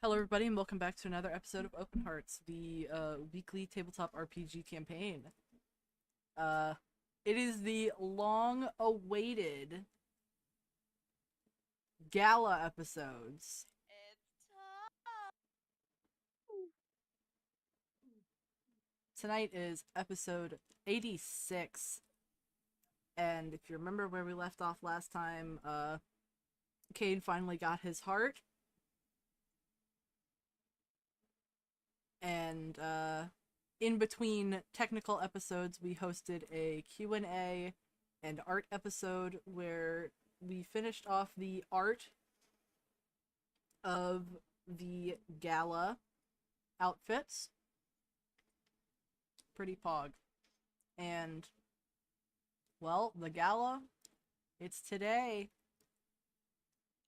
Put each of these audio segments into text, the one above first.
Hello, everybody, and welcome back to another episode of Open Hearts, the weekly tabletop RPG campaign. Uh, it is the long-awaited gala episodes. It's tough. Tonight is episode 86, and if you remember where we left off last time, Cade finally got his heart, and in between technical episodes, we hosted a Q&A and art episode where we finished off the art of the gala outfits. Pretty pog. And, well, the gala, it's today.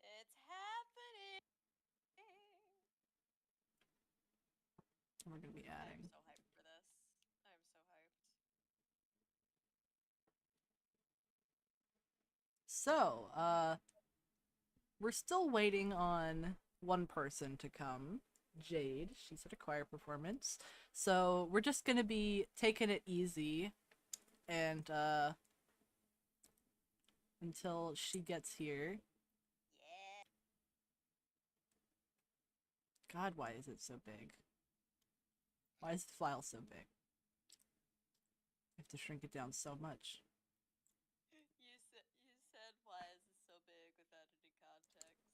It's happening. We're gonna be I am adding. so hyped for this. I am so hyped. So, we're still waiting on one person to come. Jade, she's at a choir performance. So, we're just gonna be taking it easy and, until she gets here. Yeah. God, why is it so big? Why is the file so big? I have to shrink it down so much. You said why is this so big without any context?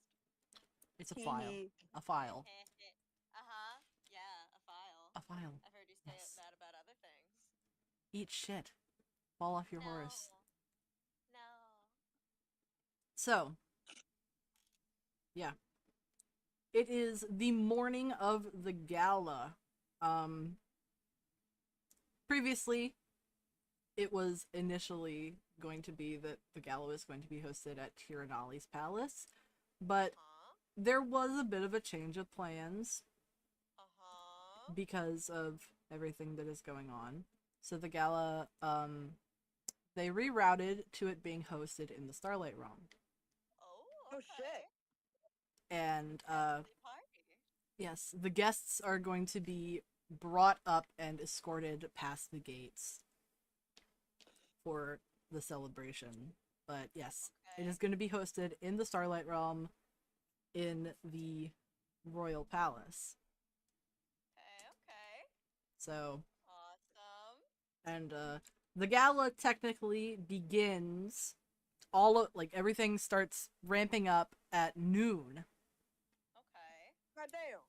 It's a file. A file. Uh-huh. Yeah, a file. A file. I've heard you say Yes. that about other things. Eat shit. Fall off your No. horse. No. So, yeah. It is the morning of the gala. Um, Previously, it was initially going to be that the gala was going to be hosted at Tiranali's palace, but Uh-huh. there was a bit of a change of plans Uh-huh. because of everything that is going on. So the gala, they rerouted to it being hosted in the Starlight Realm. Oh, Oh okay. shit. And, Fancy party. yes, the guests are going to be brought up and escorted past the gates for the celebration. But yes, it Okay. is going to be hosted in the Starlight Realm in the Royal Palace. Okay. So, Awesome. and the gala technically begins all of like everything starts ramping up at noon. Okay. Goddamn.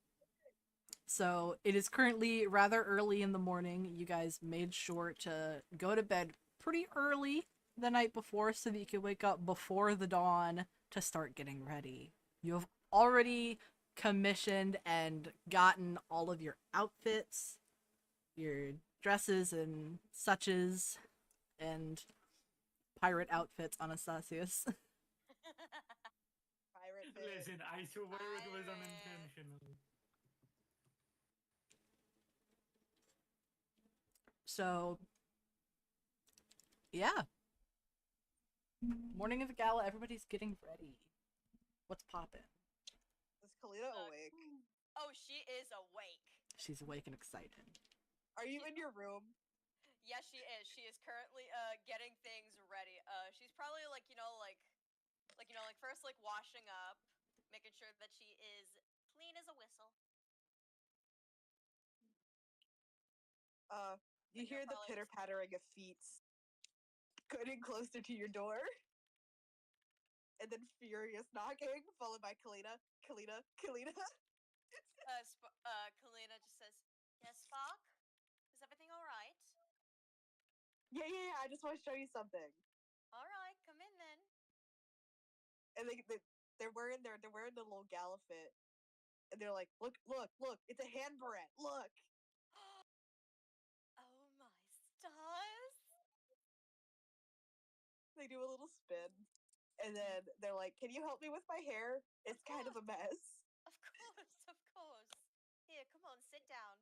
So it is currently rather early in the morning. You guys made sure to go to bed pretty early the night before so that you could wake up before the dawn to start getting ready. You have already commissioned and gotten all of your outfits, your dresses and suches, and pirate outfits, Anastasius. Pirate fit. Listen, I swear it was Pirate. unintentional. So, yeah. Morning of the gala, everybody's getting ready. What's poppin'? Is Kalina awake? Oh, she is awake. She's awake and excited. Are you in your room? Yes, she is. She is currently getting things ready. She's probably like first like washing up, making sure that she is clean as a whistle. You But you're hear the probably pitter pattering of feet getting closer to your door. And then furious knocking, followed by Kalina. Kalina. Kalina just says, "Yes, Spock. Is everything all right? Yeah. I just want to show you something. All right, come in then." And they're wearing the little gala fit. And they're like, look, it's a hand barrette. Look. Oh my stars! They do a little spin. And then they're like, can you help me with my hair? It's kind of a mess. Of course, of course. Here, come on, sit down.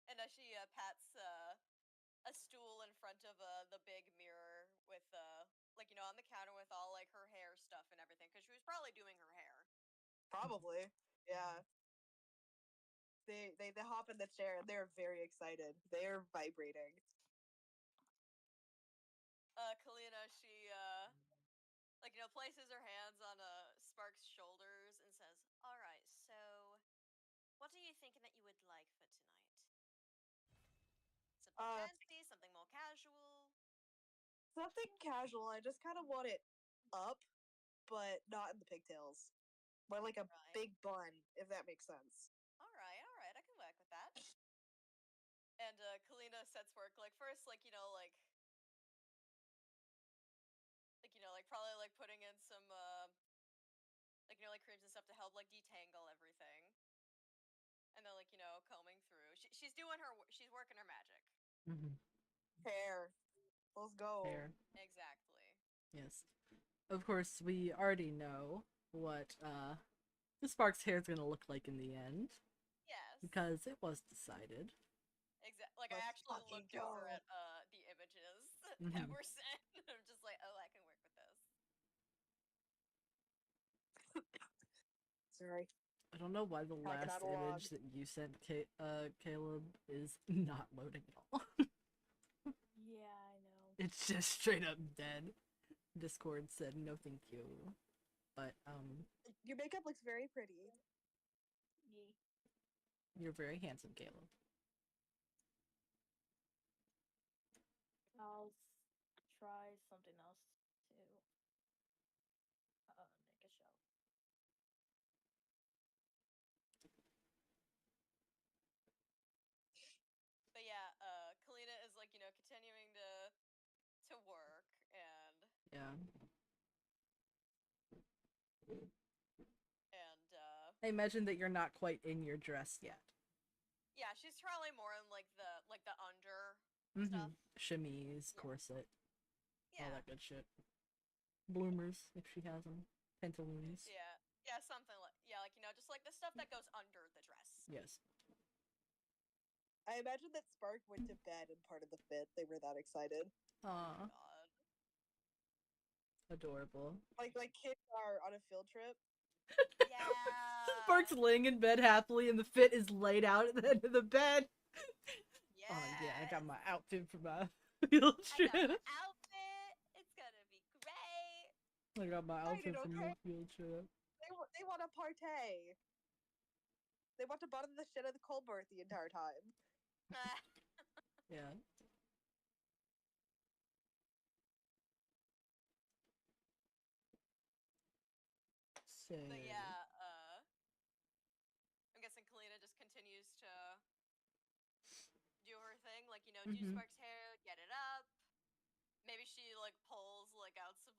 And as she pats a stool in front of the big mirror with like on the counter with all like her hair stuff and everything, because she was probably doing her hair. Probably. Yeah. They hop in the chair and they're very excited. They're vibrating. Kalina, she places her hands on Spark's shoulders and says, "All right, so what are you thinking that you would like for tonight? Something fancy, something more casual?" Something casual. I just kind of want it up, but not in the pigtails. More like a Right. big bun, if that makes sense. All right, I can work with that. And Kalina sets work first, probably putting in some creams and stuff to help detangle everything. And then combing through. She's working her magic. Mm-hmm. Hair. Let's go. Fair. Exactly. Yes. Of course, we already know what the Spark's hair is gonna look like in the end Yes. because it was decided. Exactly. I Let's actually fucking looked over go. at the images that Mhm. were sent. I'm just like, oh, I can work with this. Sorry. I don't know why the Packing last out a log. image that you sent, Caleb, is not loading at all. Yeah, I know. It's just straight up dead. Discord said no thank you. But Your makeup looks very pretty. Yeah. you're very handsome, Caleb. I'll try something else to make a show. But yeah, Kalina is continuing to work and Yeah. I I imagine that you're not quite in your dress yet. yeah, she's probably more in the under Mm-hmm. stuff. Chemise, Yeah. corset, all Yeah. that good shit. Bloomers, if she has them. Pantaloons. Yeah. Yeah, something just the stuff that goes under the dress. Yes. I imagine that Spark went to bed in part of the fit. They were that excited. Oh Aw, my god. adorable. Like kids are on a field trip. Yeah. Spark's laying in bed happily, and the fit is laid out at the end of the bed. Yes. Oh yeah, I got my outfit for my field I trip. got my outfit. It's gonna be great. I got my outfit for okay? my field trip. They want to partay. They want to bottom the shit out of the Colbert the entire time. Yeah. So. But yeah, I'm guessing Kalina just continues to do her thing, do Mhm. Spark's hair, get it up. Maybe she pulls out some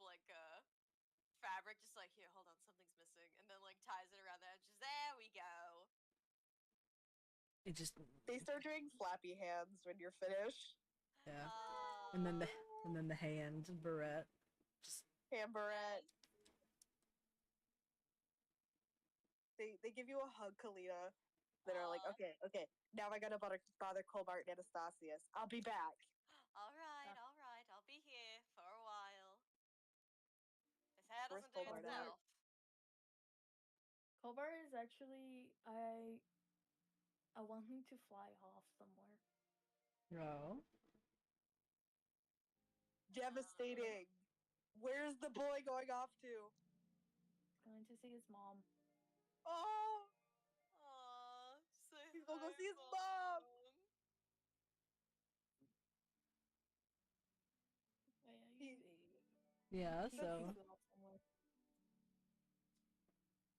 fabric, just here, hold on, something's missing, and then ties it around the edges. There we go. It just. They start doing flappy hands when you're finished. Yeah. And then the hand barrette. Just. Hamburette. They give you a hug, Kalina. That are like, Aw. okay. Now I gotta bother Colbert and Anastasius. I'll be back. All right, I'll be here for a while. His hair Where's doesn't do Colbert at? itself. Colbert is actually I want him to fly off somewhere. Oh. Devastating. Where's the boy going off to? Going to see his mom. Oh, Aww, say he's gonna go hi, see his mom. He- Yeah. He So. needs to go off somewhere.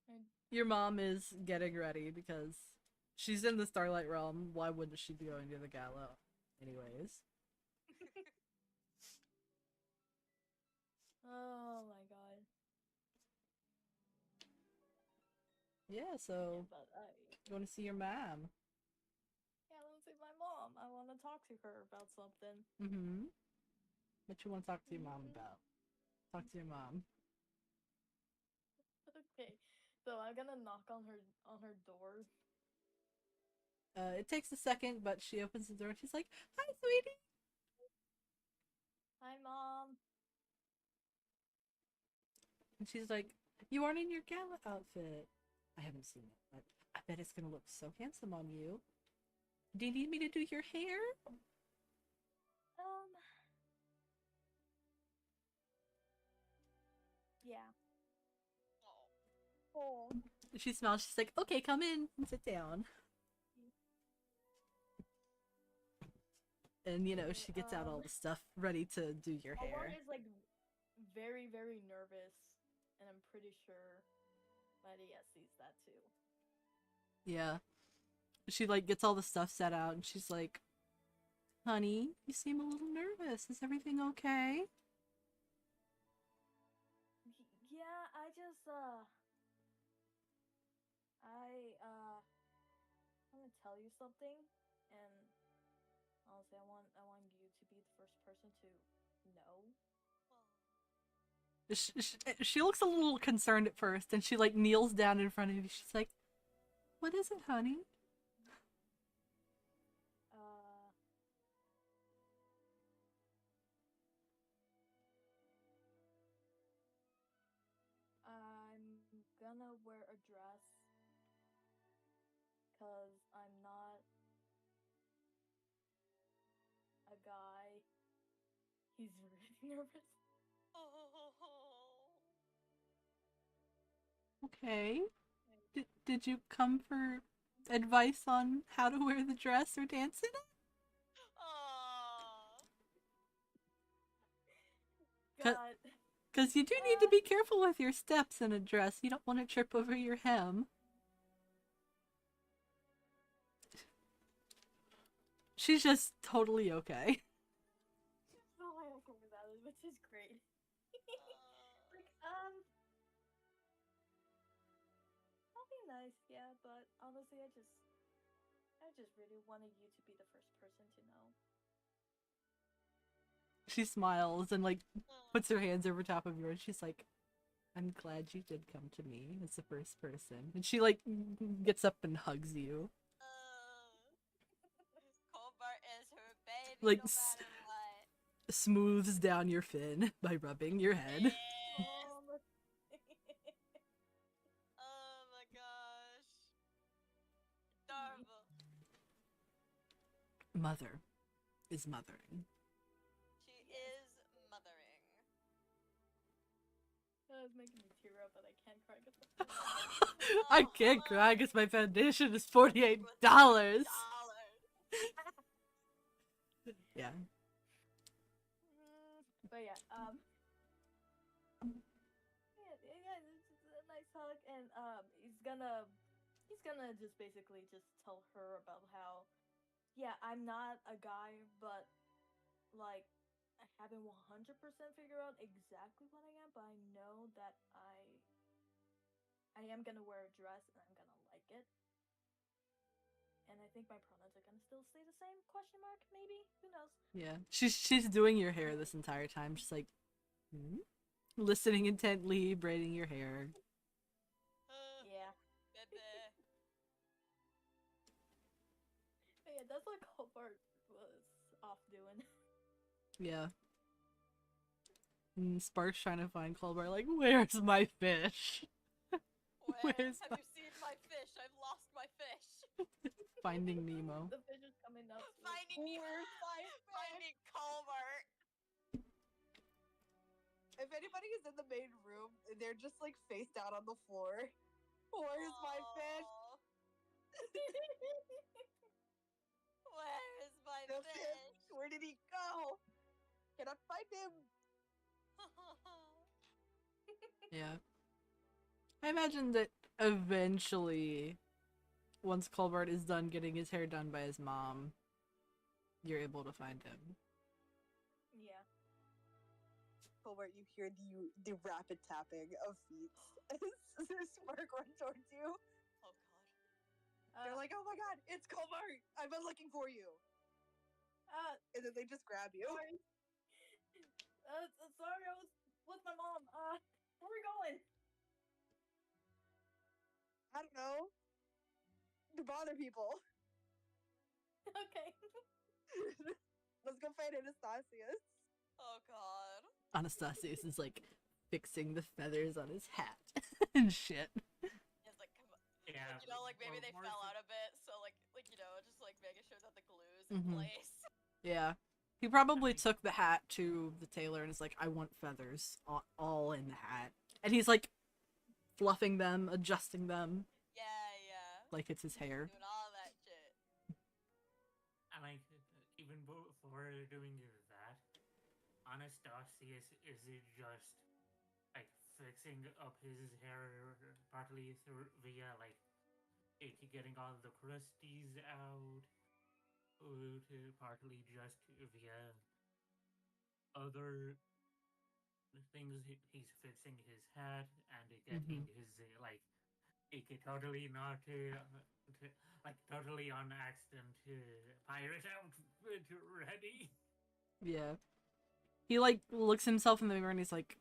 And Your mom is getting ready because she's in the Starlight Realm. Why wouldn't she be going to the gala? Anyways. oh my god. Yeah. Yeah, So. but You want to see your mom? I want to see my mom. I want to talk to her about something. Mm-hmm. What you want to talk to your mom about? Talk to your mom. Okay, so I'm gonna knock on her door. It takes a second, but she opens the door and she's like, "Hi, sweetie." Hi, mom. And she's like, "You aren't in your gala outfit." I haven't seen it, but I bet it's gonna look so handsome on you. Do you need me to do your hair? Yeah. Oh. Oh. She smiles. She's like, okay, come in and sit down. And, you know, she gets out all the stuff ready to do your Colbert hair. is like very, very nervous, and I'm pretty sure Lydia sees that too. Yeah. She, like, gets all the stuff set out, and she's like, honey, you seem a little nervous. Is everything okay? Yeah, I just I want to tell you something, and honestly, I want you to be the first person to know. Oh. She looks a little concerned at first, and she, like, kneels down in front of you. She's like, what is it, honey? I'm gonna wear a dress, cause I'm not a guy. He's really nervous. Oh. Okay. Did you come for advice on how to wear the dress or dance in it? Aw. God. Because you do need to be careful with your steps in a dress. You don't want to trip over your hem. She's just totally okay. Oh, I don't remember that, which is great. Like, I'll be nice, yeah, but honestly, I just really wanted you to be the first person to know. She smiles and, like, Aw. puts her hands over top of yours. She's like, I'm glad you did come to me as the first person. And she, like, gets up and hugs you. Colbert is her baby, Like, no matter what. Smooths down your fin by rubbing your head. Yes. Oh Oh my gosh. Adorable. Mother is mothering. She is mothering. That was making me tear up, but I can't cry because I can't cry because my foundation is $48. Yeah. But yeah, yeah, it's a nice hug, and he's gonna just basically just tell her about how, yeah, I'm not a guy, but like I haven't 100% figured out exactly what I am, but I know that I am gonna wear a dress and I'm gonna like it. And I think my pronouns are gonna still stay the same? Question mark? Maybe? Who knows? Yeah. She's doing your hair this entire time. She's like, listening intently, braiding your hair. Yeah. Baby. But yeah, that's what Colbert was off doing. Yeah. And Spark's trying to find Colbert, like, where's my fish? Where's Have my... you seen my fish? I've lost my fish. Finding Nemo. The fish is coming up. Finding Nemo. Finding Colbert. If anybody is in the main room, they're just like face down on the floor. Where's my fish? Aw. Where is my The fish? fish. Where did he go? Cannot find him. Yeah. I imagine that eventually, once Colbert is done getting his hair done by his mom, you're able to find him. Yeah. Colbert, you hear the rapid tapping of feet as Spark run towards you. Oh god. They're like, oh my god, it's Colbert! I've been looking for you! And then they just grab you. Sorry. Sorry, I was with my mom. Where are we going? I don't know. To bother people. Okay. Let's go find Anastasius. Oh god. Anastasius is like fixing the feathers on his hat and shit. He's like, come on. Yeah. Like, you know, like maybe or they more fell so- out a bit, so like you know, just like making sure that the glue is in Mhm. place. Yeah. He probably think- took the hat to the tailor and is like, I want feathers all in the hat. And he's like fluffing them, adjusting them Yeah. like it's his hair. Doing all that shit. And like, even before doing that, Anastasius is just like fixing up his hair partly through via like it getting all the crusties out, to partly just via other things. He's fixing his hat and getting his like it could totally not like totally on accident pirate outfit ready. Yeah. He like looks himself in the mirror and he's like,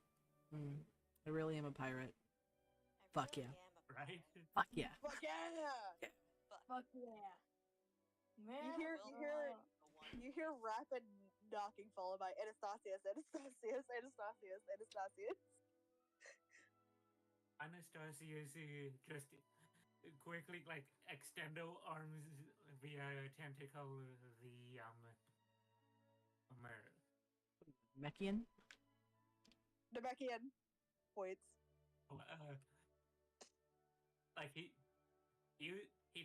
I really am a pirate. I Fuck really yeah. am a Right? pirate. Fuck yeah. Fuck yeah! Fuck yeah. Man, You hear Will the one you hear rapid knocking followed by Anastasius. Anastasius just quickly like extendo arms via tentacle the Mechian? Namekian points. like he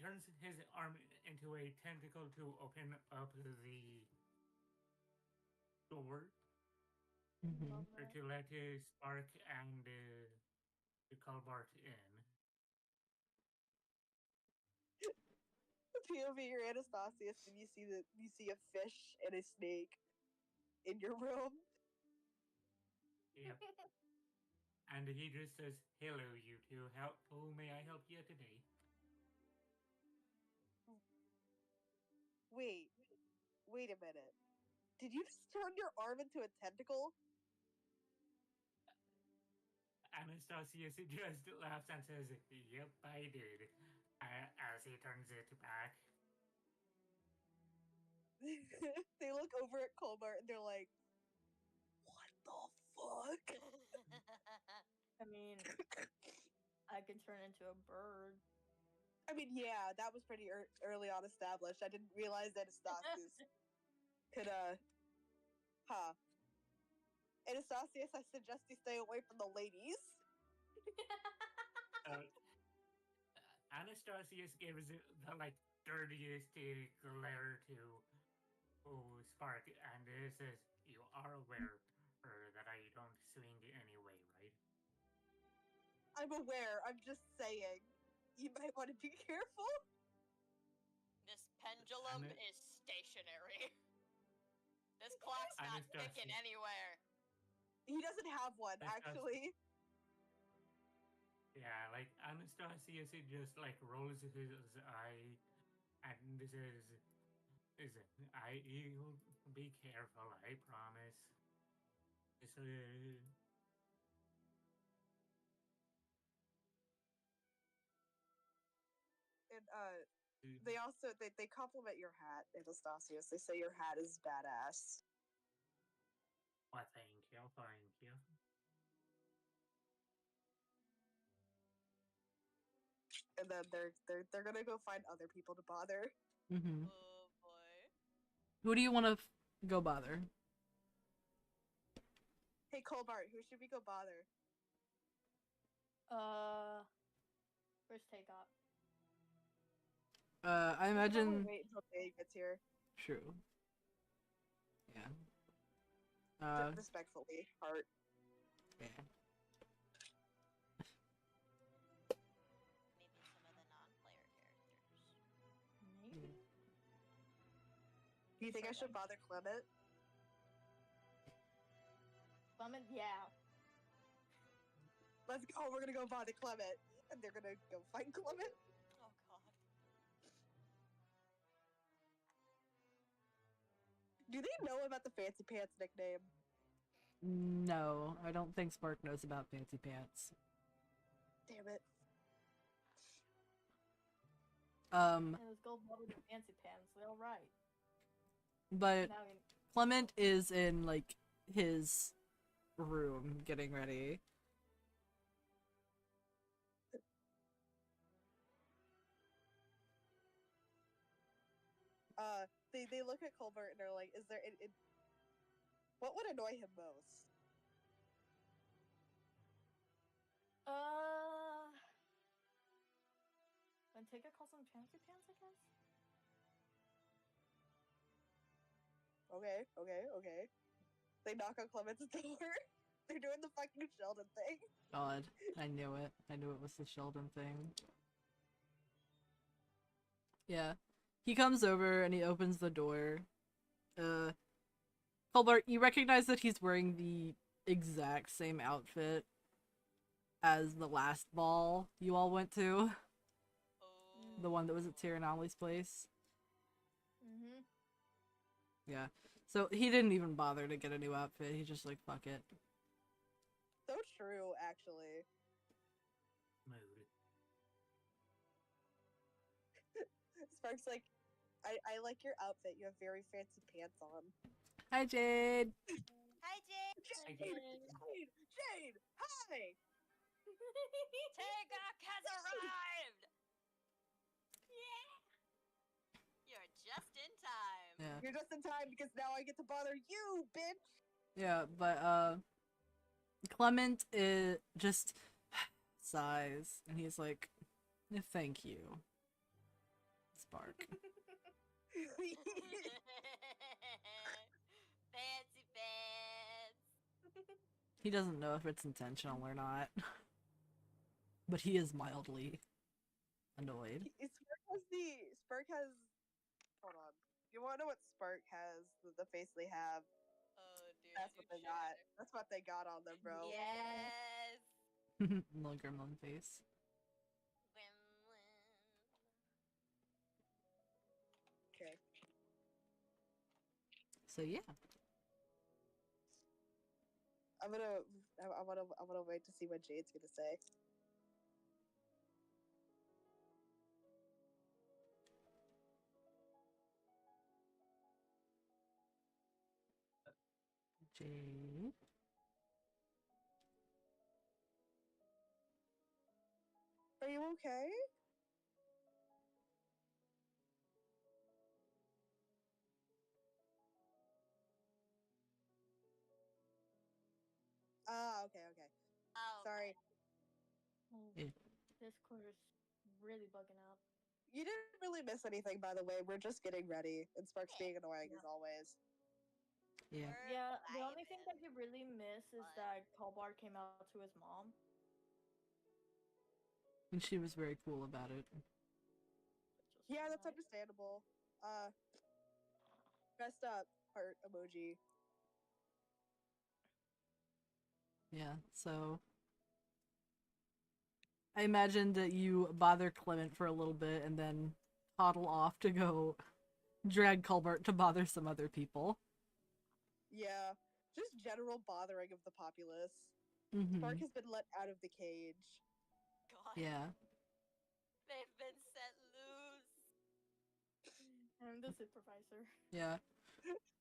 turns his arm into a tentacle to open up the door Mm-hmm. or to let Spark and Calbart in. POV, you're Anastasius, and you see a fish and a snake in your room. Yep. And he just says, "Hello, you two. How may I help you today?" Wait a minute. Did you just turn your arm into a tentacle? Anastasius just laughs and says, "Yep, I did." As he turns it back. They look over at Colbert and they're like, "What the fuck?" I mean, I can turn into a bird. I mean, yeah, that was pretty early on established. I didn't realize that Anastasius could, Anastasius, I suggest you stay away from the ladies. Anastasius gives the like dirtiest glare to Spark and says, "You are aware that I don't swing anyway, right?" I'm aware, I'm just saying. You might want to be careful. This pendulum And is stationary. This clock's not Anastasius. ticking anywhere. He doesn't have one, actually. Yeah, like Anastasius just like rolls his eye and says, you'll be careful, I promise." So, And they compliment your hat, Anastasius. They say your hat is badass. well, thank you, thank you. And then they're gonna go find other people to bother. Mm-hmm. Oh boy. Who do you want to go bother? Hey Colbart, who should we go bother? Where's Takeoff? I We should probably imagine. wait until Dave gets here. True. Yeah. Respectfully, Heart. Yeah. Maybe some of the non-player characters. Maybe. Do you think I should bother Clement? Clement, yeah. Let's go. We're gonna go bother Clement, and they're gonna go find Clement. Oh god. Do they know about the Fancy Pants nickname? No, I don't think Spark knows about Fancy Pants. Damn it. And let's go bother the fancy pants. They're alright. But Now we... Clement is in like his room getting ready. they look at Colbert and are like, "Is there what would annoy him most?" When Tigger calls them fancy pants, I guess. Okay. They knock on Clement's door. They're doing the fucking Sheldon thing. God, I knew it. I knew it was the Sheldon thing. Yeah. He comes over and he opens the door. Colbert, you recognize that he's wearing the exact same outfit as the last ball you all went to. The one that was at Tyrannoli's place. Mm-hmm. Yeah. So he didn't even bother to get a new outfit. He just like, fuck it. So true, actually. Mood. Spark's like, I like your outfit. You have very fancy pants on. Hi, Jade! Hi, Jade. Jade! Hi! Tagok has arrived. Yeah. You're just in time. Yeah. You're just in time because now I get to bother you, bitch! Yeah, but, Clement just sighs, and he's like, thank you, Spark. Fancy pants. He doesn't know if it's intentional or not, but he is mildly annoyed. Spark has. Hold on. You want to know what Spark has? The face they have. Oh, dude. That's what they got. That's what they got on them, bro. Yes. Little gremlin face. Gremlin. Okay. So yeah. I wanna wait to see what Jade's gonna say. Jade. Are you okay? Ah, okay. Oh, Sorry. Yeah. Discord is really bugging out. You didn't really miss anything, by the way. We're just getting ready, and Spark's being annoying as always. Yeah. We're Yeah, the only thing vibing. that you really miss is Fun. that Colbar came out to his mom. And she was very cool about it. which was Yeah, that's nice. understandable. Messed up heart emoji. Yeah, so I imagine that you bother Clement for a little bit and then toddle off to go drag Colbert to bother some other people. Yeah, just general bothering of the populace. Mm-hmm. Spark has been let out of the cage. God. Yeah. They've been set loose. I'm the supervisor. Yeah.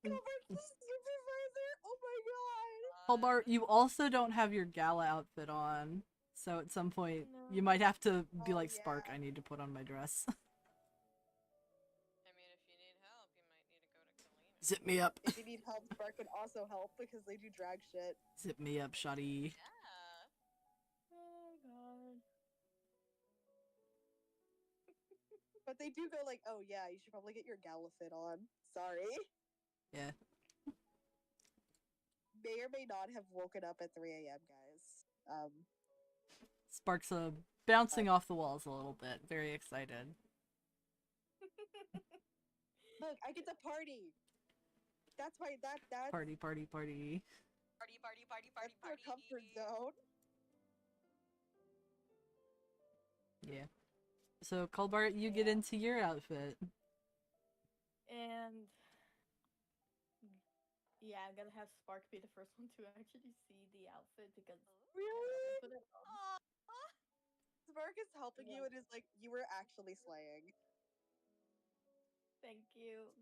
Colbert's the supervisor! Oh my god! Colbert, you also don't have your gala outfit on. So at some point, you might have to be Oh, like, Spark, yeah. I need to put on my dress. I mean, if you need help, you might need to go to Kalina. Zip me up. If you need help, Spark can also help because they do drag shit. Zip me up, shoddy. Yeah. Oh god. But they do go like, oh yeah, you should probably get your gala fit on. Sorry. Yeah. May or may not have woken up at 3 a.m., guys. Spark's bouncing off the walls a little bit. Very excited. Look, I get to party! That's that's Party, party, party. Party, party, party, that's party, their party. comfort zone. Yeah. So, Colbert, you get into your outfit. And yeah, I'm gonna have Spark be the first one to actually see the outfit because Really? put it on. Aw. Spark is helping you and is like, you were actually slaying. Thank you.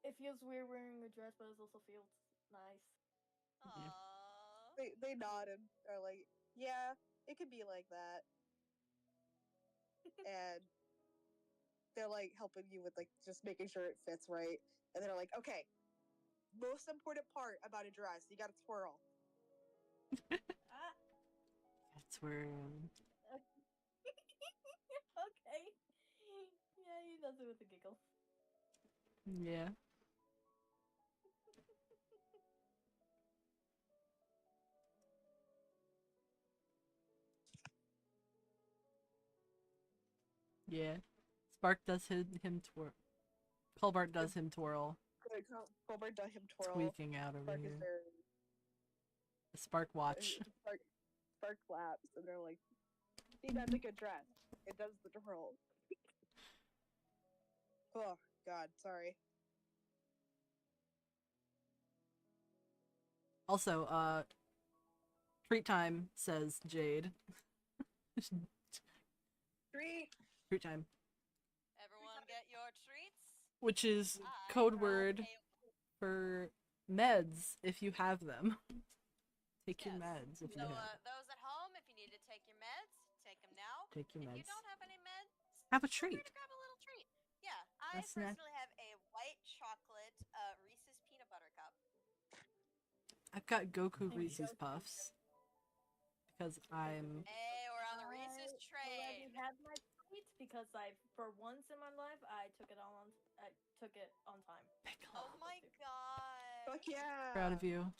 It feels weird wearing a dress, but it also feels nice. Aww. They nod and are like, yeah, it could be like that. And they're like helping you with like just making sure it fits right, and they're like, okay, most important part about a dress, you gotta twirl. Ah, That's where. okay. Yeah, he does it with a giggle. Yeah. Yeah. Spark does him twirl. Colbert does him twirl. Good, Colbert does him twirl. Tweaking out over Spark is here. very Spark watch. Spark claps, and they're like, "See, that's a good dress. It does the twirl." Oh God, sorry. Also, treat time, says Jade. Treat. Treat time. Everyone get your treats. Which is I code have word a- for meds if you have them. Take your Yes. meds if you So, have. those at home, if you need to take your meds, take them now. Take your If you meds. don't have any meds, Have a feel free treat. to grab a little treat. Yeah, I A snack. personally have a white chocolate Reese's peanut butter cup. I've got Goku Thank you. Reese's Puffs. Because I'm. Hey, we're on the Reese's I train. already had my treats because for once in my life, I took it on time. Oh my god. Fuck yeah. Proud of you.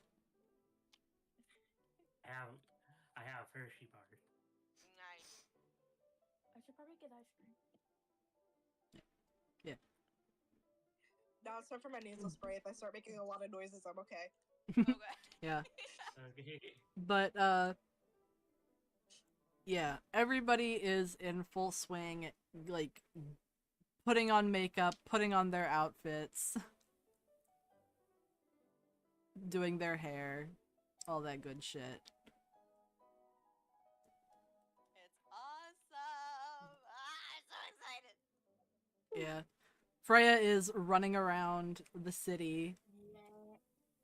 I have Hershey bars. Nice. I should probably get ice cream. Now it's time for my nasal spray. If I start making a lot of noises, I'm okay. Okay. Yeah. Okay. But, yeah, everybody is in full swing, like, putting on makeup, putting on their outfits, doing their hair, all that good shit. It's awesome. I'm so excited. Yeah. Freya is running around the city, Yeah.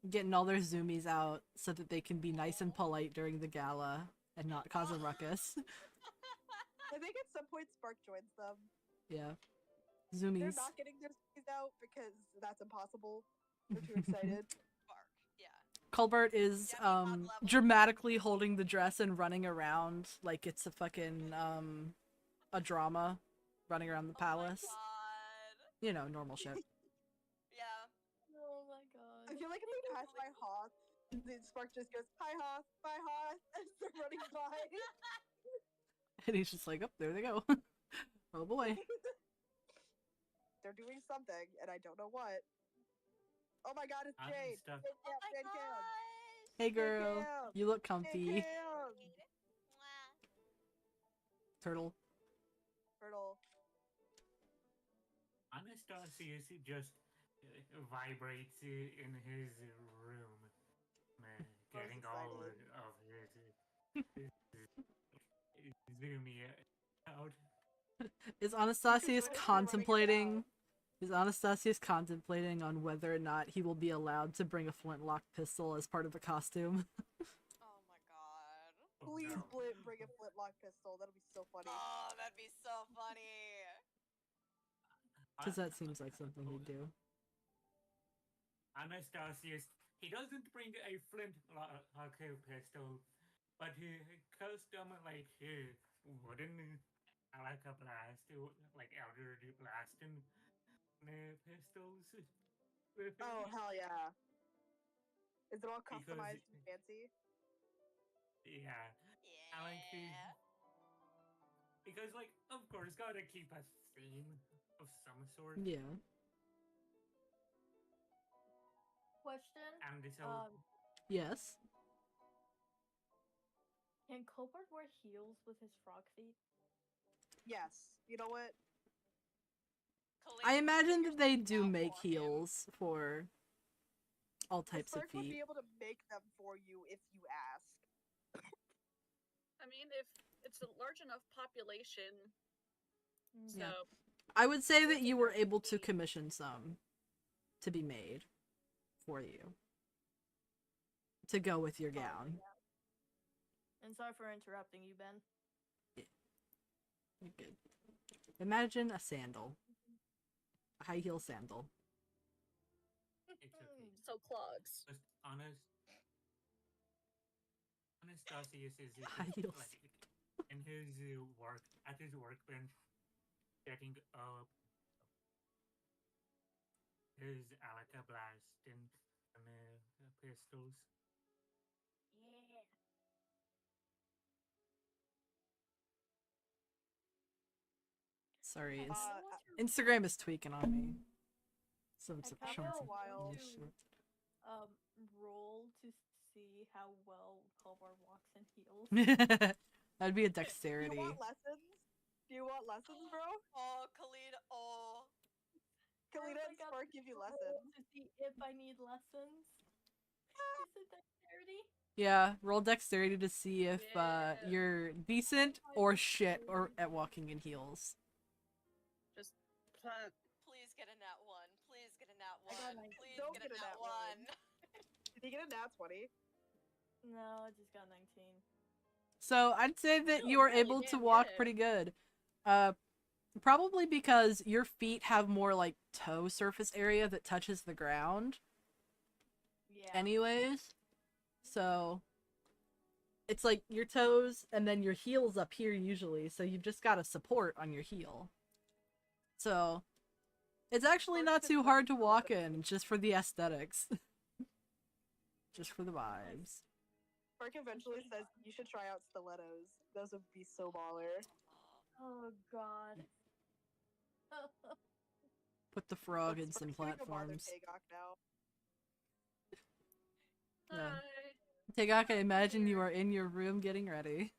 getting all their zoomies out so that they can be nice and polite during the gala and not cause a ruckus. I think at some point Spark joins them. Yeah. They're Zoomies. not getting their skis out because that's impossible. They're too excited. Bark. Yeah. Colbert is Yeah, I mean, on level. dramatically holding the dress and running around like it's a fucking a drama, running around the palace. Oh my god. You know, normal shit. Yeah. Oh my god. I feel like if they pass by Hoth, then Spark just goes, "Hi Hoth, bye Hoth," as they're running by. And he's just like, oh, there they go. Oh boy. They're doing something, and I don't know what. Oh my god, it's I'm Jade! stuck. Jade Oh my Jade Cam! gosh. Hey girl, Cam! you look Jade comfy. Cam! Mwah. Turtle. Turtle. Anastasius just vibrates in his room, getting all excited. of his zoomy out. Is Anastasius Running around. contemplating? Is Anastasius contemplating on whether or not he will be allowed to bring a flintlock pistol as part of the costume? Oh my god. Oh, Please no. bring a flintlock pistol. That'll be so funny. Oh, that'd be so funny. Because that seems like something he'd do. Anastasius, he doesn't bring a flintlock pistol, but he custom like wooden like a blast, like elder blasting pistols. Oh hell yeah! Is it all Because- customized and fancy? Yeah, I like to. Yeah. Because like, of course, gotta keep a theme of some sort. Yeah. Question. And so, Um, Yes. can Colbert wear heels with his frog feet? Yes. You know what? I Kalina, imagine figure that they something do out make for him. heels for all types of Spark would be feet. able to make them for you if you ask. I mean, if it's a large enough population, so Yeah. I would say that you were able to commission some to be made for you to go with your gown. And sorry for interrupting you, Ben. You're good. Imagine a sandal. high heel sandal. It's okay. So clogs. Just Anastasius is High heels. like in his work at his workbench, setting up his Alaka blast and pistols. Yeah. Sorry, Uh, Instagram is tweaking on me. So it's I showing kinda some wild. weird shit. Roll to see how well Kolvar walks in heels. That'd be a Do dexterity. you want lessons? Do you want lessons, bro? Oh, Kalina. Oh. Kalina I and got Spark give you roll lessons. to see if I need lessons. Is it dexterity? Yeah, roll dexterity to see if Yeah. you're decent or shit or at walking in heels. Just plant. Please get a nat 1. Please get a nat 1. I got my- Please Don't get get a a nat nat 1. Did he get a nat 20? No, I just got 19. So I'd say that Still you are really able to damn walk good. pretty good. Probably because your feet have more like toe surface area that touches the ground Yeah. anyways. So it's like your toes and then your heels up here usually, so you've just got a support on your heel. So it's actually not too hard to walk in, just for the aesthetics. Just for the vibes. Spark eventually says you should try out stilettos. Those would be so baller. Oh god. Put the frog But in some Spark's gonna go bother platforms. Tagok now. Yeah. Hi. Tegak, I imagine you are in your room getting ready.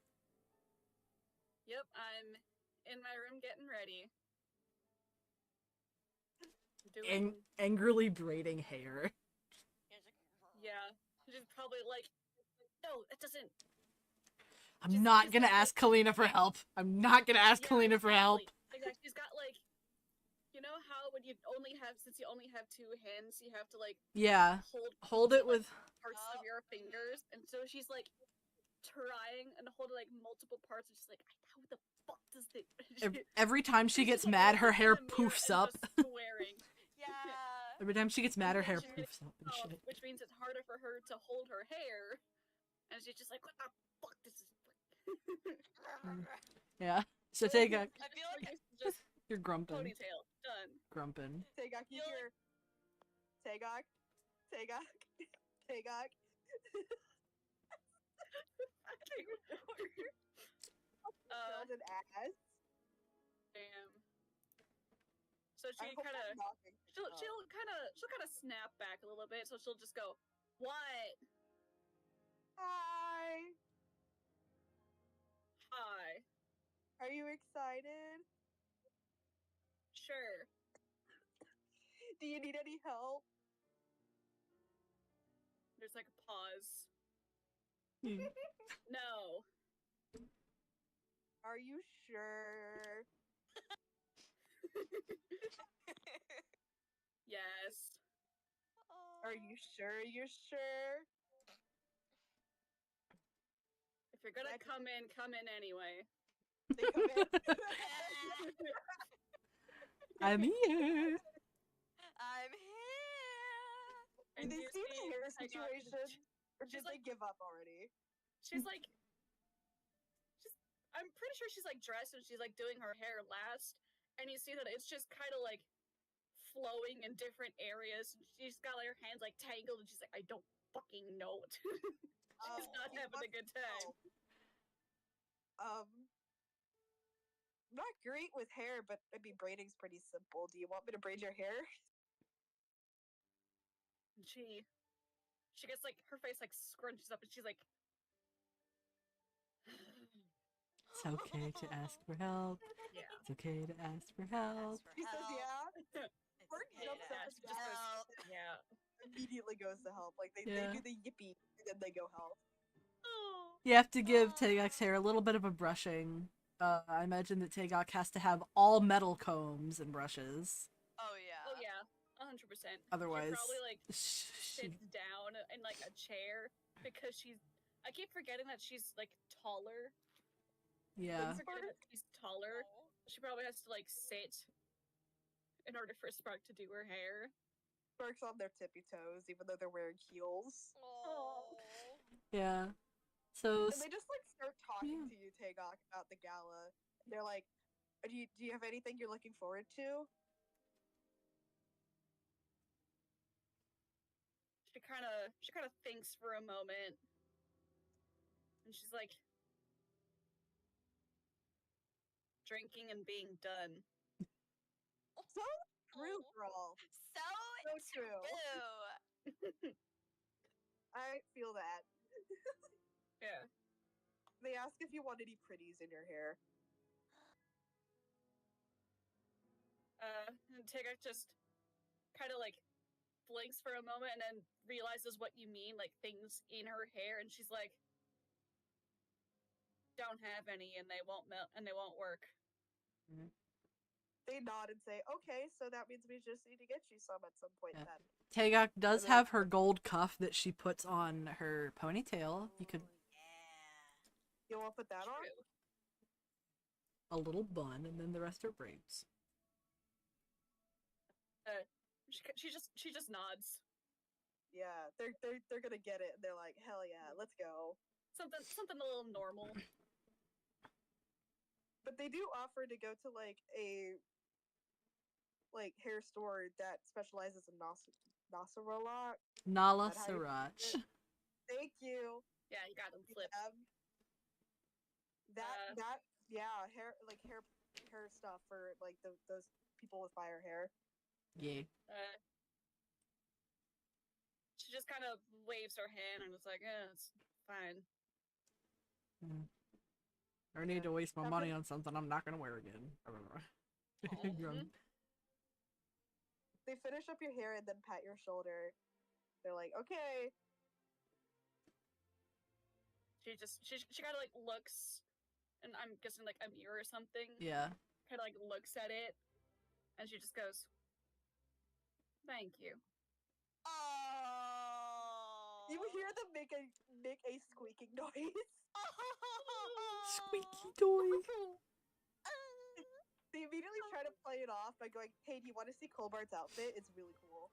Yep, I'm in my room getting ready. Doing. Angrily braiding hair. Yeah. She's probably like, no, it doesn't. I'm not gonna ask Kalina for help. I'm not gonna ask Kalina for help. Exactly. She's got like, you know how when you only have, since you only have 2 hands, you have to like Yeah. Hold it with parts of your fingers, and so she's like trying and holding like multiple parts, and she's like, how the fuck does this? every time she She's gets just, like, mad, her looking in hair the mirror poofs and up. just swearing. Yeah. Every time she gets mad, her hair She's poofs up and shit. which means it's harder for her to hold her hair, and she's just like, what the fuck? This is. Yeah. So Tegak, I feel like just you're grumping. ponytail done. Grumping. Tagok, you hear Tagok? Tagok? Tagok? Build an ass. Damn. So I she hope kind of, I'm knocking she'll up. kind of snap back a little bit. So she'll just go, "What? Hi. Hi. Are you excited? Sure. Do you need any help? There's like a pause. Hmm. No. Are you sure? Yes. Are you sure you're sure? If you're gonna come in anyway. They come in. I'm here. I'm here. Do And they you see the hair I got- situation? Or she's did they like- give up already? She's like, I'm pretty sure she's like dressed and she's like doing her hair last, and you see that it's just kind of like flowing in different areas. She's got like her hands like tangled, and she's like, I don't fucking know. She's not you having a must good time. know. Not great with hair, but I mean braiding's pretty simple. Do you want me to braid your hair? And she gets like her face like scrunches up, and she's like, It's okay to ask for help. yeah. It's okay to ask for help. She says, yeah. It's Spark okay jumps to up ask and for help. Yeah. Immediately goes to help. Like they Yeah. do the yippee and then they go help. Oh. You have to give Tegak's hair a little bit of a brushing. I imagine that Tegak has to have all metal combs and brushes. Oh yeah. Oh yeah. 100%. Otherwise, she probably like she- sits down in like a chair because I keep forgetting that she's like taller. yeah. I keep forgetting that she's taller. She probably has to like sit in order for Spark to do her hair. Sparks on their tippy toes, even though they're wearing heels. Oh. Yeah. So And they just like start talking Yeah. to you, Tagok, about the gala. They're like, do you have anything you're looking forward to? She kind of thinks for a moment, and she's like, drinking and being done. So true, Oh. girl. So true. I feel that. Yeah. They ask if you want any pretties in your hair. And Tigger just kind of like blinks for a moment and then realizes what you mean, like things in her hair, and she's like, "Don't have any, and they won't melt, and they won't work." They nod and say, "Okay, so that means we just need to get you some at some point Yeah. then." Tagok does And then- have her gold cuff that she puts on her ponytail. You could Yeah. You want to put that on? True. a little bun, and then the rest are braids. She just nods. Yeah, they're gonna get it. And they're like, "Hell yeah, let's go." Something a little normal. But they do offer to go to like a hair store that specializes in Nasaralak. Nala Is that how you Sriracha. say it? Thank you. Yeah, you got them flipped. That hair stuff for like those people with fire hair. Yeah. She just kind of waves her hand and was like, it's fine. I need to waste my After- money on something I'm not gonna wear again. Mhm. They finish up your hair and then pat your shoulder. They're like, "Okay." She kind of like looks, and I'm guessing like a mirror or something. Yeah. Kind of like looks at it, and she just goes, "Thank you." Oh. You hear them make a squeaking noise. Squeaky toy. They immediately try to play it off by going, "Hey, do you want to see Colbart's outfit? It's really cool."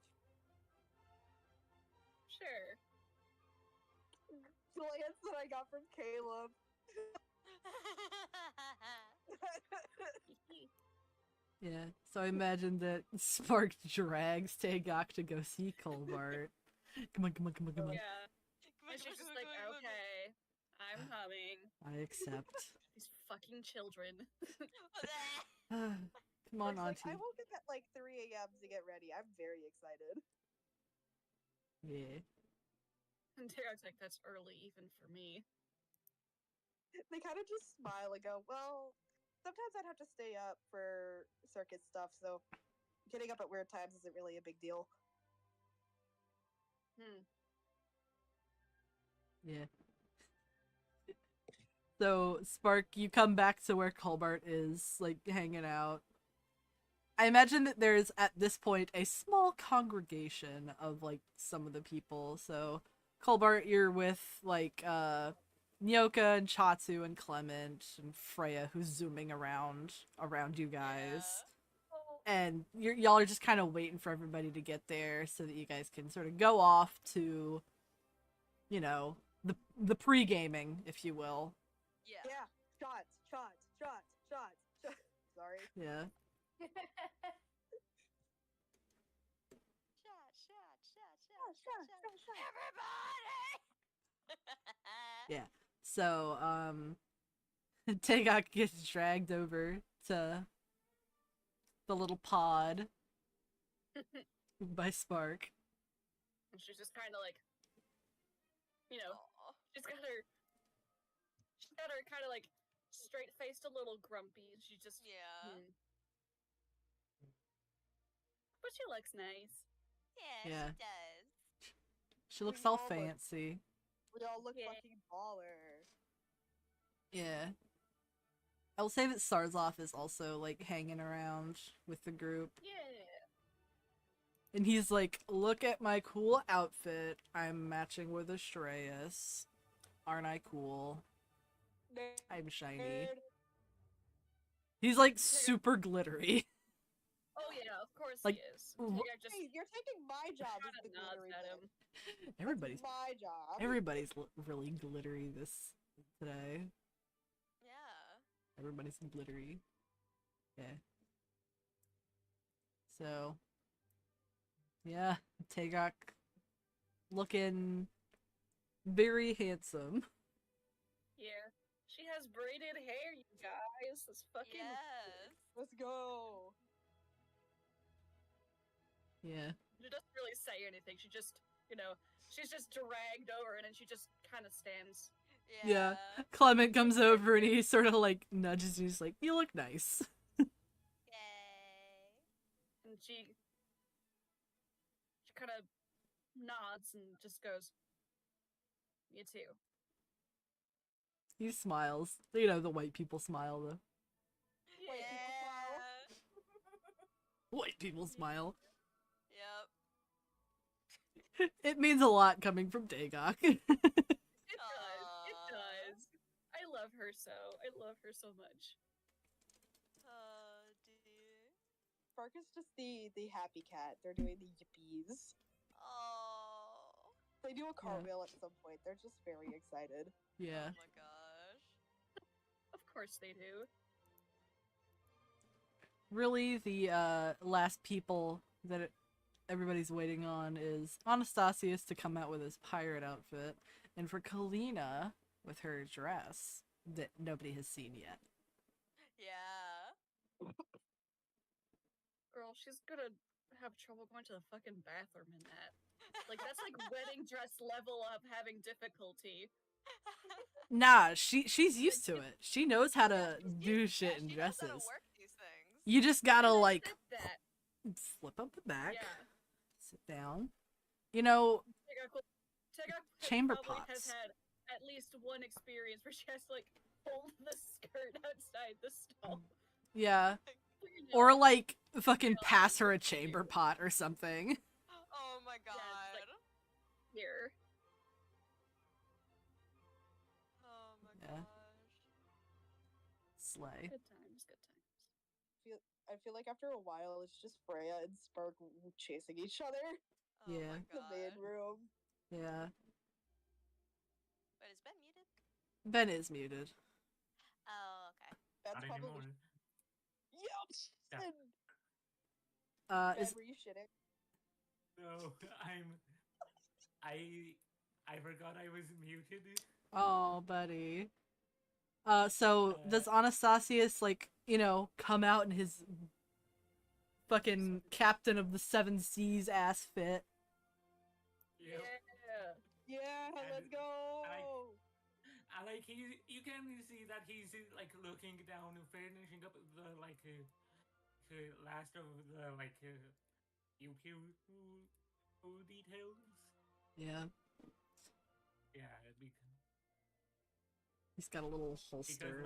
Sure. Glance that I got from Caleb. Yeah. So I imagine that Spark drags Tagok to go see Colbart. Come on. Yeah. And she's just like, okay, I'm coming. I accept. These fucking children. Come on, Spark's Auntie. like, I woke up at like 3 a.m. to get ready. I'm very excited. Yeah. And Tarot's like, that's early even for me. They kind of just smile and go, "Well, sometimes I'd have to stay up for circuit stuff, so getting up at weird times isn't really a big deal." Yeah. So, Spark, you come back to where Colbart is, like, hanging out. I imagine that there's, at this point, a small congregation of, like, some of the people. So, Colbart, you're with, like, Nyoka and Chatsu and Clement and Freya, who's zooming around you guys. And y'all are just kind of waiting for everybody to get there so that you guys can sort of go off to, you know, the pre-gaming, if you will. Yeah. Shots. Sorry. Yeah. Shot. Everybody! Yeah. So, Tagok gets dragged over to the little pod by Spark. And she's just kind of like, you know, she's got her kind of like straight-faced, a little grumpy. She just, Yeah. But she looks nice. Yeah, she does. She looks We all all look- fancy. We all look Yeah. fucking baller. Yeah. I will say that Sarzov is also, like, hanging around with the group. Yeah. And he's like, look at my cool outfit. I'm matching with Astraeus. Aren't I cool? I'm shiny. Nerd. He's, like, super glittery. Oh yeah, of course course Like, he is. wh- Tigak just Hey, you're taking my job as kinda the nods glittery at bit. him. everybody's That's my job. everybody's really glittery this today. Yeah. Everybody's glittery. Yeah. So, yeah, Tagok looking very handsome. Yeah. She has braided hair, you guys. This fucking Yes. Let's go. Yeah. she doesn't really say anything. She just, she's just dragged over and then she just kind of stands. Yeah. Yeah. Clement comes over and he sort of like nudges you. He's like, "You look nice." Yay. And she kind of nods and just goes, "You too." He smiles. You know, the white people smile, though. Wait, people smile? White people smile. Yep. It means a lot coming from Tagok. It does. It Aw. does. I love her so. I love her so much. Oh dear. Spark is just the happy cat. They're doing the yippies. Oh. They do a cartwheel at some point. They're just very excited. Yeah. Oh my gosh. Of course they do. Really, the last people that everybody's waiting on is Anastasius to come out with his pirate outfit, and for Kalina with her dress that nobody has seen yet. Yeah. Girl, she's gonna have trouble going to the fucking bathroom in that. Like, that's like wedding dress level up having difficulty. Nah, she's used to it. She knows how to do shit in She knows how to dresses. work these things. You just gotta And I like said that. flip up the back, Yeah. sit down. You know, Tegak Chamber probably has pots. had at least one experience where she has to like hold the skirt outside the stall. yeah. You know, Or like fucking Yeah, pass her a that's chamber weird. pot or something. Oh my god. like- here. Oh my Yeah. gosh. Slay. Good times, good times. I feel like after a while, it's just Freya and Spark chasing each other Oh Yeah. my in the main god. room. Yeah. Wait, is Ben muted? Ben is muted. Oh, okay. That's Not probably. anymore. Yep. Yeah. Ben, Is were you shitting? No, I forgot I was muted. oh, buddy. So does Anastasius like, you know, come out in his fucking captain of the seven seas ass fit? Yep. Yeah. Yeah, let's And go. I like you can see that he's like looking down, finishing up the like last of the like pew details. Yeah. Yeah, He's got a little holster.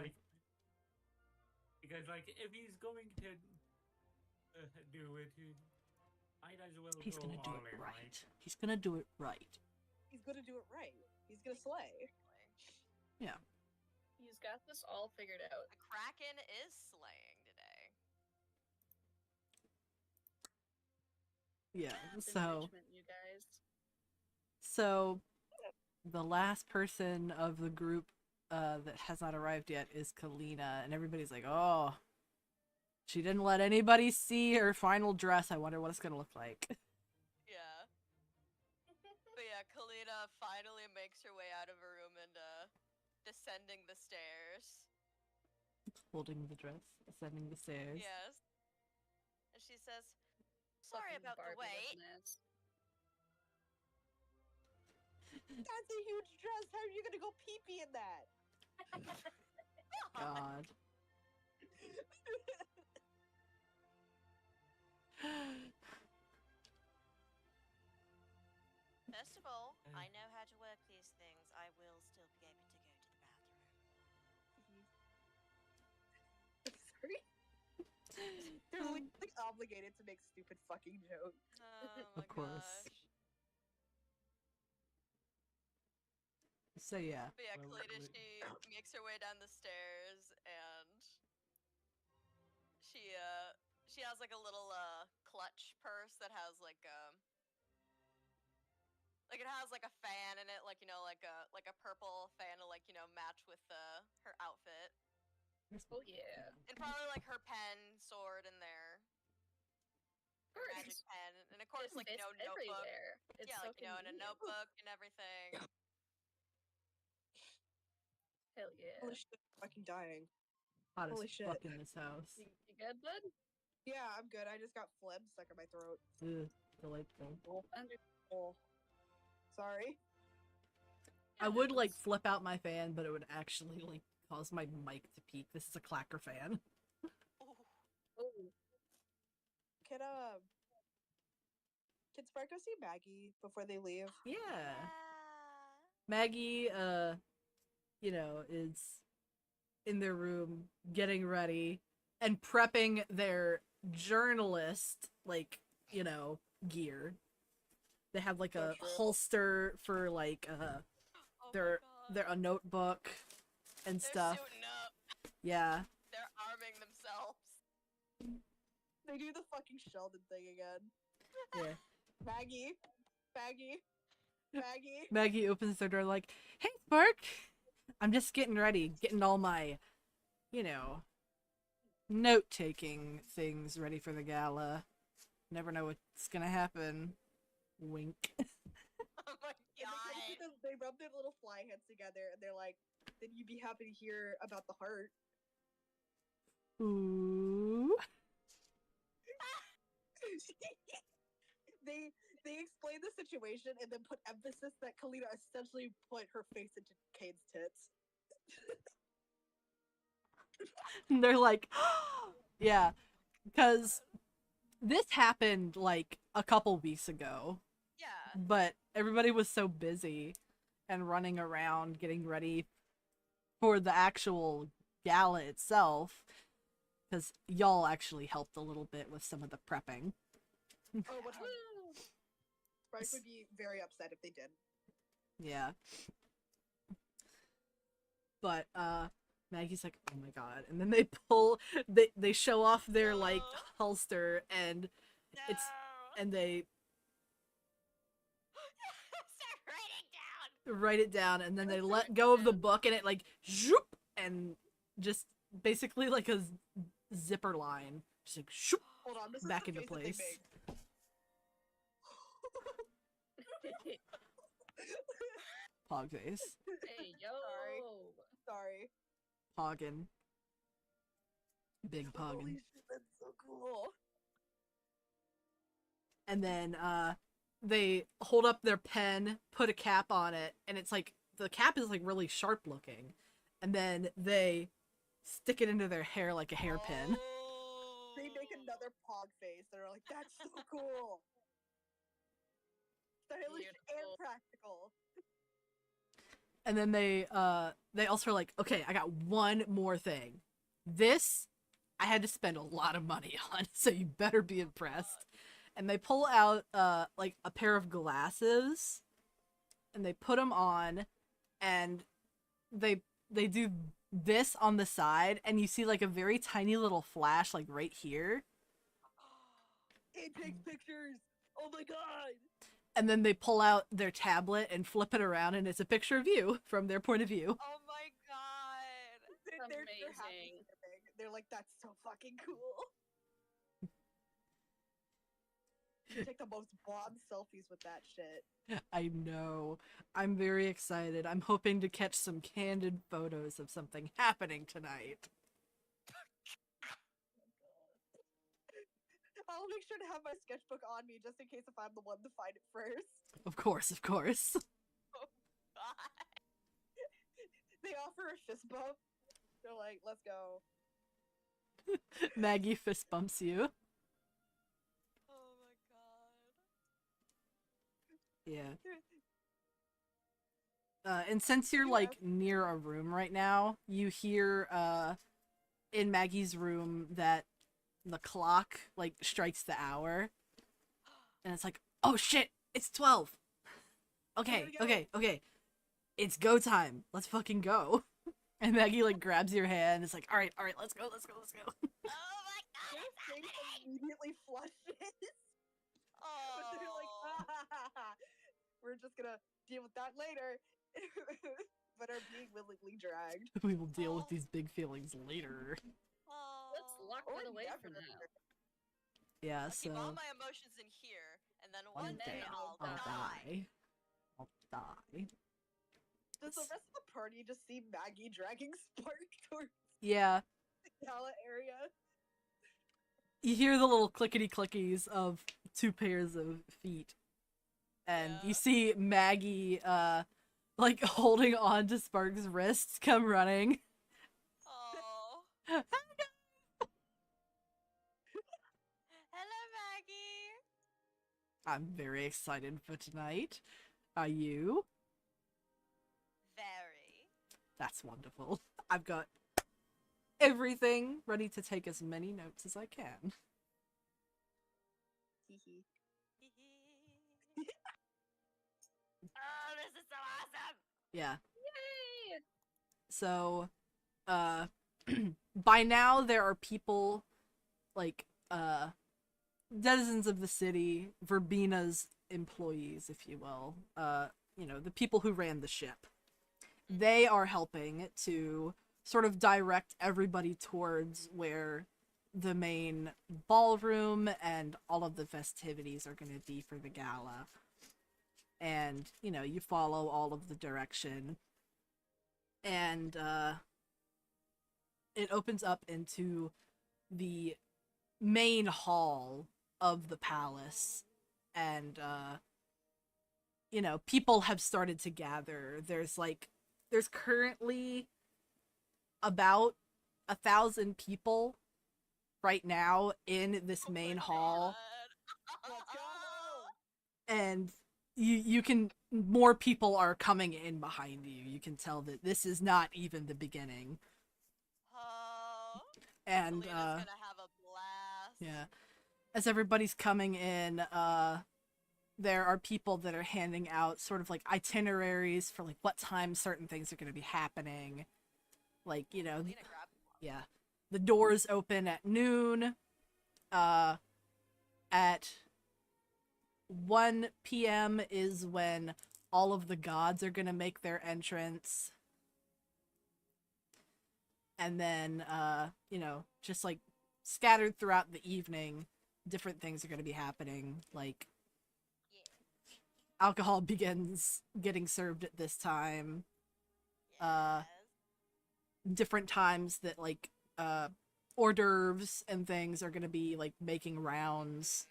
because like if he's going to do it, might as well He's go gonna do all it in, right. He's gonna do it right. He's gonna do it right. He's gonna slay. Yeah. He's got this all figured out. The Kraken is slaying today. Yeah. Math So enrichment, you guys. so the last person of the group that has not arrived yet is Kalina, and everybody's like, "Oh, she didn't let anybody see her final dress. I wonder what it's gonna look like." Yeah. But yeah, Kalina finally makes her way out of her room and descending the stairs. Holding the dress, ascending the stairs. Yes. And she says, "Sorry Fucking about the Barbie wait." looking ass. That's a huge dress. How are you gonna go pee pee in that? God. First of all, I know how to work these things. I will still be able to go to the bathroom. Sorry. They're like obligated to make stupid fucking jokes. Oh my Of course. gosh. So yeah. But yeah, Well, Kalina, wait. she makes her way down the stairs and she has like a little clutch purse that has like it has like a fan in it, like like a purple fan to match with her outfit, Oh yeah. and probably like her pen, sword in there, her magic Course. pen, and of course It like fits notebook. everywhere. It's Yeah, so like in a convenient. notebook and everything. Hell yeah. Holy shit, I'm fucking dying. Hot Holy as shit. fuck in this house. You good, bud? Yeah, I'm good. I just got phlegm stuck in my throat. Ugh, delightful. Oh. Sorry. I would like flip out my fan, but it would actually like cause my mic to peak. This is a clacker fan. Ooh. Oh, Can Spark go see Maggie before they leave? Yeah. Yeah. Maggie, is in their room getting ready and prepping their journalist, gear. They have like So a true. holster for like Oh my their God. a notebook and They're stuff. suiting up. Yeah. They're arming themselves. They do the fucking Sheldon thing again. Yeah. Maggie. Maggie opens their door like, "Hey, Spark, I'm just getting ready, getting all my, note-taking things ready for the gala. Never know what's gonna happen." Wink. Oh my God. They rub their little fly heads together and they're like, then you'd be happy to hear about the heart. Ooh. They explain the situation and then put emphasis that Kalina essentially put her face into Kane's tits. And they're like, yeah, because this happened like a couple weeks ago, Yeah. but everybody was so busy and running around getting ready for the actual gala itself, because y'all actually helped a little bit with some of the prepping. Oh, what woo. Sprite would be very upset if they did. Yeah. But Maggie's like, "Oh my God." And then they show off their like No. holster, and it's No. and they Start writing down. write it down, and then they That's let go of the book, and it like zoop, and just basically like a zipper line, just like shoop, Hold on, this back is the into face that they place. make. Pog face. Hey yo. Sorry. Poggin. Big Holy poggin. shit, that's so cool. And then they hold up their pen, put a cap on it, and it's like the cap is like really sharp looking, and then they stick it into their hair like a hairpin. They make another pog face. They're like, that's so cool. Stylish and Beautiful. practical. And then they also are like, "Okay, I got one more thing. This I had to spend a lot of money on, so you better be impressed." And they pull out like a pair of glasses, and they put them on, and they do this on the side, and you see like a very tiny little flash like right here. It takes pictures. Oh my god. And then they pull out their tablet and flip it around, and it's a picture of you from their point of view. Oh my God. They're happy Amazing. skipping. They're like, that's so fucking cool. You take the most bomb selfies with that shit. I know. I'm very excited. I'm hoping to catch some candid photos of something happening tonight. I'll make sure to have my sketchbook on me just in case if I'm the one to find it first. Of course, of course. God. They offer a fist bump. They're like, let's go. Maggie fist bumps you. Oh my God. Yeah. And since you're like near a room right now, you hear in Maggie's room that the clock like strikes the hour, and it's like, "Oh shit, it's 12. Okay, Gotta go. okay. It's go time. Let's fucking go." And Maggie like grabs your hand and is like, all right, let's go. Oh my God. Just It's think happening. immediately flushes. But they're like, Oh. we're just gonna deal with that later. But are being willingly dragged. We will deal with Oh. these big feelings later. Let's lock Or that away for never. now. Yeah, I'll keep all so my emotions in here, and then one one day day I'll I'll die. die. I'll die. Does the rest of the party just see Maggie dragging Spark towards Yeah, the gala area? you hear the little clickety clickies of 2 pairs of feet, and Yeah. you see Maggie, like holding on to Spark's wrists, come running. Oh. Hello, Maggie. I'm very excited for tonight. Are you? Very. That's wonderful. I've got everything ready to take as many notes as I can. Hee Oh, this is so awesome. Yeah. Yay! So, by now there are people, like, denizens of the city, Verbina's employees, if you will, you know, the people who ran the ship. They are helping to sort of direct everybody towards where the main ballroom and all of the festivities are going to be for the gala. And, you know, you follow all of the direction. And, it opens up into the main hall of the palace. And, you know, people have started to gather. There's currently about 1,000 people right now in this main hall. Let's go! And you can, more people are coming in behind you. You can tell that this is not even the beginning. Oh. And Selena's gonna have a blast. yeah, as everybody's coming in, there are people that are handing out sort of like itineraries for like what time certain things are going to be happening. Like, you know, Selena grabbed one. yeah, the doors open at noon. At 1 p.m. is when all of the gods are gonna make their entrance. And then, you know, just like scattered throughout the evening, different things are gonna be happening. Like, Yeah. alcohol begins getting served at this time. Yes. Different times that, like, hors d'oeuvres and things are gonna be, like, making rounds.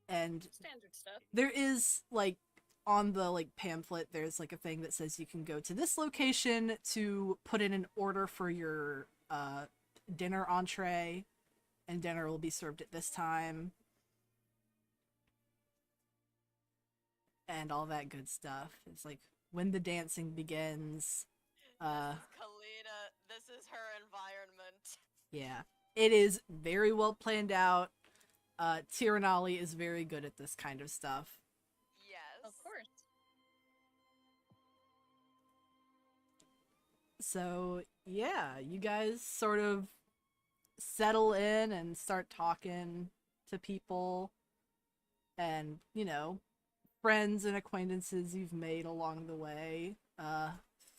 And Standard stuff. there is, like, on the, like, pamphlet, there's, like, a thing that says you can go to this location to put in an order for your, dinner entree, and dinner will be served at this time. And all that good stuff. It's like, when the dancing begins, This is Kalina. This is her environment. yeah. It is very well planned out. Tiranali is very good at this kind of stuff. Yes. Of course. So, yeah, you guys sort of settle in and start talking to people and, you know, friends and acquaintances you've made along the way,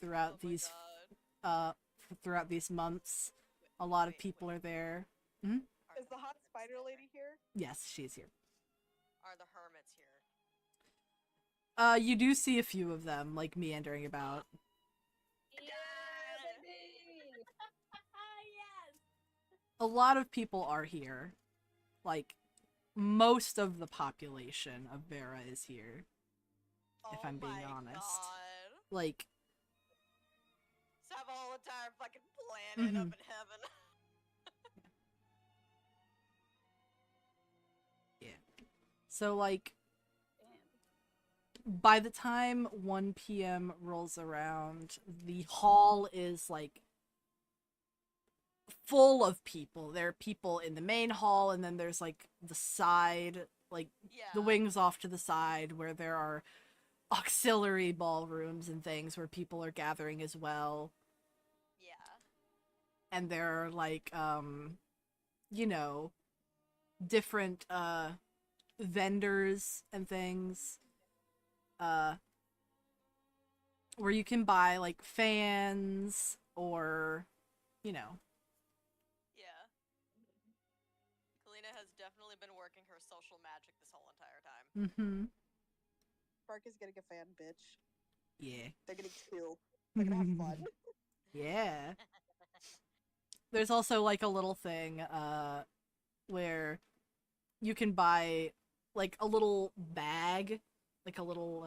throughout Oh my these, God. throughout these months. A lot of people are there. Is the hot spider lady here? Yes, she's here. Are the hermits here? You do see a few of them, like, meandering about. Yeah, baby! Yes. A lot of people are here. Like, most of the population of Vera is here, if I'm being honest. God. Like, Let's have a whole entire fucking planet up Mhm. in heaven. so, like, Damn. by the time 1 p.m. rolls around, the hall is, like, full of people. There are people in the main hall, and then there's, like, the side, like, Yeah. the wings off to the side where there are auxiliary ballrooms and things where people are gathering as well. Yeah. And there are, like, you know, different vendors and things where you can buy like fans or, you know. Yeah. Kalina has definitely been working her social magic this whole entire time. Mm-hmm. Spark is getting a fan, bitch. Yeah. They're getting two. They're gonna have fun. Yeah. There's also like a little thing where you can buy like a little bag, like a little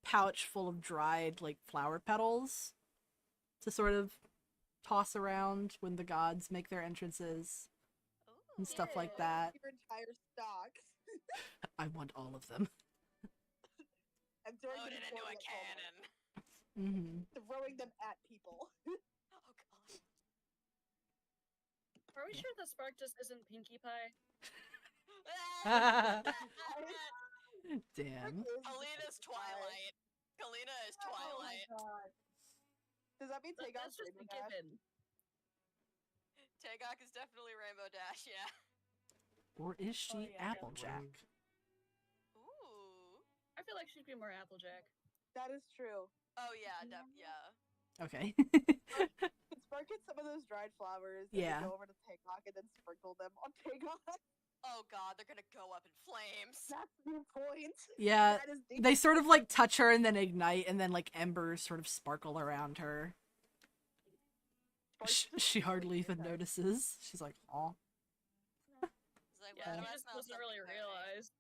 pouch full of dried like flower petals to sort of toss around when the gods make their entrances and stuff like Ooh. that. Your entire stock. I want all of them. I'm throwing Load them it into a at Walmart. cannon. Mm-hmm. Throwing them at people. Oh god. Are we sure the spark just isn't Pinkie Pie? Damn. Kalina's Twilight. Kalina is Twilight. Oh my god. Does that mean take That's off just a Rainbow Dash? given. Tagok is definitely Rainbow Dash, yeah. Or is she yeah, Applejack? Ooh. I feel like she'd be more Applejack. That is true. Oh yeah, yeah. Okay. Spark gets some of those dried flowers and Yeah. then go over to Tagok and then sprinkle them on Tagok. Oh god, they're gonna go up in flames. That's the point. Yeah, That is the they sort of like touch her and then ignite, and then like embers sort of sparkle around her. Spark's She hardly even Okay. notices. She's like, "Aw." It's like, Yeah, well, she that just smells doesn't really something very realize.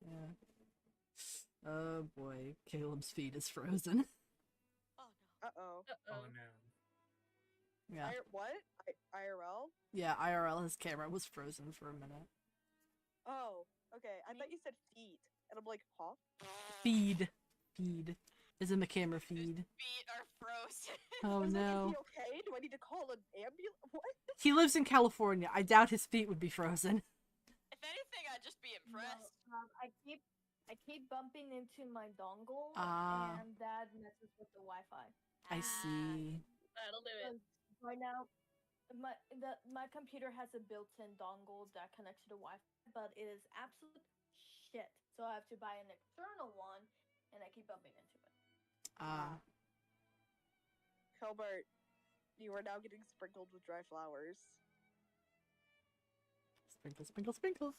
Yeah. Oh boy, Caleb's feet is frozen. nice. Oh no. Uh-oh. Oh Uh-oh. no. Yeah. What? IRL? Yeah, IRL, his camera was frozen for a minute. Oh, okay. I thought you said feet. And I'm like, huh? Feed. Feed. Is in the camera feed. Feet are frozen. Oh I was like, no. is he okay? Do I need to call an ambulance? What? He lives in California. I doubt his feet would be frozen. If anything, I'd just be No, impressed. I keep bumping into my dongle, Ah. and that messes with the Wi-Fi. I see. That'll do it. Because right now, my computer has a built-in dongle that connects to the Wi-Fi, but it is absolute shit. So I have to buy an external one, and I keep bumping into it. Ah. Hilbert, you are now getting sprinkled with dry flowers. Sprinkle, sprinkle, sprinkle.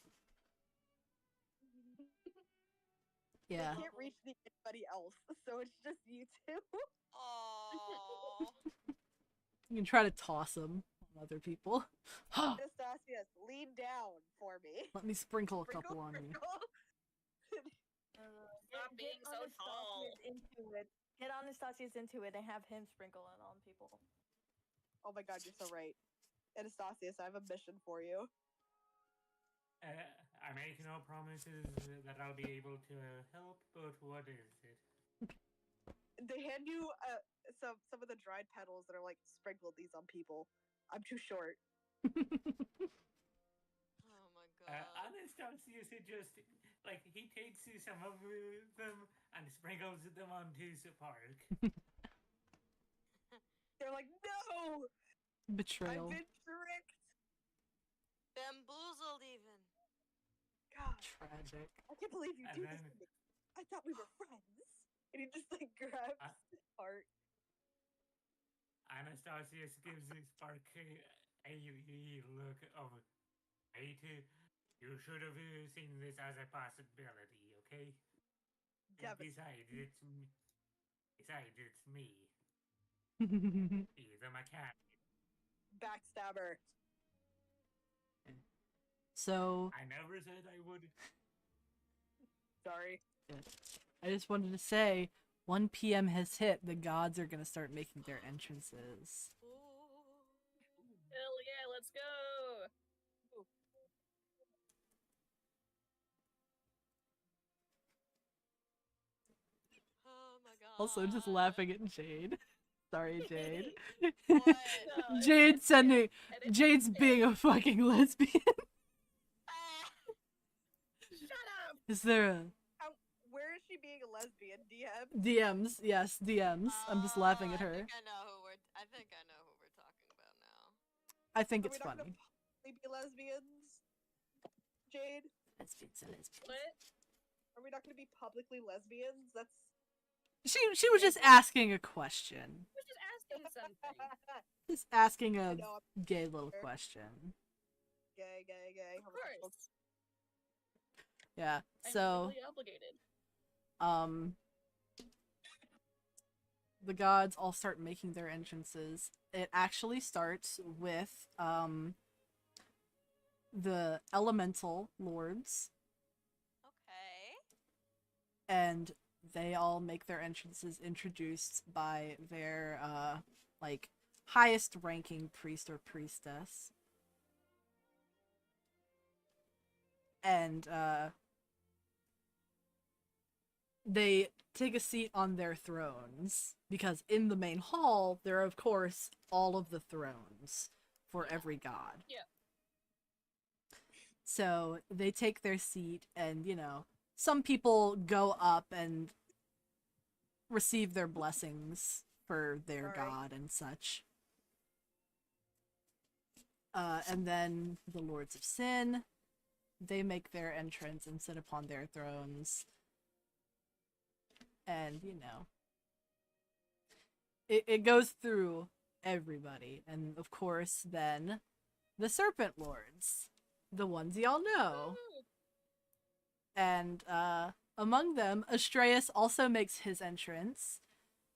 Yeah. I can't reach anybody else, so it's just you two. Oh. You can try to toss them on other people. Anastasius, lean down for me. Let me sprinkle a Sprinkle, couple on you. sprinkle. Stop being so tall. Anastasius into it. Get Anastasius into it and have him sprinkle it on people. Oh my god, you're so right. Anastasius, I have a mission for you. I make no promises that I'll be able to help, but what is it? They hand you some of the dried petals that are like sprinkled these on people. I'm too short. Oh my god. Anastasius, it just, like, he takes some of them and sprinkles them onto Spark. They're like, no! Betrayal. I've been tricked! Bamboozled even. God, Tragic. I can't believe you And do then- this to me. I thought we were friends. And he just like grabs his heart. Anastasius gives Spark a look of hate. You should have seen this as a possibility, okay? And besides, it's me. He's a mechanic. Backstabber. So, I never said I would. Sorry. I just wanted to say, 1 p.m. has hit. The gods are gonna start making their entrances. Hell yeah, let's go. Oh my god. Also, just laughing at Jade. Sorry, Jade. What? No, Jade sending. Edit. Jade's being a fucking lesbian. Ah, Shut up. Is there a Where is she being a lesbian? DM? DMs? Yes, DMs. I'm just laughing at I her. think I know who we're talking about now. I think Are it's we not funny. gonna be lesbians? Jade, Lesbians and lesbians. What? are we not going to be publicly lesbians? That's She was just asking a question. We're just asking something. Just asking I a know, gay little sure. question. gay. Of homosexual. course. Yeah. I'm So, legally obligated. the gods all start making their entrances. It actually starts with the elemental lords, Okay. and they all make their entrances introduced by their like highest ranking priest or priestess. And they take a seat on their thrones, because in the main hall there are of course all of the thrones for every god. Yeah. So they take their seat, and you know, some people go up and receive their blessings for their Sorry. god and such. And then the Lords of Sin, they make their entrance and sit upon their thrones. And, you know, it goes through everybody. And, of course, then the Serpent Lords, the ones y'all know. Woo! And, among them, Astraeus also makes his entrance.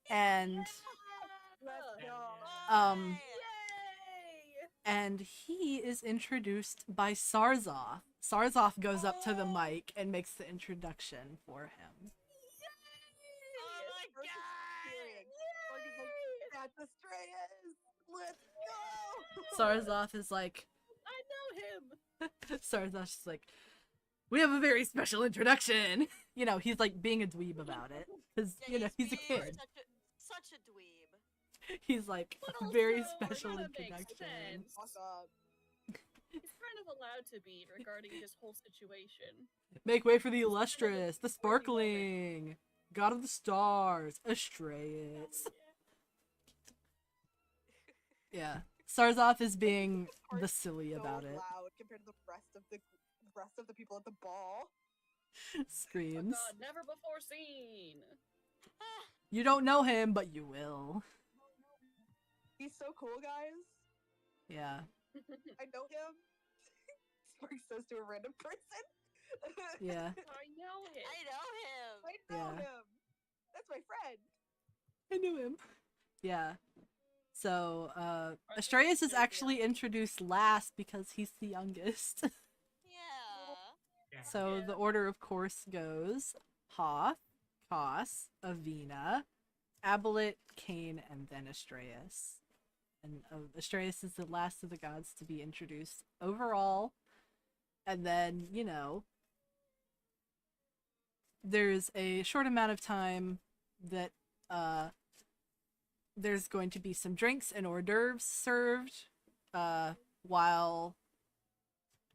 And, Let's go. Um, Yay! Yay! and he is introduced by Sarzoth. Sarzoth goes up to the mic and makes the introduction for him. Oh my First god! experience. That's Astraeus. Let's go. Sarzoth is like, I know him. Sarzoth's just like, we have a very special introduction. You know, he's like being a dweeb about it. Because, Yeah, you know, he's a being kid. Such a dweeb. He's like, But very also, special that makes introduction. sense. Awesome. He's kind of allowed to be regarding this whole situation. Make way for the illustrious, the sparkling, god of the stars, Astraeus. Yeah. Sarzoth is being the silly So about it. loud compared to the rest of the people at the ball. A Screams. god never before seen. You don't know him, but you will. He's so cool, guys. Yeah. I know him. Spark says to a random person. Yeah. I know him. I know him. I know Yeah. him. That's my friend. I knew him. Yeah. So, Astraeus is actually introduced last because he's the youngest. Yeah. Yeah. So Yeah. the order, of course, goes Hoth, Kos, Avina, Abelet, Cain, and then Astraeus. And Astraeus is the last of the gods to be introduced overall. And then, you know, there's a short amount of time that there's going to be some drinks and hors d'oeuvres served while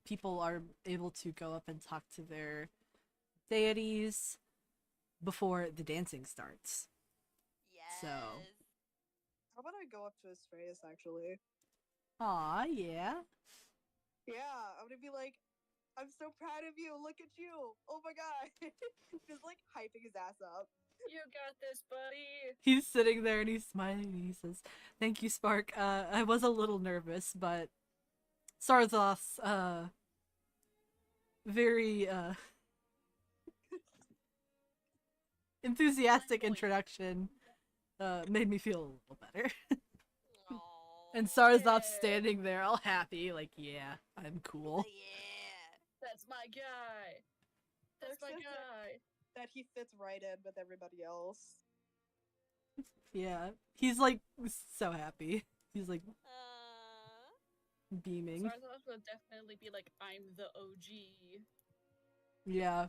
people are able to go up and talk to their deities before the dancing starts. Yes. So. How about I go up to Astraeus, actually? Aw, yeah. Yeah, I'm gonna be like, I'm so proud of you. Look at you. Oh my god. Just like hyping his ass up. You got this, buddy. He's sitting there and he's smiling and he says, "Thank you, Spark. I was a little nervous, but Sarzoth's very enthusiastic introduction made me feel a little better." And Sarzoth's Yeah. standing there all happy, like, yeah, I'm cool. Yeah. That's my guy. That's my Spark says guy. that he fits right in with everybody else. Yeah, he's like so happy. He's like beaming. Sarzoth would definitely be like, I'm the OG. Yeah.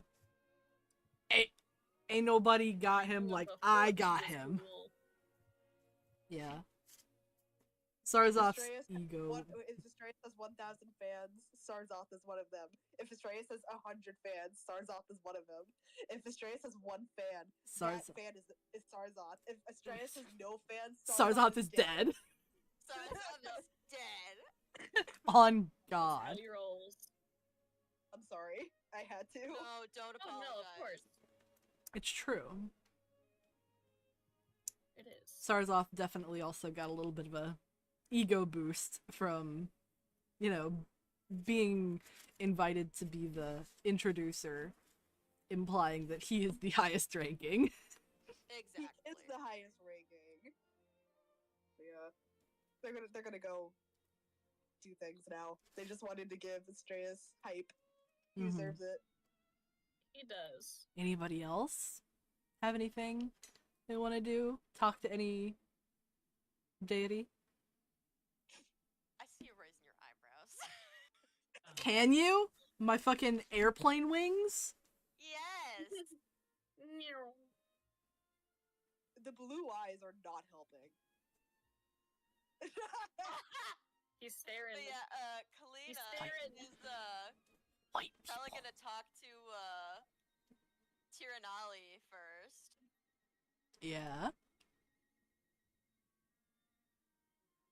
Ain't nobody got him Grew up like before I he got was him. cool. Yeah. Sarzoth's Astraeus has ego. if Astraeus has 1,000 fans, Sarzoth is one of them. If Astraeus has 100 fans, Sarzoth is one of them. If Astraeus has one fan, that fan is Sarzoth. If Astraeus has no fans, Sarzoth is dead. Sarzoth is dead. On God. How he rolls. I'm sorry. I had to. No, don't Oh apologize. no, of course. It's true. It is. Sarzoth definitely also got a little bit of a ego boost from, you know, being invited to be the introducer, implying that he is the highest ranking. Exactly. He is the highest ranking. Yeah. They're gonna go do things now. They just wanted to give Estrellas hype. He Mhm. deserves it. He does. Anybody else have anything they want to do? Talk to any deity? I see you raising your eyebrows. Can you? My fucking airplane wings? Yes. The blue eyes are not helping. He's staring. But yeah, He's Kalina staring. is White probably people. gonna talk to Tiranali first. Yeah.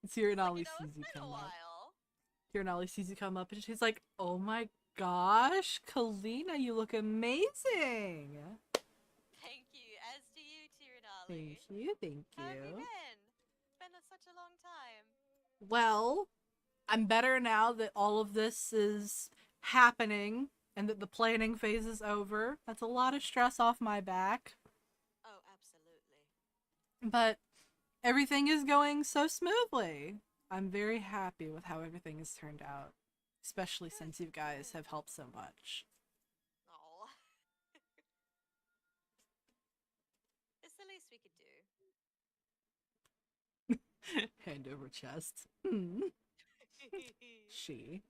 It's like, Tiranali it's sees you been a come up. while. Tiranali sees you come up and she's like, oh my gosh, Kalina, you look amazing. Thank you, as do you, Tiranali. Thank you, thank How have you you. been? Been such a long time. Well, I'm better now that all of this is happening and that the planning phase is over. That's a lot of stress off my back. Oh, absolutely. But everything is going so smoothly. I'm very happy with how everything has turned out, especially since you guys have helped so much. Oh. It's the least we could do. Hand over chest. She.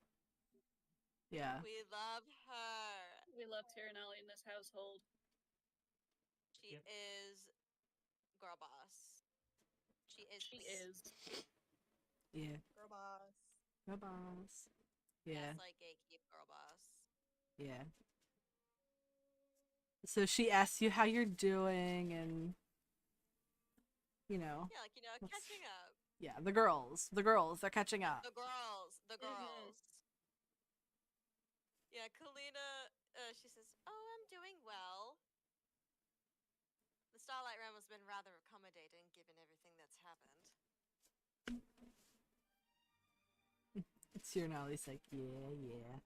Yeah. We love her. We love Tiranelli in this household. She Yep. is girl boss. She is. Yeah. Girl boss. My boss. Yeah. That's like gatekeep girl boss. Yeah. So she asks you how you're doing and, you know, Yeah, like, Let's- catching up. yeah, the girls, they're catching up. The girls. Mhm. Yeah, Kalina, she says, oh, I'm doing well. The Starlight Realm has been rather accommodating given everything that's happened. Tiranali's like, yeah.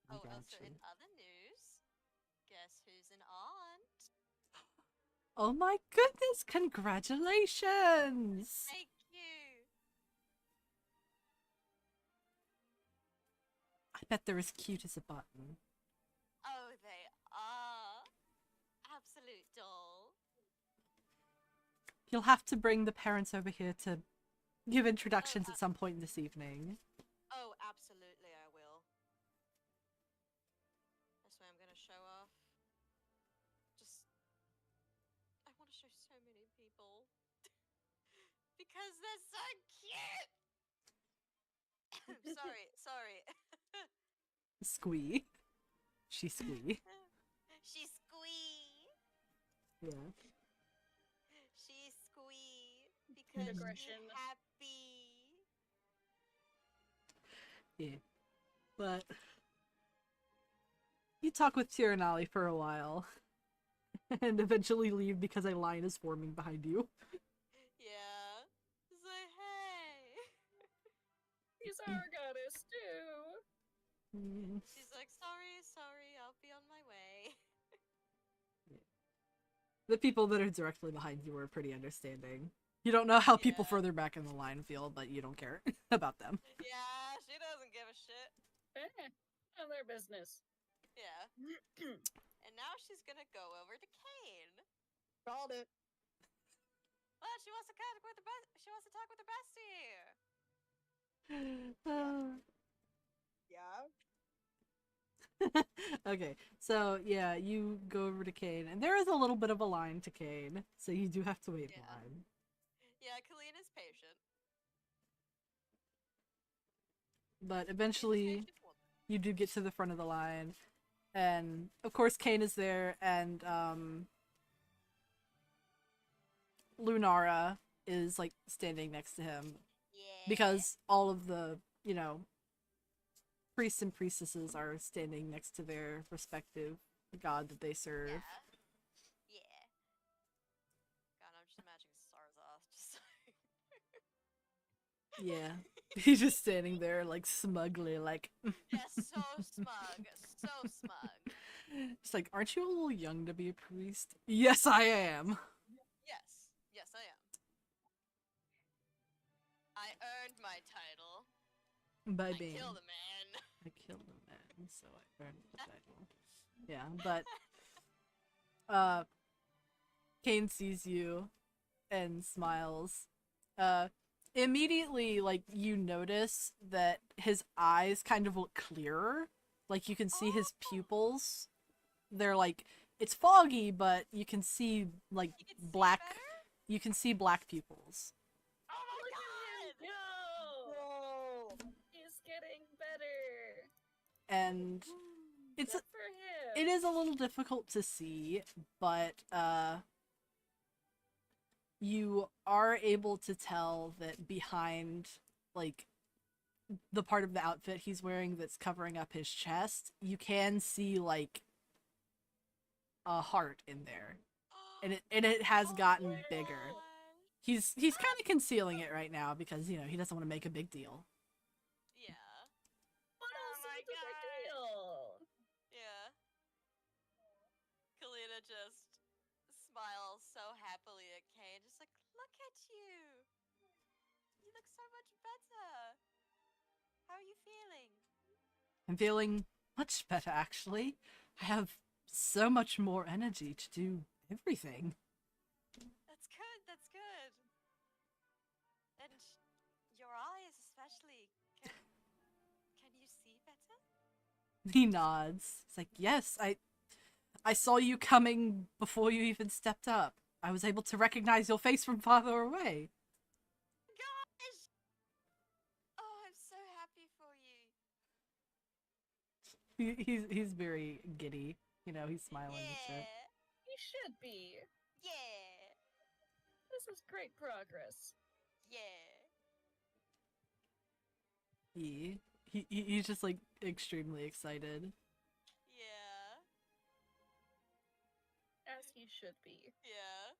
I Oh, got also you. in other news, guess who's an aunt? Oh my goodness, congratulations! Thank you. I bet they're as cute as a button. Oh, they are. Absolute doll. You'll have to bring the parents over here to give introductions at some point this evening. Oh, absolutely, I will. That's why I'm gonna show off. I want to show so many people. Because they're so cute! sorry. Squee. She squee. She squee. Yeah. She squee. Because Aggression. she's happy. Yeah. But you talk with Tiranali for a while. And eventually leave because a line is forming behind you. Yeah. It's like, hey. He's our goddess too. She's like, sorry, I'll be on my way. The people that are directly behind you are pretty understanding. You don't know how people Yeah. further back in the line feel, but you don't care about them. Yeah, she doesn't give a shit. None of their business. Yeah. And now she's gonna go over to Kane. Called it. Well, she wants to talk with her She wants to talk with her bestie. Yeah. Okay, so yeah, you go over to Kane, and there is a little bit of a line to Kane, so you do have to wait in Yeah. line. Yeah, Kalina's patient. But She's a eventually, patient woman. you do get to the front of the line, and of course Kane is there, and Lunara is like standing next to him Yeah. because all of the, you know, priests and priestesses are standing next to their respective god that they serve. Yeah. Yeah. God, I'm just imagining Sarzoth just Yeah. He's just standing there, like, smugly, like... yeah, so smug. So smug. It's like, aren't you a little young to be a priest? Yes, I am! Yes. Yes, I am. I earned my title. By I being... killed a man. I killed a man, so I earned the title. Yeah, but... Kane sees you and smiles. Immediately, like, you notice that his eyes kind of look clearer. Like, you can see his pupils. They're like, it's foggy, but you can see, like, You can see black... better? You can see black pupils. Oh my god! Yo! Whoa! He's getting better. And it's... Good for him. It is a little difficult to see, but, you are able to tell that behind, like, the part of the outfit he's wearing that's covering up his chest, you can see, like, a heart in there. And it has gotten bigger. God. He's kind of concealing it right now because, you know, he doesn't want to make a big deal. Yeah. But Oh also, my it's a big God. deal. Yeah. Kalina just smiles so happily at Kane, just like, look at you! You look so much better! How are you feeling? I'm feeling much better, actually. I have so much more energy to do everything. That's good, that's good. And your eyes especially. Can you see better? He nods. It's like, yes, I saw you coming before you even stepped up. I was able to recognize your face from farther away. Gosh! Oh, I'm so happy for you. He's very giddy. You know, he's smiling and shit. Yeah. He should be. Yeah. This is great progress. Yeah. He's just like extremely excited. Yeah. As he should be. Yeah.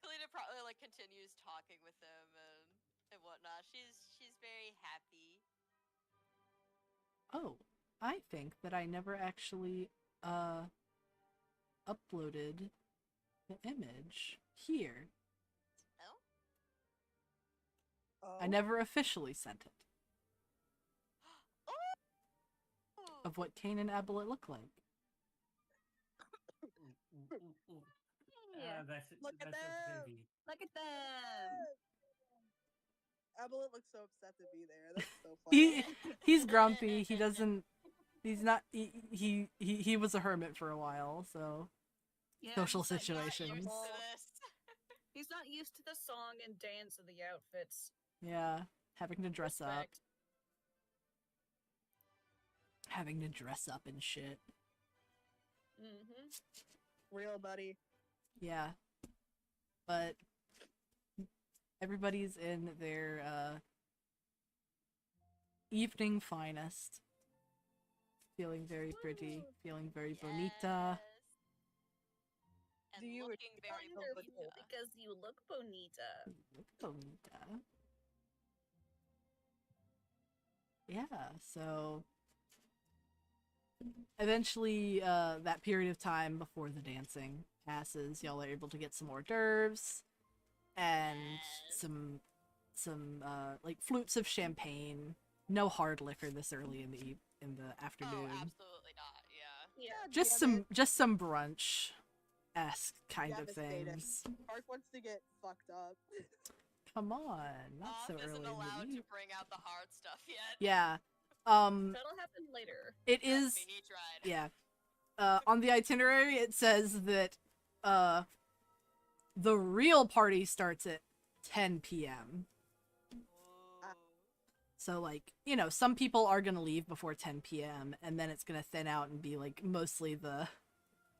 Kalina probably like continues talking with him and whatnot. She's very happy. Oh, I think that I never actually uploaded the image here. Oh? Oh. I never officially sent it Oh! of what Cain and Abelet look like. Yeah. Look at that's a them. baby. Look at them. Abelet looks so upset to be there. That's so funny. He's grumpy. He doesn't. He's not. He was a hermit for a while, so Yeah, social he's not used to situations. This. He's not used to the song and dance and the outfits. Yeah, having to dress up, Respect. having to dress up and shit. Mm-hmm. Real buddy. Yeah, but everybody's in their evening finest, feeling very pretty, Woo. feeling very bonita. And Do you looking very Wonderful. bonita. Because you look bonita. Look bonita. Yeah, so eventually that period of time before the dancing passes, y'all are able to get some hors d'oeuvres and Yes. some like flutes of champagne. No hard liquor this early in the afternoon. Oh, absolutely not. Yeah. Yeah. God Just damn some brunch-esque kind of Devastated. things. it. Mark wants to get fucked up. Come on, not so Off early isn't in allowed the to evening. bring out the hard stuff yet. Yeah. That'll happen later. It Trust is me, he tried. yeah. On the itinerary it says that the real party starts at 10 p.m. Ooh. So like, you know, some people are going to leave before 10 p.m. and then it's going to thin out and be like mostly the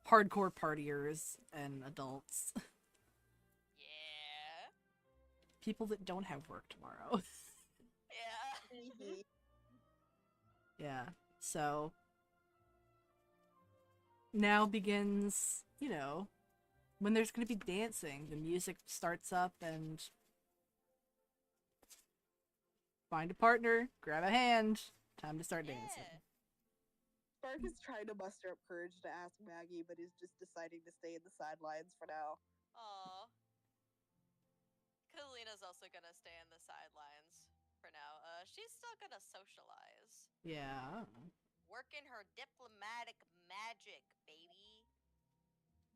hardcore partiers and adults. Yeah. People that don't have work tomorrow. Yeah. Mhm. Yeah. So now begins, you know, when there's going to be dancing. The music starts up and find a partner, grab a hand, time to start dancing. Spark is trying to muster up courage to ask Maggie, but is just deciding to stay in the sidelines for now. Aw. Kalina's also gonna stay in the sidelines for now. She's still gonna socialize. Yeah. Working her diplomatic magic, baby.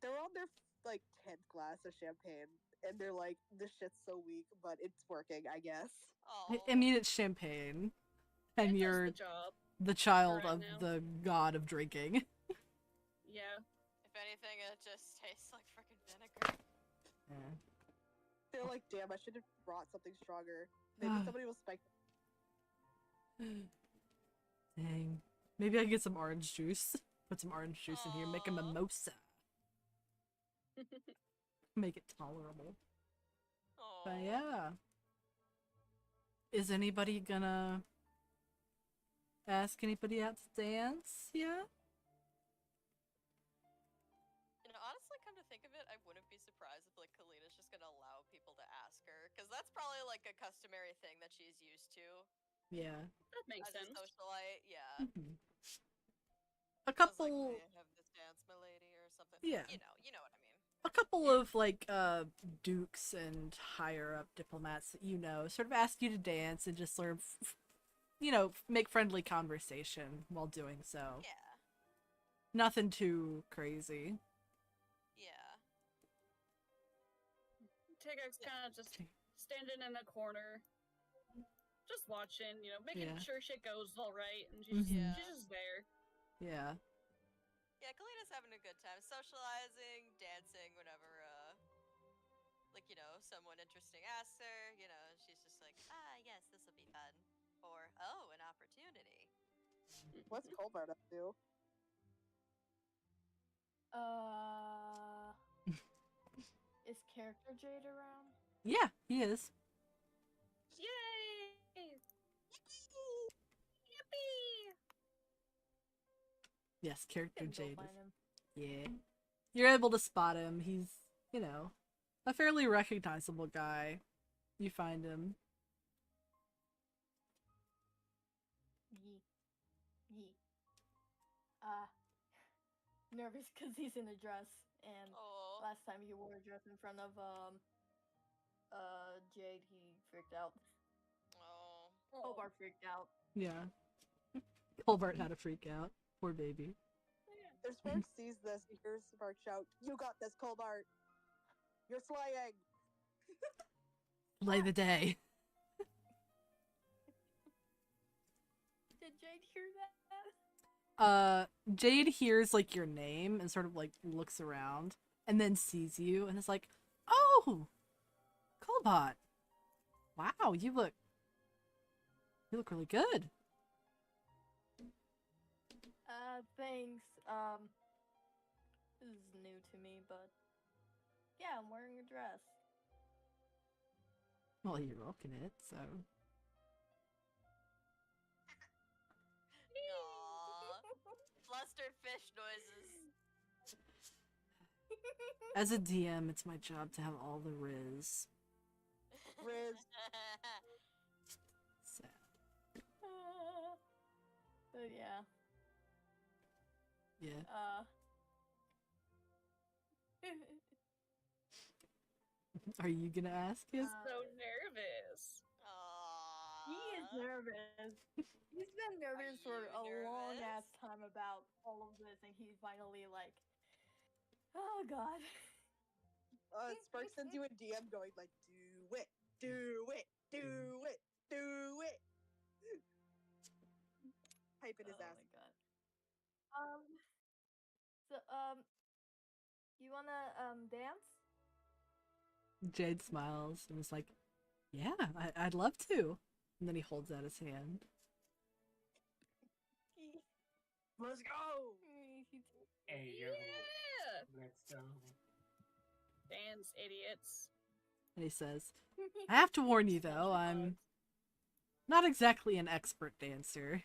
They're on their like 10th glass of champagne, and they're like, "This shit's so weak, but it's working, I guess." I mean, it's champagne. And It does you're the job. the child right of now. the god of drinking. Yeah. If anything, it just tastes like freaking vinegar. Yeah. They're like, "Damn, I should have brought something stronger. Maybe somebody will spike." Dang. Maybe I can get some orange juice. Put some orange juice in here, make a Aw. mimosa. Make it tolerable. But Aw. yeah. Is anybody gonna ask anybody out to dance yet? You know, honestly, come to think of it, I wouldn't be surprised if like Kalina's just gonna allow people to ask her, because that's probably like a customary thing that she's used to Yeah. That makes as a sense. socialite. Yeah. Mhm. A I was like, couple, "May I have this dance, my lady," or something. yeah. You know what I mean. A couple of like dukes and higher up diplomats that you know sort of ask you to dance and just sort of, you know, make friendly conversation while doing so. Yeah. Nothing too crazy. Yeah. Tigger's kind of just standing in the corner, just watching, you know, making Yeah. sure shit goes all right, and Mhm. she's just there. Yeah. Yeah, Kalina's having a good time socializing, dancing whenever like, you know, someone interesting asks her, you know, she's just like, "Ah, yes, this will be fun." Or, "Oh, an opportunity." What's Colbert up to? Is character Jade around? Yeah, he is. Yay! Yippee! Yes, character Can go Jade find is. him. Yeah. You're able to spot him. He's, you know, a fairly recognizable guy. You find him. Yee. Yee. Nervous because he's in a dress, and Oh. last time he wore a dress in front of Jade, he freaked out. Oh. Hobart freaked out. Yeah. Colbert had a freak out. Poor baby. If Spark sees this, he hears Spark shout, "You got this, Colbert! You're slaying!" Lay the day. Did Jade hear that? Jade hears like your name and sort of like looks around and then sees you and is like, "Oh, Colbot. Wow, you look really good." Thanks. This is new to me, but yeah, I'm wearing a dress. Well, you're rocking it, so. Aww. Flustered fish noises. As a DM, it's my job to have all the riz. Riz. Sad. But yeah. Yeah. Are you gonna ask his? So nervous. Aww. He is nervous. He's been nervous for you a long nervous? ass time about all of this, and he's finally like, "Oh God." Spark sends you a DM going like, "Do it, do it, do it, do it." Hyping his Oh ass. my God. So you wanna dance? Jade smiles and is like, "Yeah, I'd love to." And then he holds out his hand. Let's go! Hey, yo. Yeah! Let's go. Dance, idiots. And he says, "I have to warn you though, I'm not exactly an expert dancer."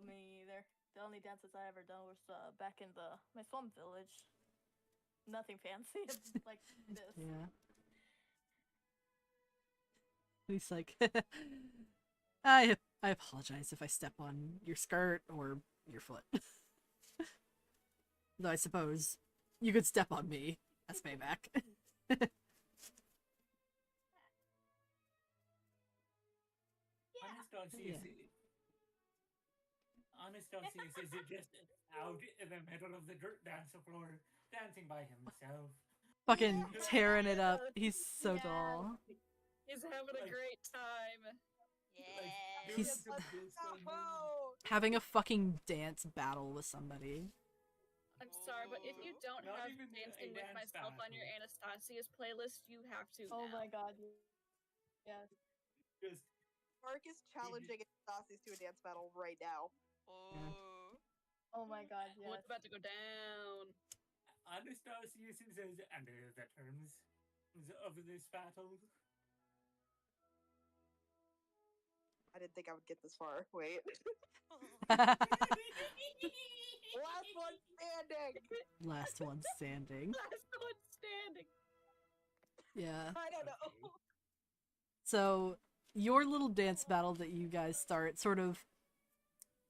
me either. The only dances I ever done was back in my slum village. Nothing fancy like this. Yeah. He's like, I apologize if I step on your skirt or your foot. Though I suppose you could step on me as payback. Anastasius is just out in the middle of the dance floor, dancing by himself. Fucking tearing it up. He's so tall. He's having a great time. Yeah. He's Oh, having a fucking dance battle with somebody. I'm sorry, but if you don't Not have even a Dancing with dance Myself on your battle. Anastasius playlist, you have to Oh now. my god. Yes. Just Mark is challenging Anastasius to a dance battle right now. Oh. Oh my god, yes. What's about to go down? Anastasius says, and the terms of this battle. I didn't think I would get this far. Wait. Last one standing! Last one standing. Last one standing. Yeah. I don't know. So, your little dance battle that you guys start sort of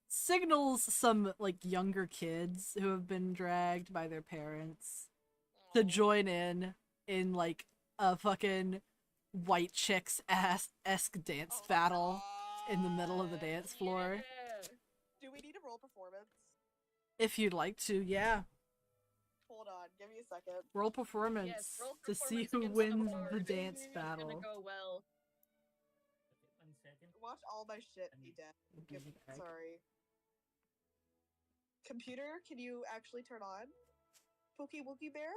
signals some, like, younger kids who have been dragged by their parents to join in, like, a fucking white chicks-esque dance battle in the middle of the dance floor. Yeah. Do we need to roll performance? If you'd like to, yeah. Hold on, give me a second. Roll performance Yes, roll to see performance who against wins the the board. dance It's battle. gonna go well. Okay, 1 second. Watch all my shit be dead. Sorry. Computer, can you actually turn on? Pookie Wookie Bear?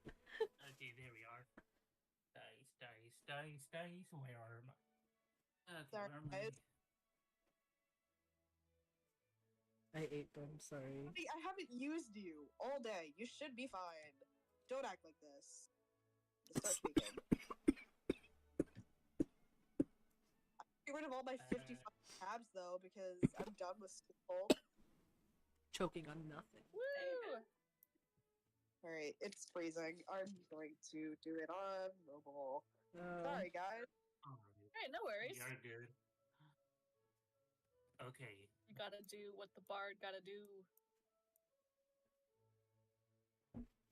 Okay, there we are. Dice. Where are my? Okay, Sorry, where are my? guys. I ate them, sorry. Honey, I haven't used you all day. You should be fine. Don't act like this. Just start speaking. Get rid of all my 55 tabs though, because I'm done with school. Choking on nothing. Woo! Alright, it's freezing. I'm going to do it on mobile. Sorry, guys. Hey, no worries. You're good. Okay. You gotta do what the bard gotta do.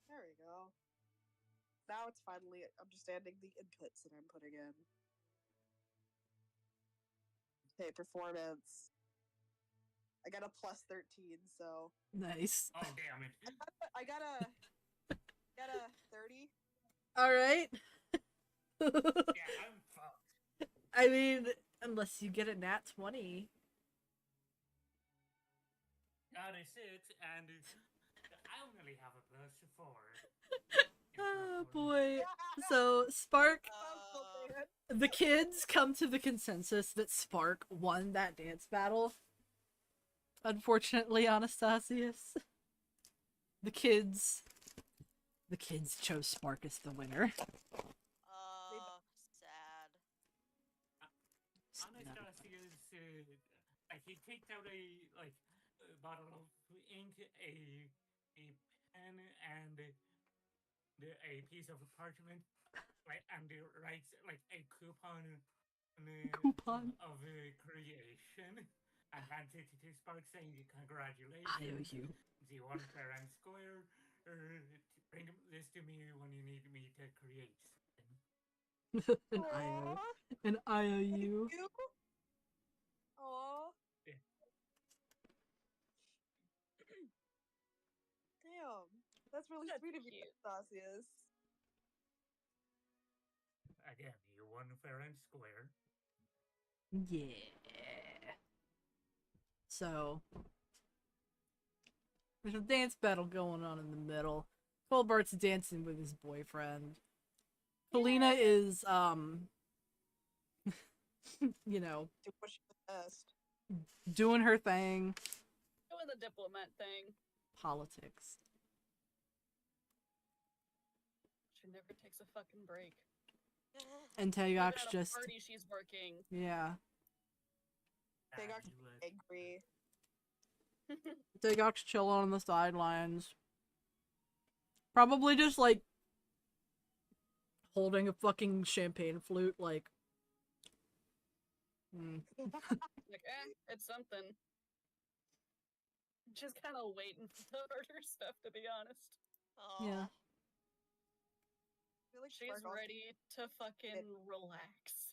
There we go. Now it's finally understanding the inputs that I'm putting in. Okay, performance. I got a plus 13, so Nice. Oh damn it! I got a 30. Alright. Yeah, I'm fucked. I mean, unless you get a nat 20. Got a 6, and I only have a plus 4. Oh boy. So, Spark, the kids come to the consensus that Spark won that dance battle. Unfortunately, Anastasius. The kids chose Spark as the winner. Sad. Anastasius, he takes out a bottle of ink, a pen, and a piece of parchment, and writes a coupon of creation, and hands it to Spark, saying, "Congratulations! I owe you. Do you want fair and square? Bring this to me when you need me to create something." An IOU. Aww. Yeah. Damn. That's really That's sweet of you, cute. Anastasius. Again, you won fair and square. Yeah. So, there's a dance battle going on in the middle. Colbert's dancing with his boyfriend. Felina is, you know, To push the best. doing her thing. Doing the diplomat thing. Politics. She never takes a fucking break. And Even Tayok's at a just, party, she's working. yeah. They got Fabulous. angry. Dagok's chilling on the sidelines. Probably just, like, holding a fucking champagne flute, like... Like, it's something. Just kind of waiting for the harder stuff, to be honest. Yeah. I feel like She's Spark also- ready to fucking relax.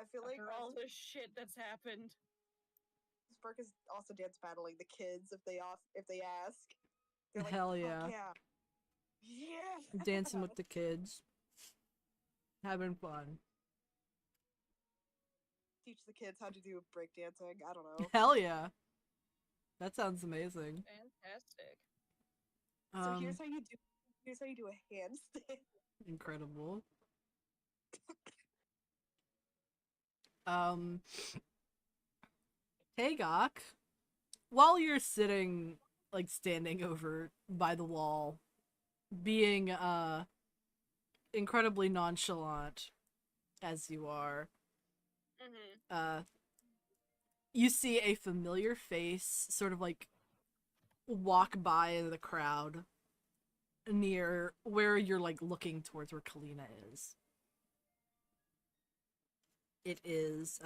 I feel like After all the shit that's happened. Spark is also dance battling the kids if they ask. They're like, Hell "Fuck yeah. yeah. Yeah. Dancing with the kids. Having fun. Teach the kids how to do breakdancing. I don't know. Hell yeah. That sounds amazing. Fantastic. So here's how you do a handstand. Incredible. Tagok, while you're sitting, like, standing over by the wall, being, incredibly nonchalant, as you are, you see a familiar face sort of, like, walk by the crowd near where you're, like, looking towards where Kalina is. It is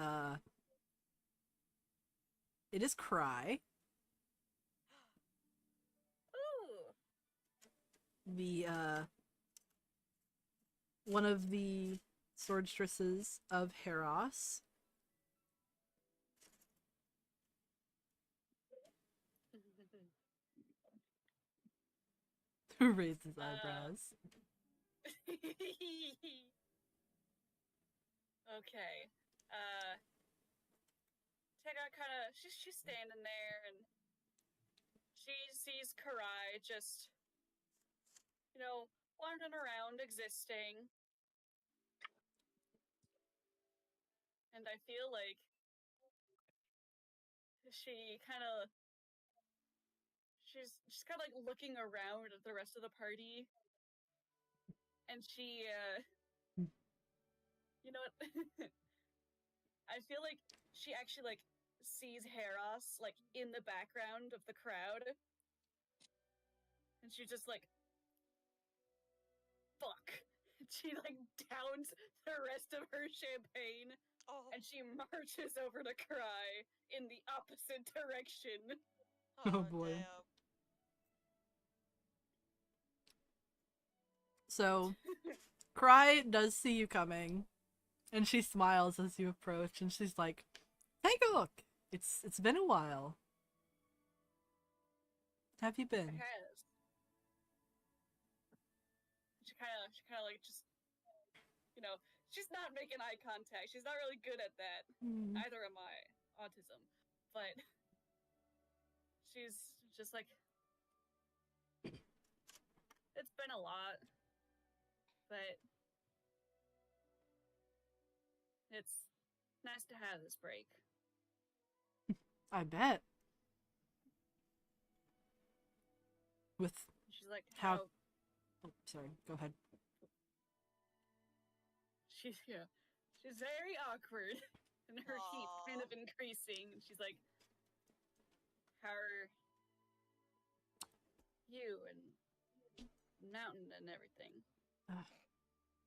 Cry. Ooh. The, one of the swordstresses of Heros. Who raised his eyebrows? Okay. Tega she's standing there and she sees Karai just, wandering around, existing. And I feel like she's kind of like looking around at the rest of the party. And she, you know what? I feel like she actually, like, sees Heros, like, in the background of the crowd. And she just, like, fuck. She, like, downs the rest of her champagne. And she marches over to Cry in the opposite direction. Oh boy. Damn. So, Cry does see you coming, and she smiles as you approach, and she's like, "Take a look. It's been a while. Have you been?" It has. She kind of like just, she's not making eye contact. She's not really good at that. Neither am I. Autism. But she's just like, it's been a lot. But it's nice to have this break. I bet. With She's like, how... Oh, sorry. Go ahead. She's very awkward, and her heat kind of increasing. And she's like, "How are you and Mountain and everything?"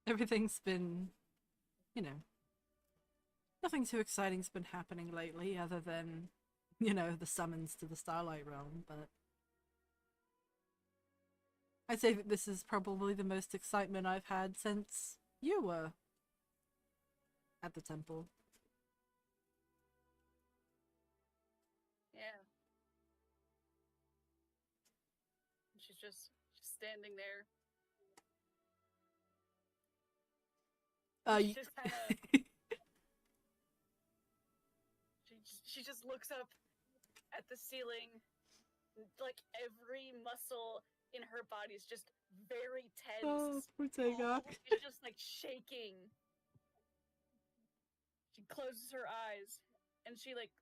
Everything's been, nothing too exciting's been happening lately, other than, the summons to the Starlight Realm. But I'd say that this is probably the most excitement I've had since you were at the temple. Yeah. She's just standing there. She just kind of. she just looks up at the ceiling, like every muscle in her body is just very tense. Oh, poor Tagok. She's just like shaking. She closes her eyes, and she like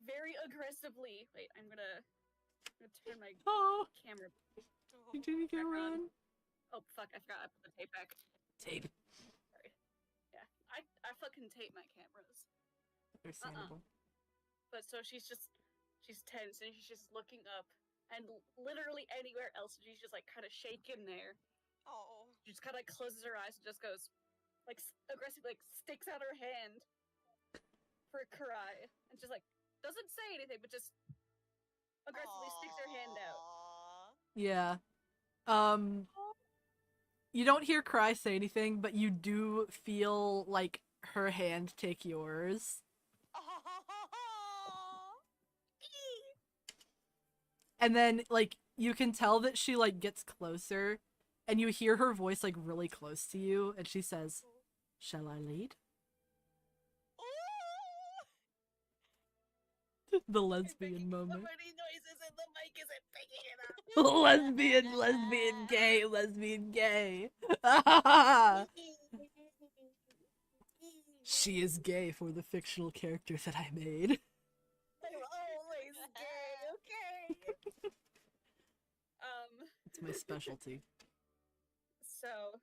very aggressively. Wait, I'm gonna turn my camera. You didn't get run. Oh fuck! I forgot I put the tape back. Tape. Sorry. Yeah, I fucking tape my cameras. Understandable. But so she's She's tense and she's just looking up, and literally anywhere else, she's just like kind of shaking there. Oh. She just kind of like closes her eyes and just goes, like aggressively, like sticks out her hand for Karai, and just like doesn't say anything, but just aggressively sticks her hand out. Aw. Yeah. You don't hear Cry say anything, but you do feel like her hand take yours. And then, like, you can tell that she, like, gets closer, and you hear her voice, like, really close to you, and she says, "Shall I lead?" The lesbian moment. So many noises and the mic isn't picking it up. lesbian, gay, lesbian, gay. She is gay for the fictional character that I made. I'm always gay, okay? It's my specialty. So,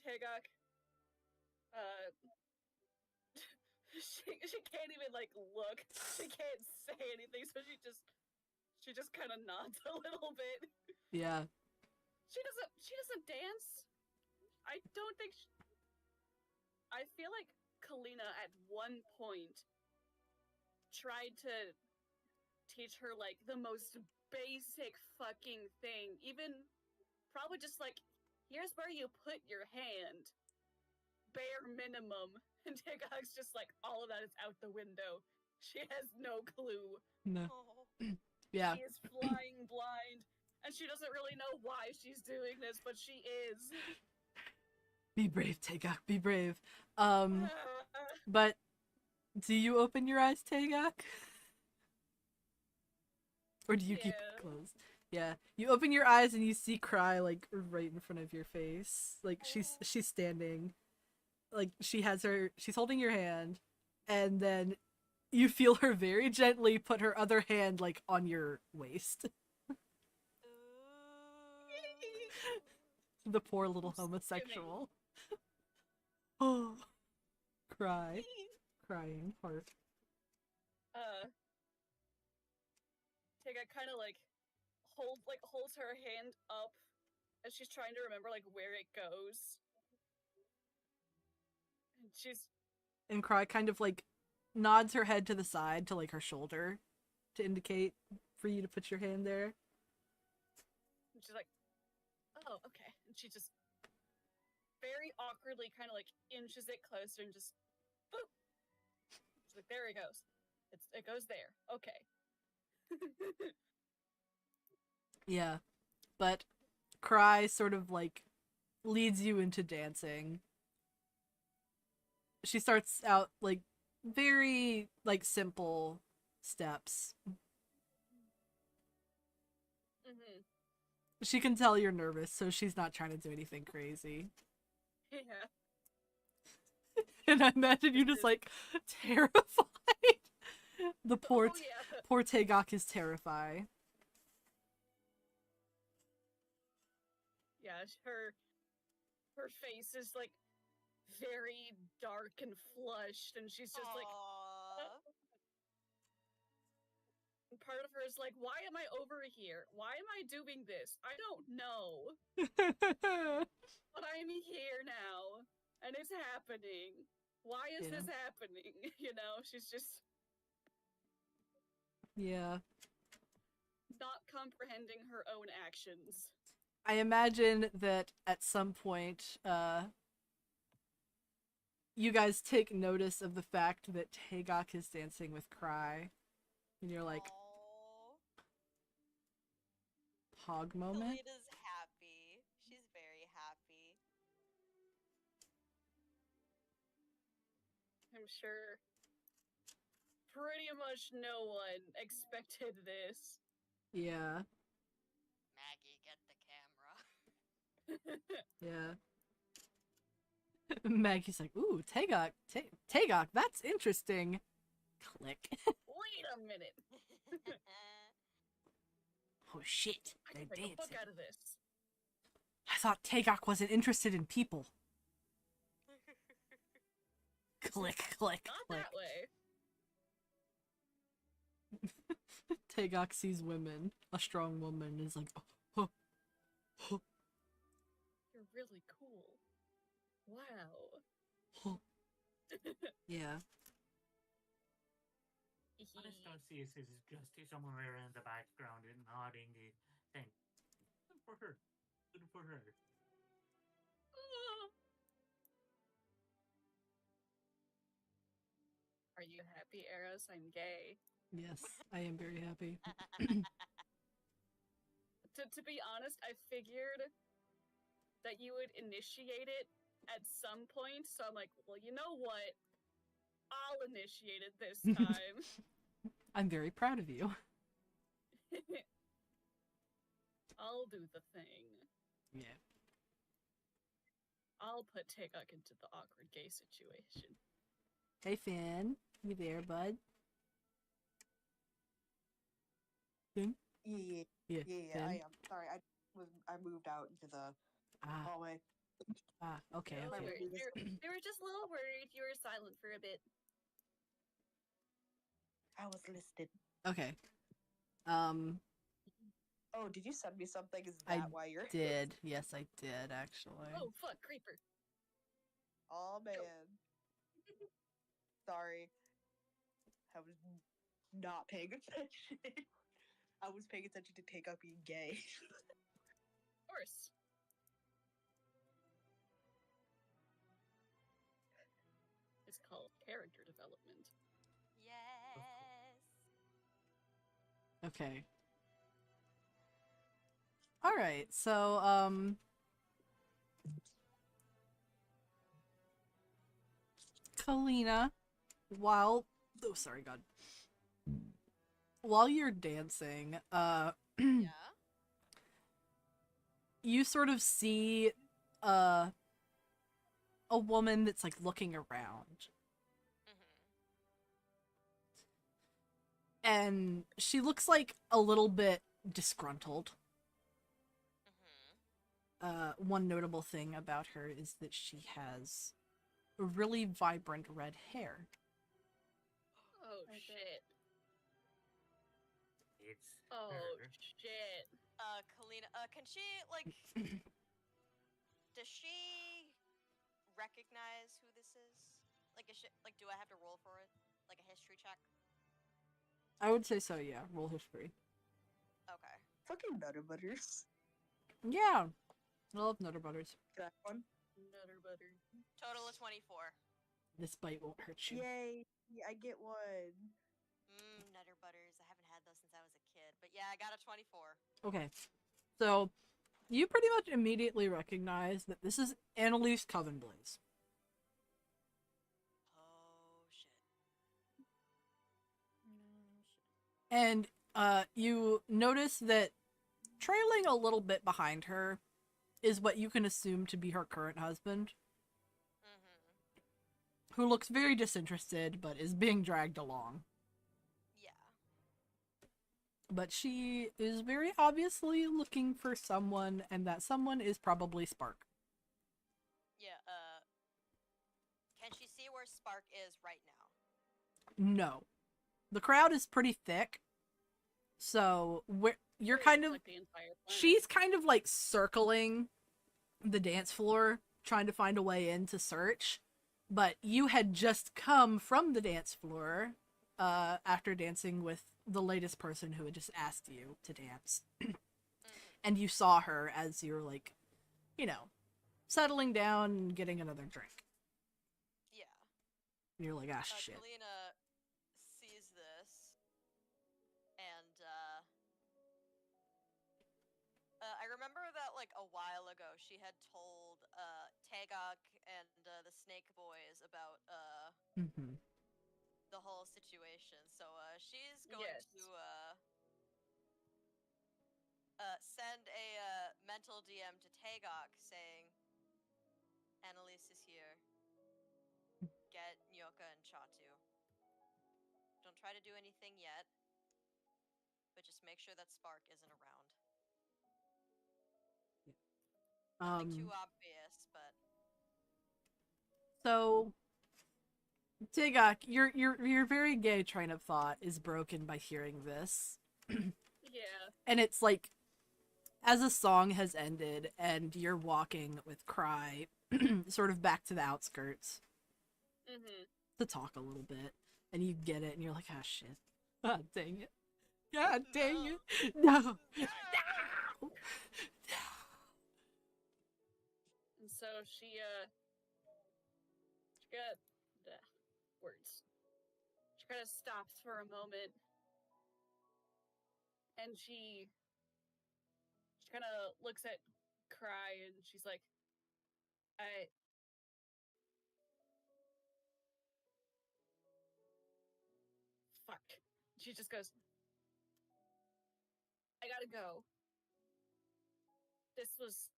Tegak, she can't even like look. She can't say anything, so she just kind of nods a little bit. Yeah. She doesn't dance. I don't think. I feel like Kalina at one point tried to teach her like the most basic fucking thing, even probably just like, here's where you put your hand, bare minimum. And Tigog's just like, all of that is out the window. She has no clue. No. Oh. Yeah. She is flying blind, and she doesn't really know why she's doing this, but she is. Be brave, Tegak, be brave. But do you open your eyes, Tegak? Or do you keep it closed? Yeah. You open your eyes and you see Cry, like, right in front of your face. Like, she's standing. Like, she's holding your hand, and then you feel her very gently put her other hand, like, on your waist. The poor little homosexual. Oh. Cry. Crying heart. Tega kind of like holds her hand up as she's trying to remember like where it goes. And and Cry kind of like nods her head to the side to like her shoulder to indicate for you to put your hand there. And she's like, oh, okay. And she just very awkwardly kind of like inches it closer and just boop. She's like, there it goes. It goes there. Okay. Yeah. But Cry sort of like leads you into dancing. She starts out like very like simple steps. Mm-hmm. She can tell you're nervous, so she's not trying to do anything crazy. Yeah. And I imagine you just like terrified. The poor poor Tegak is terrified. Yeah, her face is like very dark and flushed, and she's just like, and part of her is like, why am I over here? Why am I doing this? I don't know. But I'm here now, and it's happening. Why is this happening? You know, she's just not comprehending her own actions. I imagine that at some point, you guys take notice of the fact that Tegak is dancing with Cry. And you're like, Pog moment? Kalina's happy. She's very happy. I'm sure pretty much no one expected this. Yeah. Maggie, get the camera. Yeah. Maggie's like, ooh, Tegak, that's interesting. Click. Wait a minute. Oh shit, I they're can make dancing. a book out of this. I thought Tegak wasn't interested in people. Click, click, Not click. that way. Tagok sees women, a strong woman, is like, oh, oh, You're really cool. Wow. oh. Yeah. Honest Arceus is just somewhere in the background and nodding, saying, "Good for her. Good for her." Are you happy, Eros? I'm gay. Yes, I am very happy. To be honest, I figured that you would initiate it at some point, so I'm like, well, you know what? I'll initiate it this time. I'm very proud of you. I'll do the thing. Yeah. I'll put Tagok into the awkward gay situation. Hey, Finn. You there, bud? Finn? Yeah, Yeah. I am. Sorry, I moved out into the Ah, hallway. okay, No okay. worries. We were just a little worried. You were silent for a bit. I was listed. Okay. Oh, did you send me something? Is I that why you're? did. Yes, I did, actually. Oh, fuck, creeper. Oh man. Sorry. I was not paying attention. I was paying attention to Take Up being gay. Of course. It's called character development. Yes. Okay. All right. So, Kalina, while oh, sorry, God. While you're dancing, Yeah. you sort of see a woman that's like looking around. Mhm. And she looks like a little bit disgruntled. Mhm. One notable thing about her is that she has really vibrant red hair. Oh, shit. It's Oh, her. shit. Kalina, can she like? Does she recognize who this is? Like, is she like? Do I have to roll for it? Like a history check? I would say so, yeah. Roll history. Okay. Fucking Nutter Butters. Yeah. I love Nutter Butters. Can I have one? Nutter butter. Total of 24. This bite won't hurt you. Yay! I get one. Nutter butters. I haven't had those since I was a kid. But yeah, I got a 24. Okay. So, you pretty much immediately recognize that this is Annalise Covenblaze. Oh shit. And you notice that trailing a little bit behind her is what you can assume to be her current husband, Mhm. who looks very disinterested but is being dragged along. Yeah. But she is very obviously looking for someone, and that someone is probably Spark. Yeah. Can she see where Spark is right now? No. The crowd is pretty thick, so you're Pretty kind much of... like the entire planet. She's kind of like circling the dance floor, trying to find a way in to search. But you had just come from the dance floor after dancing with the latest person who had just asked you to dance. And you saw her as you're like, you know, settling down and getting another drink. Yeah. And you're like, ah, shit. Kalina sees this, and I remember that like a while ago she had told Tagok and the Snake Boys about Mm-hmm. the whole situation. So she's going Yes. to send a mental DM to Tagok saying, Annalise is here. Get Nyoka and Chatu. Don't try to do anything yet, but just make sure that Spark isn't around. Nothing too obvious, but So, Tigok, your very gay train of thought is broken by hearing this. Yeah. And it's like, as a song has ended and you're walking with Cry sort of back to the outskirts Mm-hmm. to talk a little bit, and you get it and you're like, ah, shit. God dang it. God dang it. No. No. And so she got words. She kind of stops for a moment, and she kind of looks at Cry, and she's like, I. Fuck. She just goes, I gotta go. This was.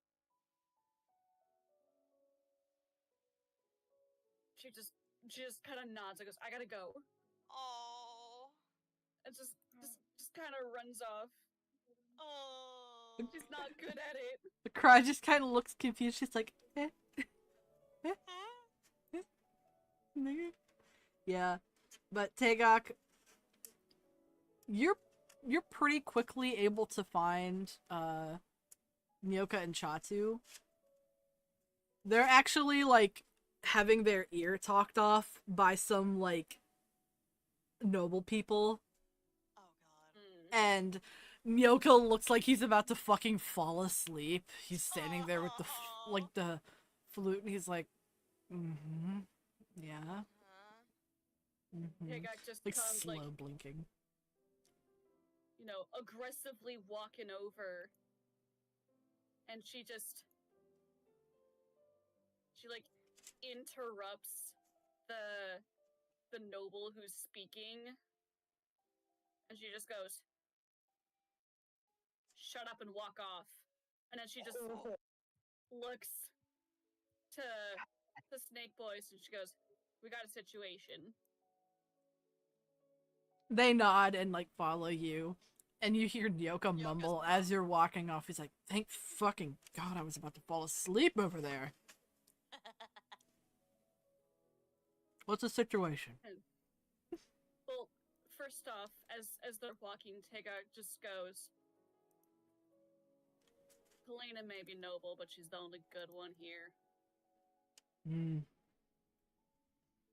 She just kind of nods and goes, I gotta go. Oh. And just kind of runs off. Oh. She's not good at it. The Cry just kind of looks confused. She's like, yeah. But Tagok, you're pretty quickly able to find Nyoka and Chatu. They're actually like having their ear talked off by some like noble people, Oh god. and Nyoka looks like he's about to fucking fall asleep. He's standing there with the the flute, and he's like, yeah. Huh? Tagok just Like comes slow blinking. Aggressively walking over, and she like interrupts the noble who's speaking, and she just goes, shut up and walk off. And then she just looks to the snake boys, and she goes, we got a situation. They nod and like follow you, and you hear Nyoka mumble as you're walking off. He's like, thank fucking god, I was about to fall asleep over there. What's the situation? Well, first off, as they're walking, Tagok just goes, Helena may be noble, but she's the only good one here.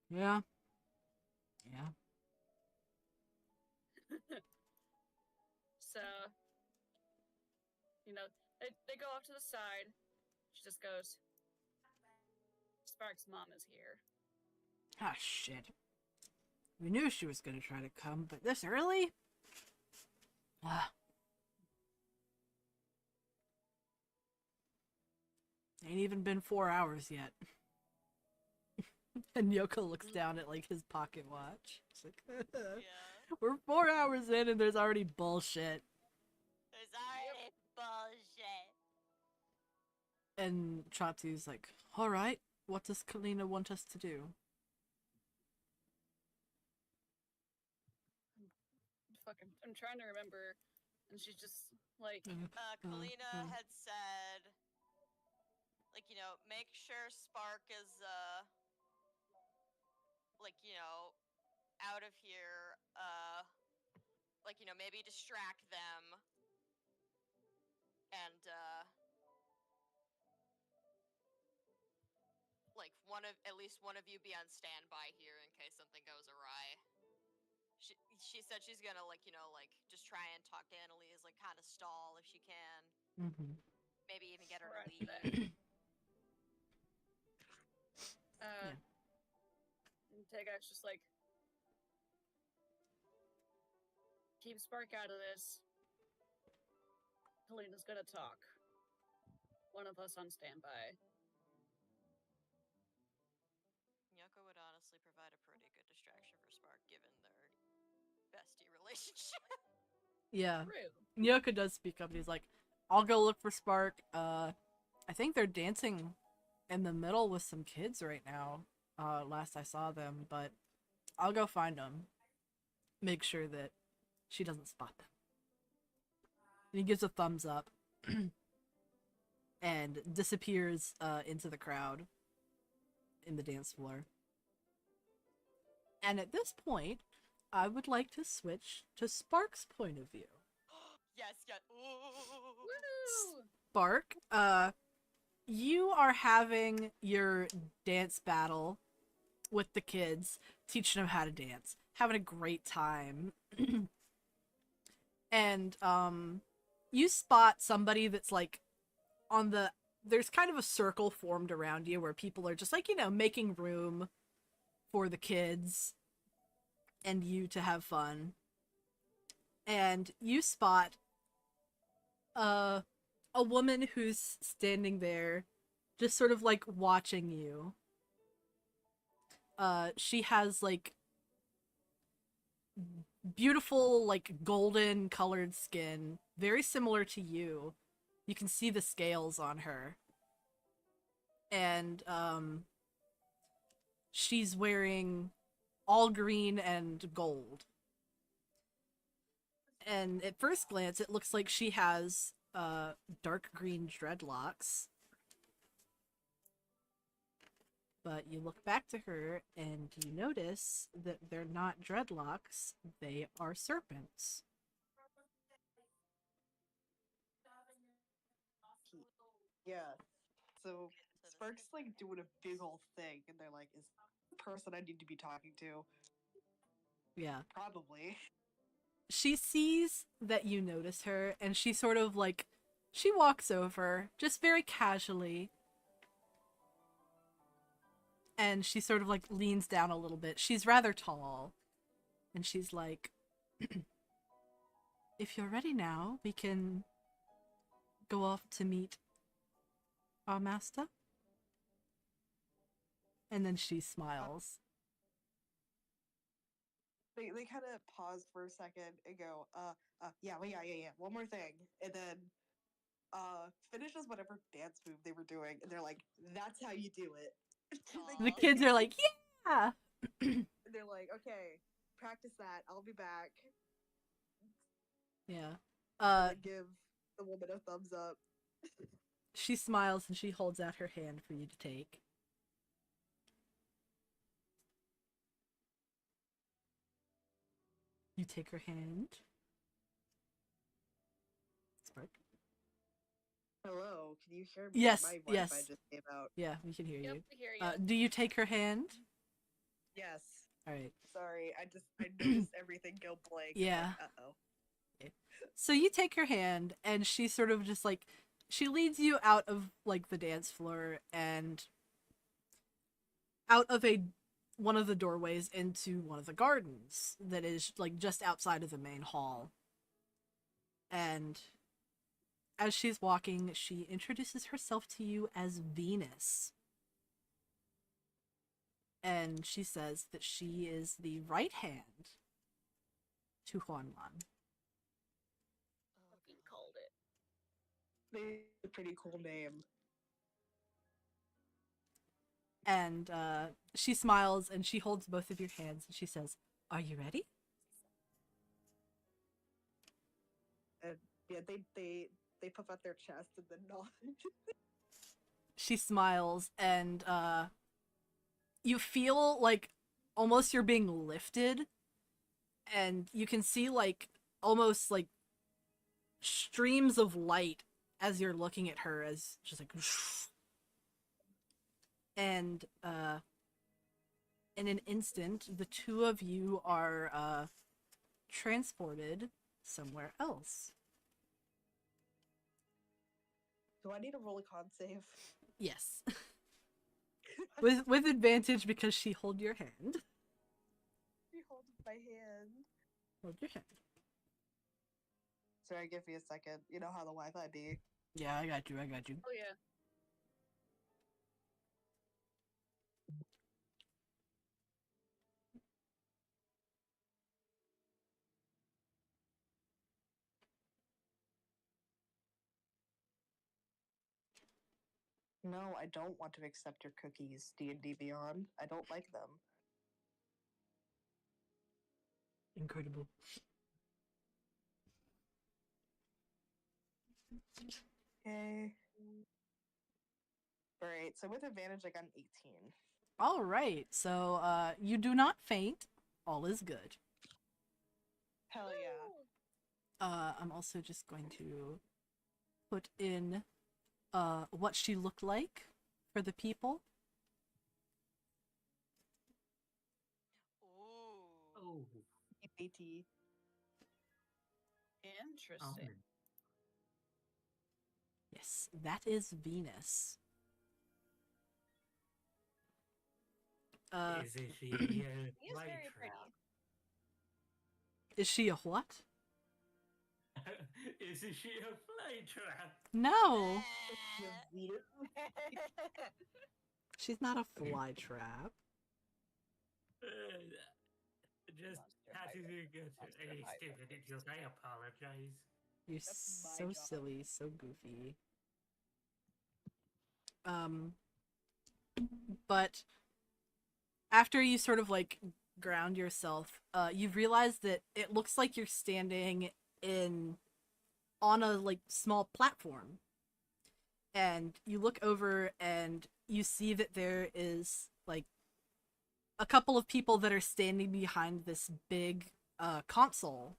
Yeah. Yeah. So, they go off to the side. She just goes, Spark's mom is here. Ah, shit. We knew she was gonna try to come, but this early? Ah. Ain't even been 4 hours yet. And Yoko looks down at like his pocket watch. She's like, Yeah. we're 4 hours in and there's already bullshit. There's already bullshit. And Chatu's like, alright, what does Kalina want us to do? I'm trying to remember, and she's just like, Kalina had said, make sure Spark is, out of here, maybe distract them, and, at least one of you be on standby here in case something goes awry. She said she's gonna, just try and talk to Annalise, kind of stall if she can. Maybe even get her to leave. And Tagok's just like, keep Spark out of this. Kalina's gonna talk. One of us on standby. Yoko would honestly provide a pretty good distraction for Spark, given their bestie relationship. Yeah. True. Nyoka does speak up and he's like, I'll go look for Spark. I think they're dancing in the middle with some kids right now. Last I saw them, but I'll go find them. Make sure that she doesn't spot them. And he gives a thumbs up and disappears into the crowd in the dance floor. And at this point, I would like to switch to Spark's point of view. Yes, yes. Ooh. Woo! Spark, you are having your dance battle with the kids, teaching them how to dance, having a great time. And you spot somebody that's like on the there's kind of a circle formed around you where people are just like, making room for the kids and you to have fun. And you spot uh a woman who's standing there just sort of like watching you. She has like beautiful like golden colored skin, very similar to you. You can see the scales on her. And she's wearing all green and gold. And at first glance it looks like she has dark green dreadlocks. But you look back to her and you notice that they're not dreadlocks, they are serpents. Yeah. So So this Spark's like doing a big old thing, and they're like, "Is this the person I need to be talking to?" Yeah. Probably. She sees that you notice her and she sort of like she walks over just very casually and she sort of like leans down a little bit. She's rather tall and she's like, if you're ready now, we can go off to meet our master. And then she smiles. They kind of pause for a second and go, yeah, well, yeah. One more thing, and then finishes whatever dance move they were doing, and they're like, "That's how you do it." The kids are like, yeah. They're like, "Okay, practice that. I'll be back." Yeah. And they give the woman a thumbs up. She smiles and she holds out her hand for you to take. You take her hand. Spark. Hello, can you hear me? Yes, My yes. Wi-Fi just came out. Yeah, we can hear Yep, you. we hear you. Do you take her hand? Yes. All right. Sorry, I noticed everything go blank. Yeah. Like, uh-oh. Okay. So you take her hand and she sort of just like she leads you out of like the dance floor and out of one of the doorways into one of the gardens that is like just outside of the main hall. And as she's walking, she introduces herself to you as Venus. And she says that she is the right hand to Juanlan. Fucking called it. It's a pretty cool name. And she smiles and she holds both of your hands and she says, "Are you ready?" And yeah, they puff out their chest and then nod. She smiles and you feel like almost you're being lifted and you can see like almost like streams of light as you're looking at her as just like and in an instant the two of you are transported somewhere else. Do I need to roll a con save? Yes. with advantage because she hold your hand. She holds my hand. Hold your hand. Sorry, give me a second. You know how the Wi-Fi be. Yeah, I got you. Oh yeah. No, I don't want to accept your cookies, D&D Beyond. I don't like them. Incredible. Okay. Alright, so with advantage, I got an 18. All right. So you do not faint. All is good. Hell yeah. I'm also just going to put in what she looked like for the people. Ooh. Oh. AT. Interesting. Okay. Yes, that is Venus. Is she a He is fly very trap? pretty. Is she a what? Is she a fly trap? No, Eh. she's not a fly trap. Just Monster had to pirate. get Monster a pirate. stupid joke. I apologize. You're That's my so job. silly, so goofy. But after you sort of like ground yourself, you realize that it looks like you're standing on a like small platform. And you look over and you see that there is like a couple of people that are standing behind this big console,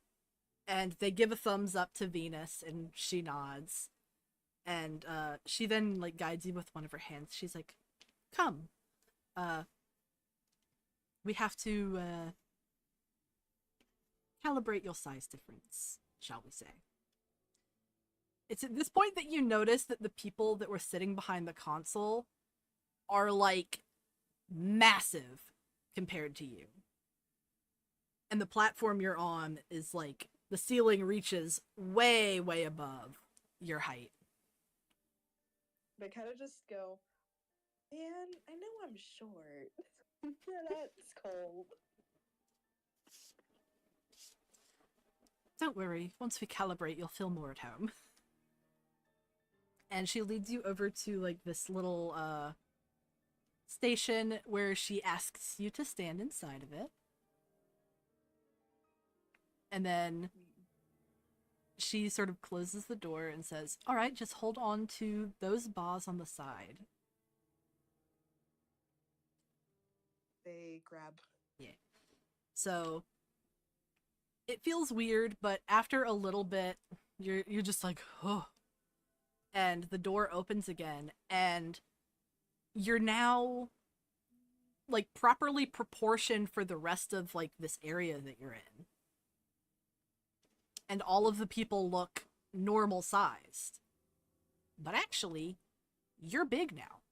and they give a thumbs up to Venus and she nods. And she then like guides you with one of her hands. She's like, "Come. We have to calibrate your size difference, shall we say." It's at this point that you notice that the people that were sitting behind the console are like massive compared to you. And the platform you're on is like the ceiling reaches way, way above your height. They kind of just go, man, I know I'm short. That's cold. Don't worry, once we calibrate, you'll feel more at home. And she leads you over to like this little station where she asks you to stand inside of it. And then she sort of closes the door and says, "All right, just hold on to those bars on the side." They grab. Yeah. So it feels weird, but after a little bit, you're just like, "Oh." And the door opens again, and you're now like properly proportioned for the rest of like this area that you're in. And all of the people look normal sized. But actually, you're big now.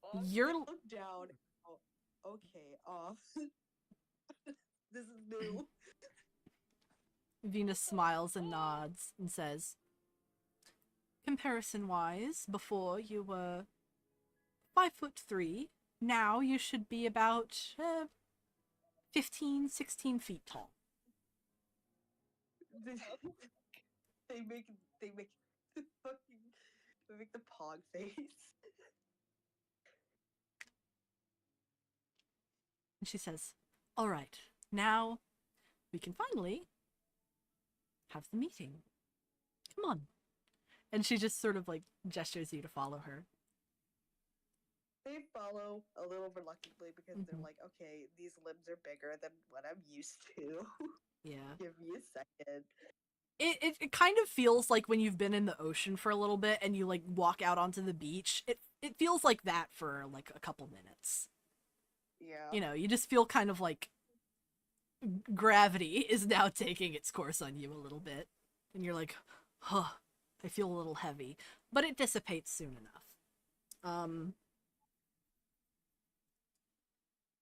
Fuck. You're Look down. Oh, okay. This is new. Venus smiles and nods and says, "Comparison wise, before you were 5'3", now you should be about 15, 16 feet tall." They make the fucking they make the pog face. And she says, "All right, now we can finally have the meeting. Come on." And she just sort of like gestures you to follow her. They follow a little reluctantly because they're Mhm. like, okay, these limbs are bigger than what I'm used to. Yeah. Give me a second. It kind of feels like when you've been in the ocean for a little bit and you like walk out onto the beach. It feels like that for like a couple minutes. Yeah. You know, you just feel kind of like gravity is now taking its course on you a little bit. And you're like, "Huh, I feel a little heavy." But it dissipates soon enough.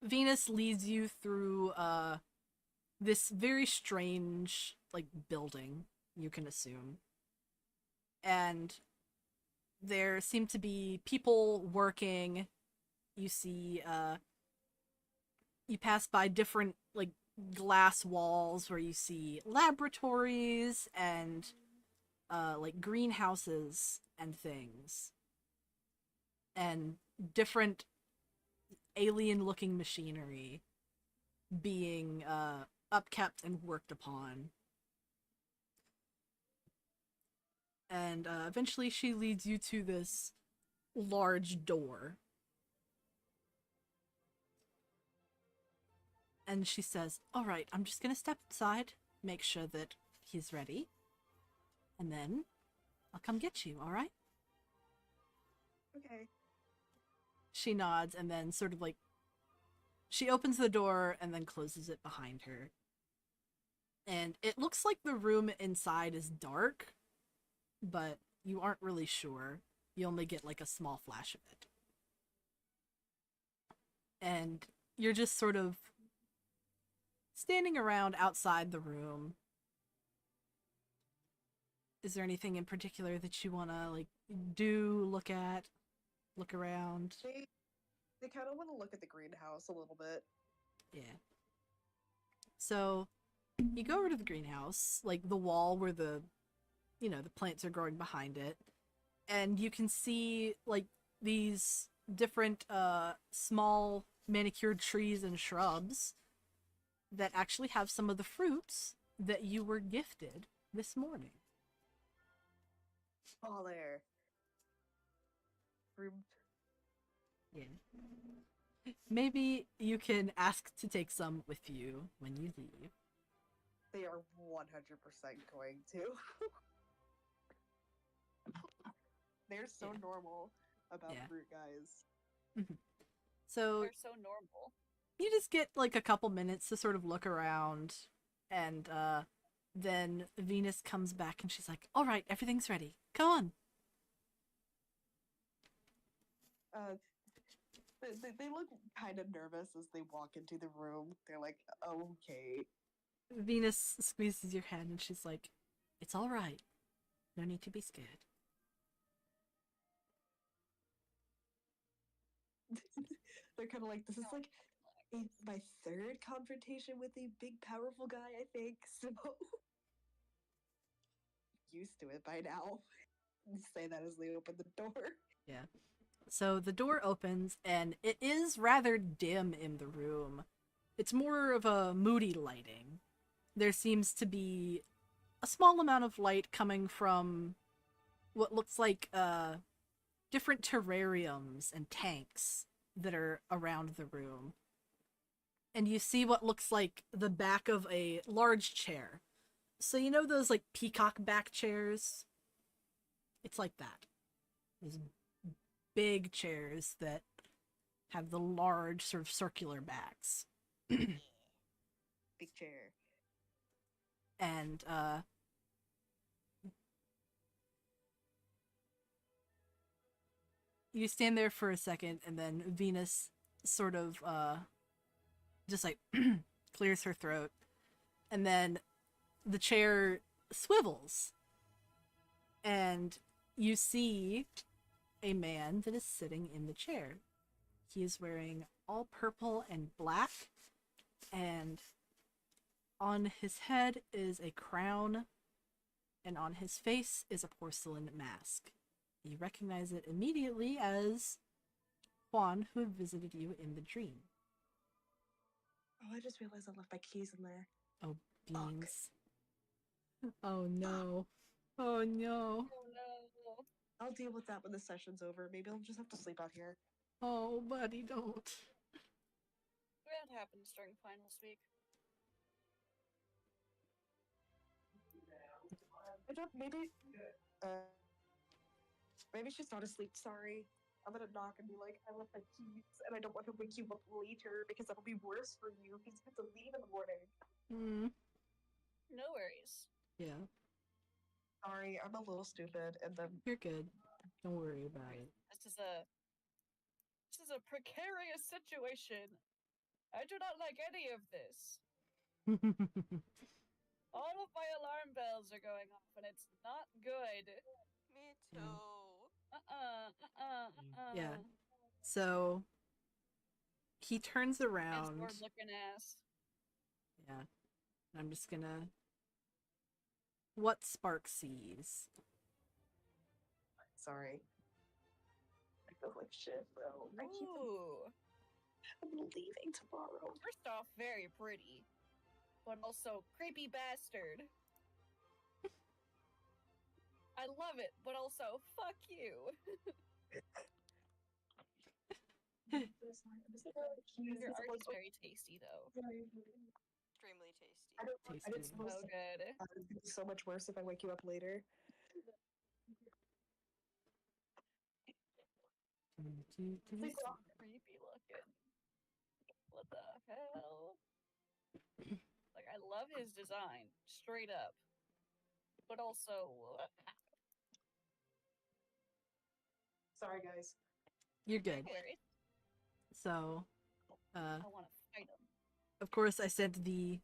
Venus leads you through this very strange like building, you can assume. And there seem to be people working. You see you pass by different like glass walls where you see laboratories and like greenhouses and things, and different alien looking machinery being upkept and worked upon. And eventually she leads you to this large door. And she says, "All right, I'm just gonna step inside. make sure that he's ready. And then I'll come get you, all right? Okay. She nods and then sort of like she opens the door and then closes it behind her. And it looks like the room inside is dark, but you aren't really sure. You only get like a small flash of it. And you're just sort of standing around outside the room. Is there anything in particular that you want to like do, look at, look around? They kind of want to look at the greenhouse a little bit. Yeah. So you go over to the greenhouse, like the wall where the plants are growing behind it, and you can see like these different small manicured trees and shrubs that actually have some of the fruits that you were gifted this morning. Oh, there. Fruit. Yeah. Maybe you can ask to take some with you when you leave. They are 100% going to. They're so Yeah. normal about Yeah. fruit, guys. So They're so normal. you just get like a couple minutes to sort of look around, and then Venus comes back and she's like, all right, everything's ready. Come on. They look kind of nervous as they walk into the room. They're like, okay. Venus squeezes your hand and she's like, it's all right. No need to be scared. They're kind of like, this is like my third confrontation with a big, powerful guy, I think. So used to it by now. Say that as they open the door. Yeah. So the door opens and it is rather dim in the room. It's more of a moody lighting. There seems to be a small amount of light coming from what looks like different terrariums and tanks that are around the room. And you see what looks like the back of a large chair. So you know those like peacock back chairs? It's like that. Those big chairs that have the large sort of circular backs. Big chair. And you stand there for a second and then Venus sort of just like clears her throat, and then the chair swivels and you see a man that is sitting in the chair. He is wearing all purple and black, and on his head is a crown, and on his face is a porcelain mask. You recognize it immediately as Juan, who had visited you in the dream. Oh, I just realized I left my keys in there. Oh, beans. Oh no. Oh no. Oh no. I'll deal with that when the session's over. Maybe I'll just have to sleep out here. Oh, buddy, don't. That happens during finals week. I don't, maybe she's not asleep. Sorry. I'm gonna knock and be like, I left my keys, and I don't want to wake you up later because that'll be worse for you because you have to leave in the morning. No worries. Yeah. Sorry, I'm a little stupid, and then You're good. Don't worry about it. This is a precarious situation. I do not like any of this. All of my alarm bells are going off, and it's not good. Me too. Yeah. So he turns around. Sword looking ass. Yeah. I'm just gonna. What Spark sees? sorry. I feel like shit, bro. Ooh. I'm leaving tomorrow. First off, very pretty, but also creepy bastard. I love it, but also fuck you. Your art is very tasty, though. extremely tasty. I didn't Tasty. suppose So good. it'd be so much worse if I wake you up later. It's so creepy looking. What the hell? Like, I love his design, straight up. But also, Sorry, guys. You're good. hilarious. So, I want to fight him. of course, I sent the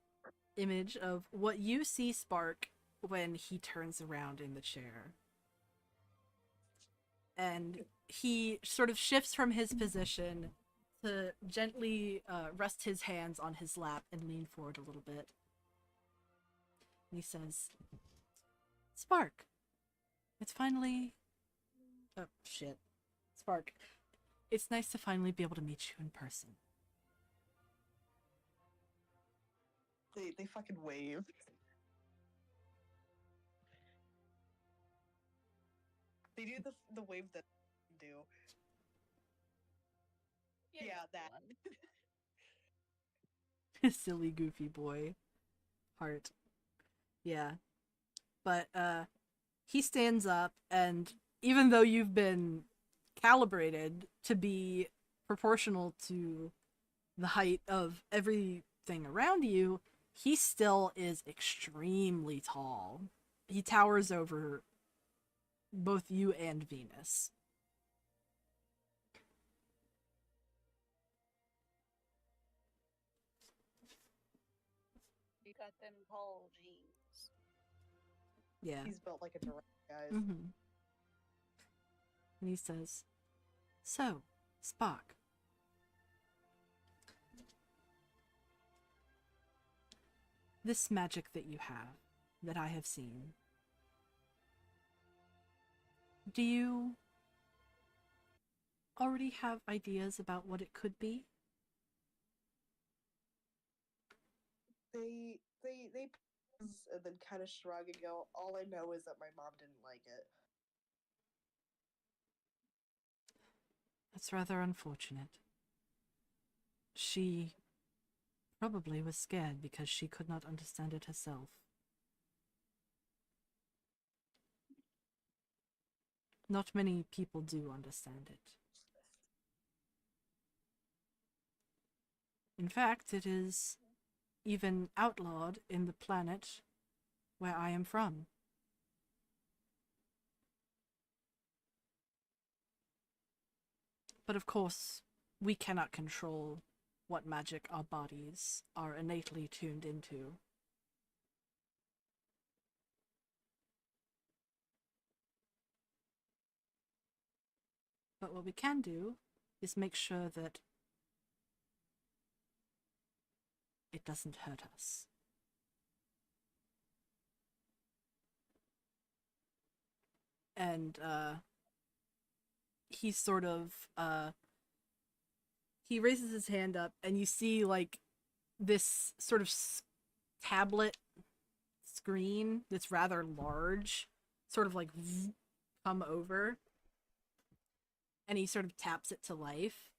image of what you see Spark when he turns around in the chair. And he sort of shifts from his position to gently rest his hands on his lap and lean forward a little bit. And he says, Spark, it's finally... Oh, shit. Spark, it's nice to finally be able to meet you in person. They fucking wave. They do the wave that do. Yeah, that. Silly goofy boy. Heart. Yeah. But he stands up, and even though you've been calibrated to be proportional to the height of everything around you, he still is extremely tall. He towers over both you and Venus. You got them tall jeans. Yeah. He's built like a giraffe, guys. Mm-hmm. And he says, So, Spock. This magic that you have, that I have seen, do you already have ideas about what it could be? They pause and then kind of shrug and go, all I know is that my mom didn't like it. That's rather unfortunate. She probably was scared because she could not understand it herself. Not many people do understand it. In fact, it is even outlawed in the planet where I am from. But of course, we cannot control what magic our bodies are innately tuned into. But what we can do is make sure that it doesn't hurt us. And he sort of he raises his hand up, and you see like this sort of tablet screen that's rather large sort of like come over, and he sort of taps it to life,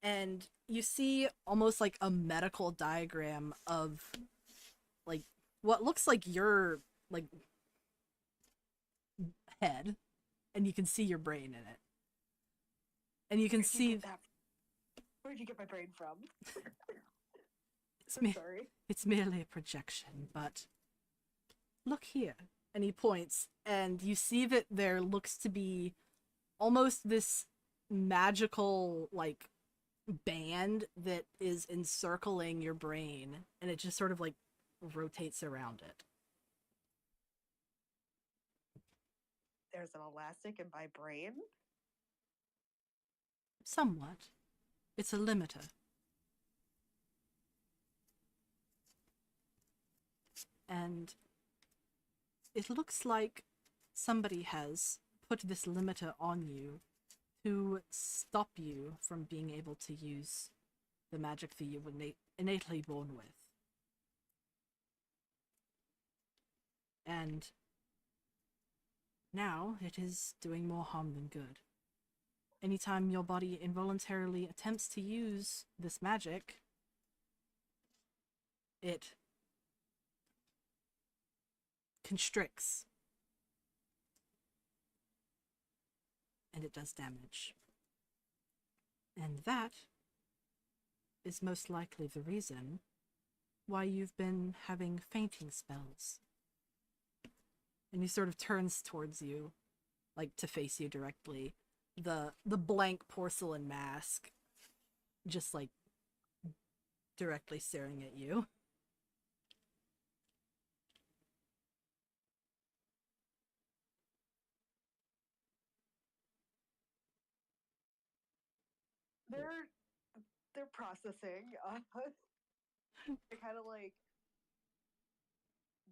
and you see almost like a medical diagram of like what looks like your like head, and you can see your brain in it, and you can see Where'd you get my brain from? it's, Sorry. it's merely a projection, but look here. And he points, and you see that there looks to be almost this magical like band that is encircling your brain, and it just sort of like rotates around it. There's an elastic in my brain. Somewhat. It's a limiter. And it looks like somebody has put this limiter on you to stop you from being able to use the magic that you were innately born with. And now it is doing more harm than good. Anytime your body involuntarily attempts to use this magic, it constricts. And it does damage. And that is most likely the reason why you've been having fainting spells. And he sort of turns towards you, like to face you directly. The blank porcelain mask just like directly staring at you. They're processing. They kind of like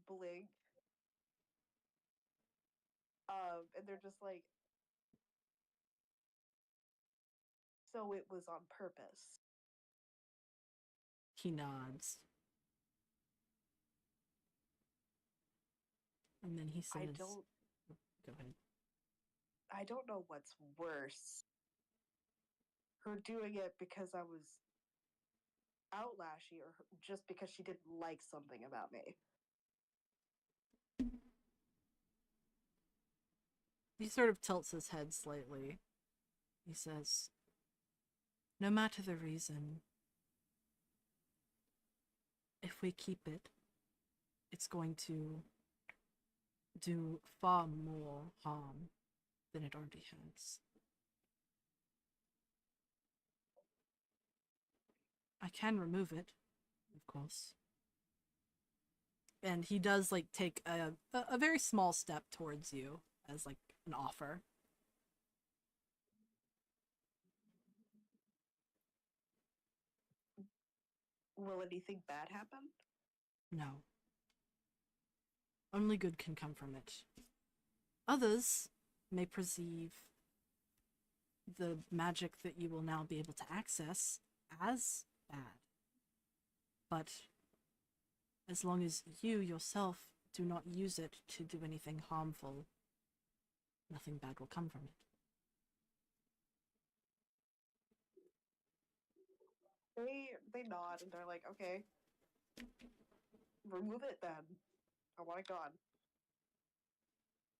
blink. And they're just like, so it was on purpose. He nods. And then he says, Go ahead. I don't know what's worse. Her doing it because I was outlashy, or just because she didn't like something about me. He sort of tilts his head slightly. He says, no matter the reason, if we keep it, it's going to do far more harm than it already has. I can remove it, of course. And he does like take a very small step towards you as like an offer. Will anything bad happen? No. Only good can come from it. Others may perceive the magic that you will now be able to access as bad. But as long as you yourself do not use it to do anything harmful, nothing bad will come from it. They nod and they're like, okay, remove it then. I want it gone.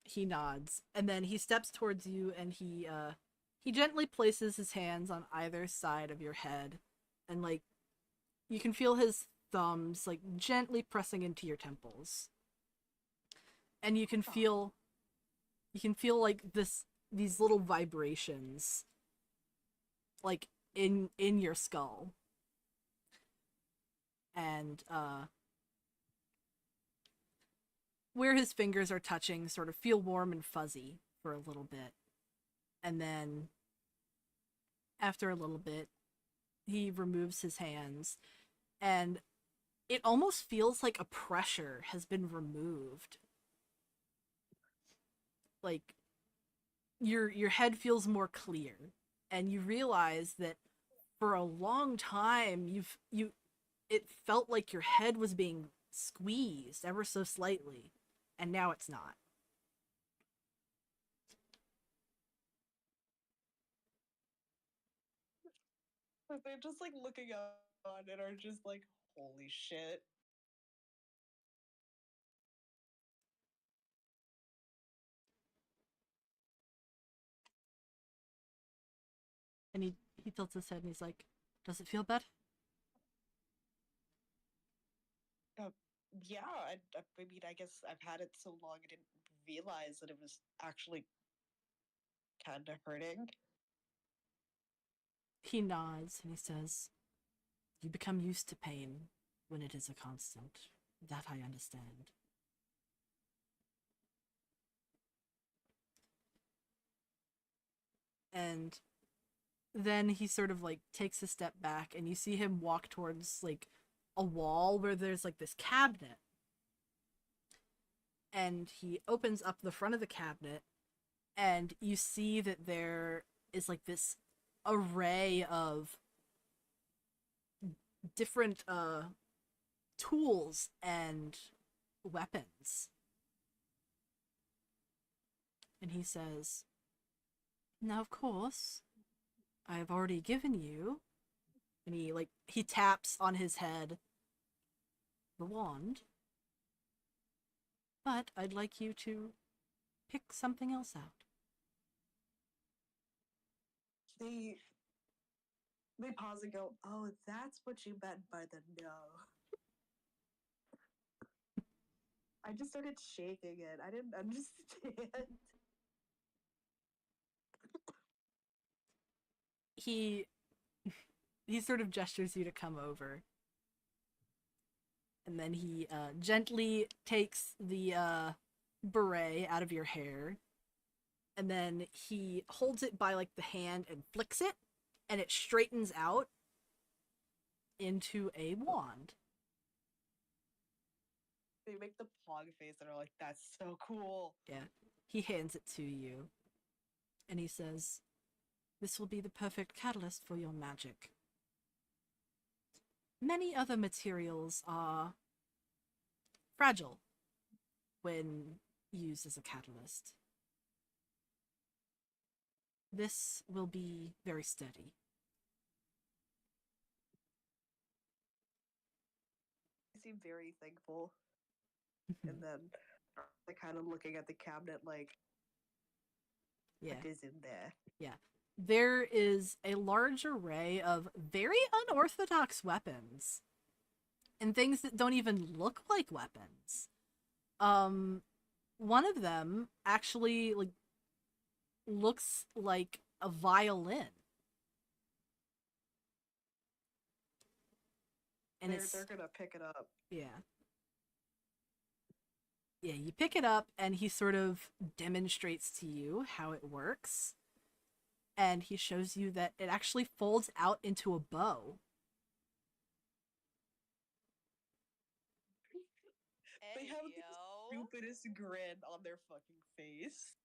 He nods, and then he steps towards you, and he gently places his hands on either side of your head, and like you can feel his thumbs like gently pressing into your temples, and you can feel like these little vibrations like in your skull, and where his fingers are touching sort of feel warm and fuzzy for a little bit. And then after a little bit, he removes his hands, and it almost feels like a pressure has been removed. Like your head feels more clear, and you realize that for a long time it felt like your head was being squeezed ever so slightly, and now it's not. They're just like looking on and are just like, holy shit. And he tilts his head and he's like, does it feel bad? Yeah, I mean, I guess I've had it so long I didn't realize that it was actually kind of hurting. He nods and he says, you become used to pain when it is a constant. That I understand. And then he sort of like takes a step back, and you see him walk towards like a wall where there's like this cabinet. And he opens up the front of the cabinet, and you see that there is like this array of different tools and weapons. And he says, now of course, I have already given you, and he taps on his head, the wand, but I'd like you to pick something else out. They pause and go, "Oh, that's what you meant by the no." I just started shaking it. I didn't understand. He sort of gestures you to come over. And then he gently takes the beret out of your hair. And then he holds it by like the hand and flicks it. And it straightens out into a wand. They make the pog face and are like, "That's so cool." Yeah. He hands it to you. And he says, "This will be the perfect catalyst for your magic. Many other materials are fragile when used as a catalyst. This will be very sturdy." I seem very thankful. And then they're kind of looking at the cabinet like, Yeah. what is in there? Yeah. There is a large array of very unorthodox weapons and things that don't even look like weapons. One of them actually like looks like a violin. And they're gonna pick it up. Yeah. Yeah, you pick it up and he sort of demonstrates to you how it works. And he shows you that it actually folds out into a bow. They have the Ayo. stupidest grin on their fucking face.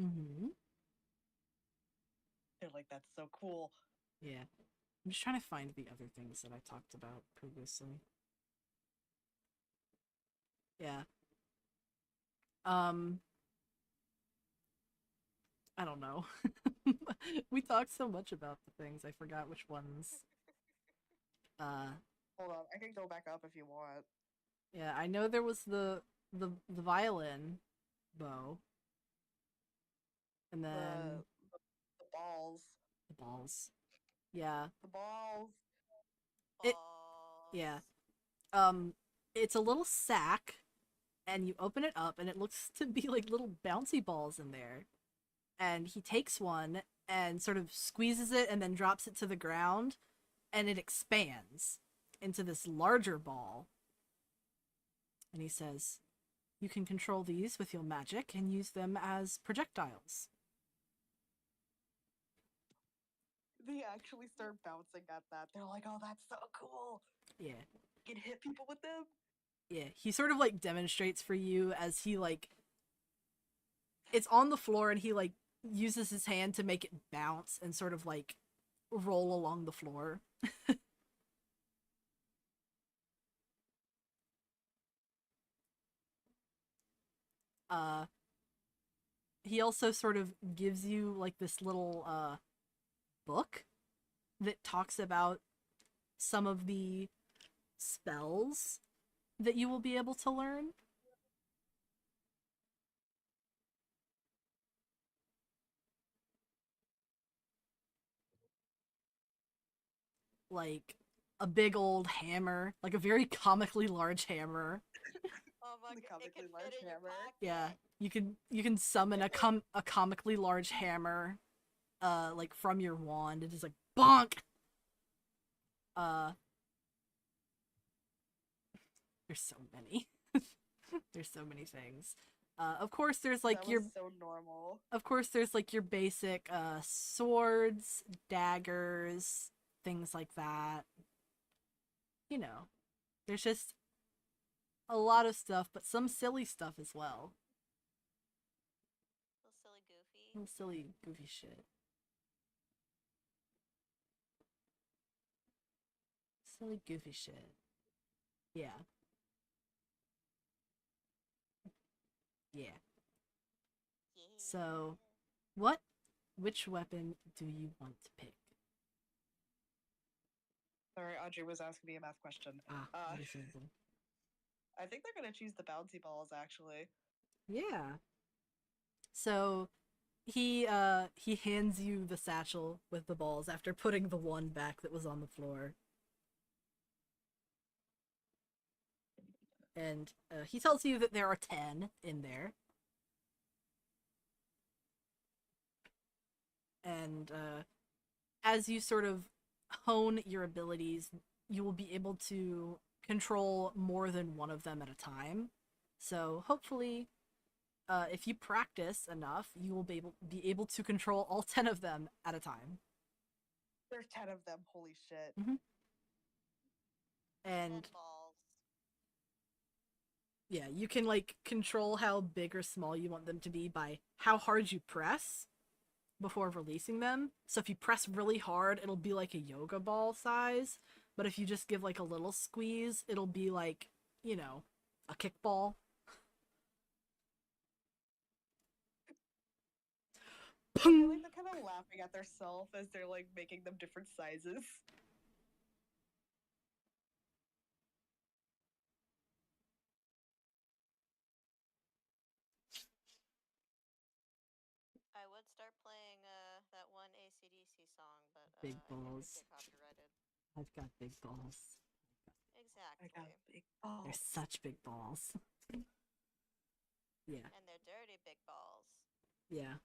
Mm-hmm. They're like, "That's so cool." Yeah. I'm just trying to find the other things that I talked about previously. Yeah. I don't know. We talked so much about the things, I forgot which ones. Hold on, I can go back up if you want. Yeah, I know there was the violin bow. And then The balls. the balls. Yeah. The balls. It yeah. It's a little sack and you open it up and it looks to be like little bouncy balls in there. And he takes one and sort of squeezes it and then drops it to the ground and it expands into this larger ball. And he says, "You can control these with your magic and use them as projectiles." They actually start bouncing at that. They're like, "Oh, that's so cool." Yeah. You can hit people with them. Yeah. He sort of like demonstrates for you as he like it's on the floor and he like uses his hand to make it bounce and sort of like roll along the floor. uh he also sort of gives you like this little book that talks about some of the spells that you will be able to learn. Like a big old hammer, like a very comically large hammer. Oh my The god, it comically can large fit in your hammer. pocket. Yeah, you can summon a comically large hammer like from your wand and just like bonk. Uh there's so many. There's so many things. Of course there's like That your was so normal. of course there's like your basic swords, daggers, things like that. You know, there's just a lot of stuff, but some silly stuff as well. Little silly goofy. Little silly goofy shit. Silly goofy shit. Yeah. Yeah. Yeah. So, which weapon do you want to pick? Sorry, Audrey was asking me a math question. Understandable. I think they're gonna choose the bouncy balls, actually. Yeah. So he hands you the satchel with the balls after putting the one back that was on the floor. And he tells you that there are 10 in there. And as you sort of hone your abilities, you will be able to control more than one of them at a time. So hopefully, if you practice enough, you will be able to control all 10 of them at a time. There's 10 of them, holy shit. And 10 balls. yeah, you can like control how big or small you want them to be by how hard you press before releasing them. So if you press really hard, it'll be like a yoga ball size. But if you just give like a little squeeze, it'll be like, you know, a kickball. I feel like they're kind of laughing at themselves as they're like making them different sizes. I would start playing that one AC/DC song, but Big I think balls. we get copyrighted. I've got big balls. Exactly. I got big balls. They're such big balls. Yeah. And they're dirty big balls. Yeah.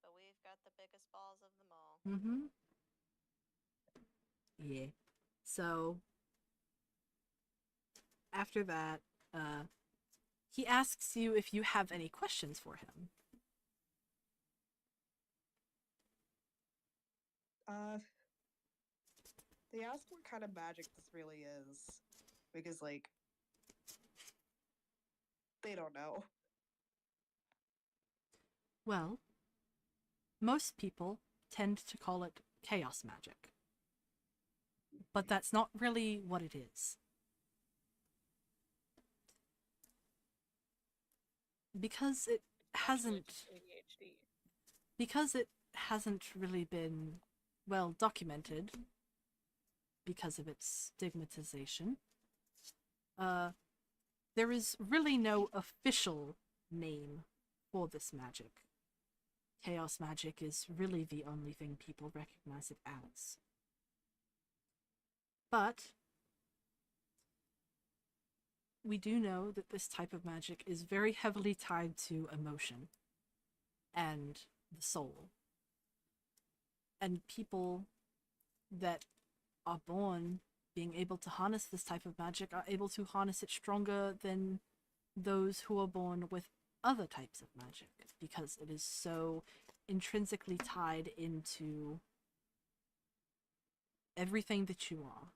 But we've got the biggest balls of them all. Mm-hmm. Yeah. So after that, he asks you if you have any questions for him. They ask what kind of magic this really is. Because, like, they don't know. Well, most people tend to call it chaos magic. But that's not really what it is. Because it hasn't... ADHD. Because it hasn't really been well documented because of its stigmatization, there is really no official name for this magic. Chaos magic is really the only thing people recognize it as. But we do know that this type of magic is very heavily tied to emotion and the soul. And people that are born being able to harness this type of magic are able to harness it stronger than those who are born with other types of magic, because it is so intrinsically tied into everything that you are.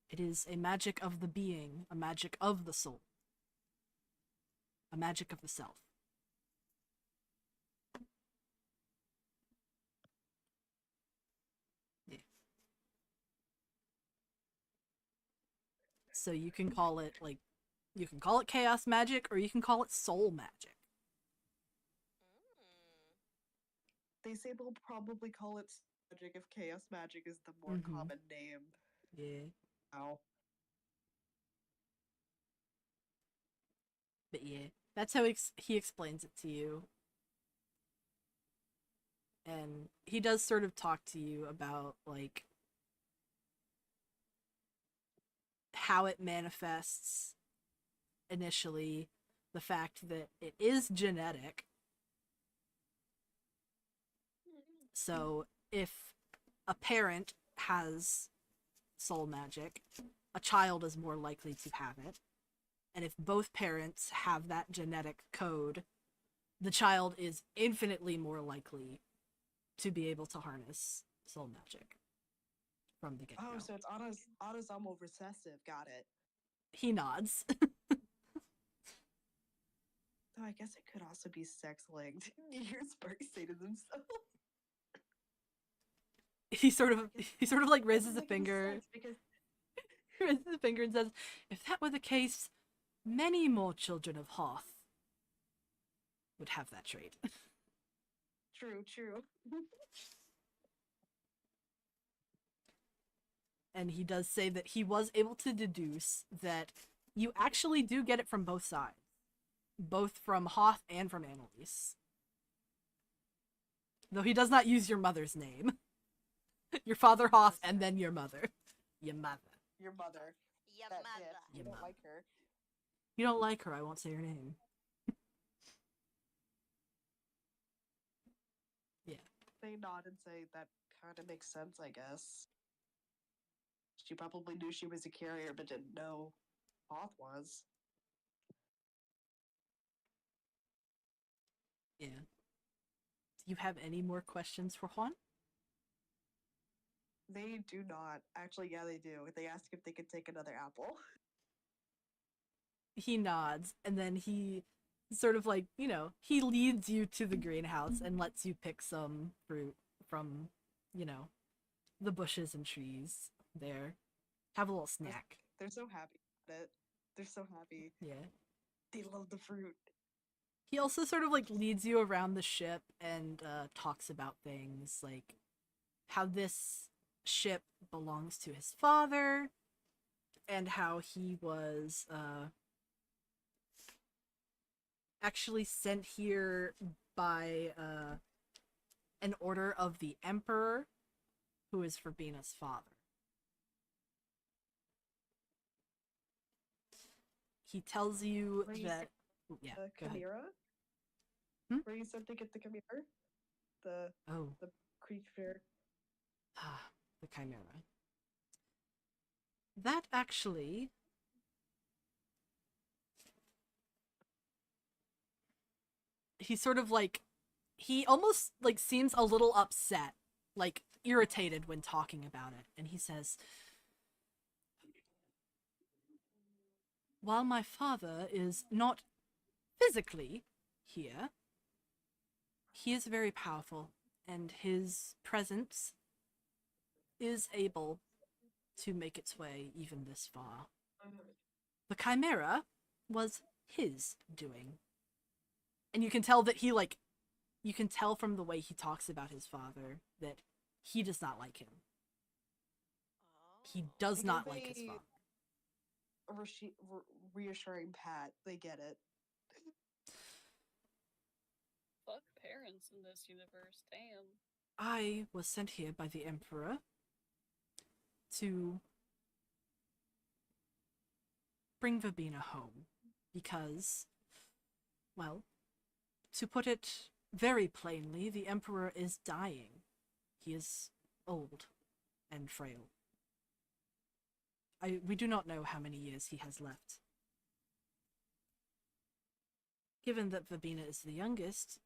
It is a magic of the being, a magic of the soul, a magic of the self. Yeah. So you can call it, like, you can call it chaos magic, or you can call it soul magic. They say they'll probably call it magic if chaos magic is the more common name. Yeah. Ow. But yeah, that's how he explains it to you. And he does sort of talk to you about, like, how it manifests initially, the fact that it is genetic. So if a parent has soul magic, a child is more likely to have it. And if both parents have that genetic code, the child is infinitely more likely to be able to harness soul magic from the get-go. Oh, so it's autosomal recessive. Got it. He nods. Oh, I guess it could also be sex-linked. You're Sparky to himself. He sort of like raises a finger. Because Raises a finger and says, "If that were the case, many more children of Hoth would have that trait." True, true. And he does say that he was able to deduce that you actually do get it from both sides. Both from Hoth and from Annalise. Though he does not use your mother's name. Your father Hoth and then your mother. Your mother. Your mother. Your That mother. bitch. You Your don't mother. like her. You don't like her, I won't say her name. Yeah. They nod and say that kind of makes sense, I guess. She probably knew she was a carrier, but didn't know Hoth was. Yeah. Do you have any more questions for Juan? They do not. Actually, yeah, they do. They ask if they could take another apple. He nods, and then he sort of like, you know, he leads you to the greenhouse and lets you pick some fruit from, you know, the bushes and trees there. Have a little snack. They're so happy about it. They're so happy. Yeah. They love the fruit. He also sort of like leads you around the ship and talks about things like how this ship belongs to his father and how he was actually sent here by an order of the Emperor, who is Verbina's father. He tells you Were you that... Yeah, The go ahead. chimera? Where you said to get the chimera? The Oh, creature. the Chimera. That actually... He sort of like... He almost like seems a little upset, like irritated when talking about it. And he says, while my father is not physically here, he is very powerful, and his presence is able to make its way even this far. The Chimera was his doing. And you can tell that he, like, you can tell from the way he talks about his father that he does not like him. He does Give not like his a- father. Reassuring pat. They get it. Fuck parents in this universe. Damn. I was sent here by the Emperor to bring Verbena home because, well, to put it very plainly, the Emperor is dying. He is old and frail. We do not know how many years he has left. Given that Verbena is the youngest,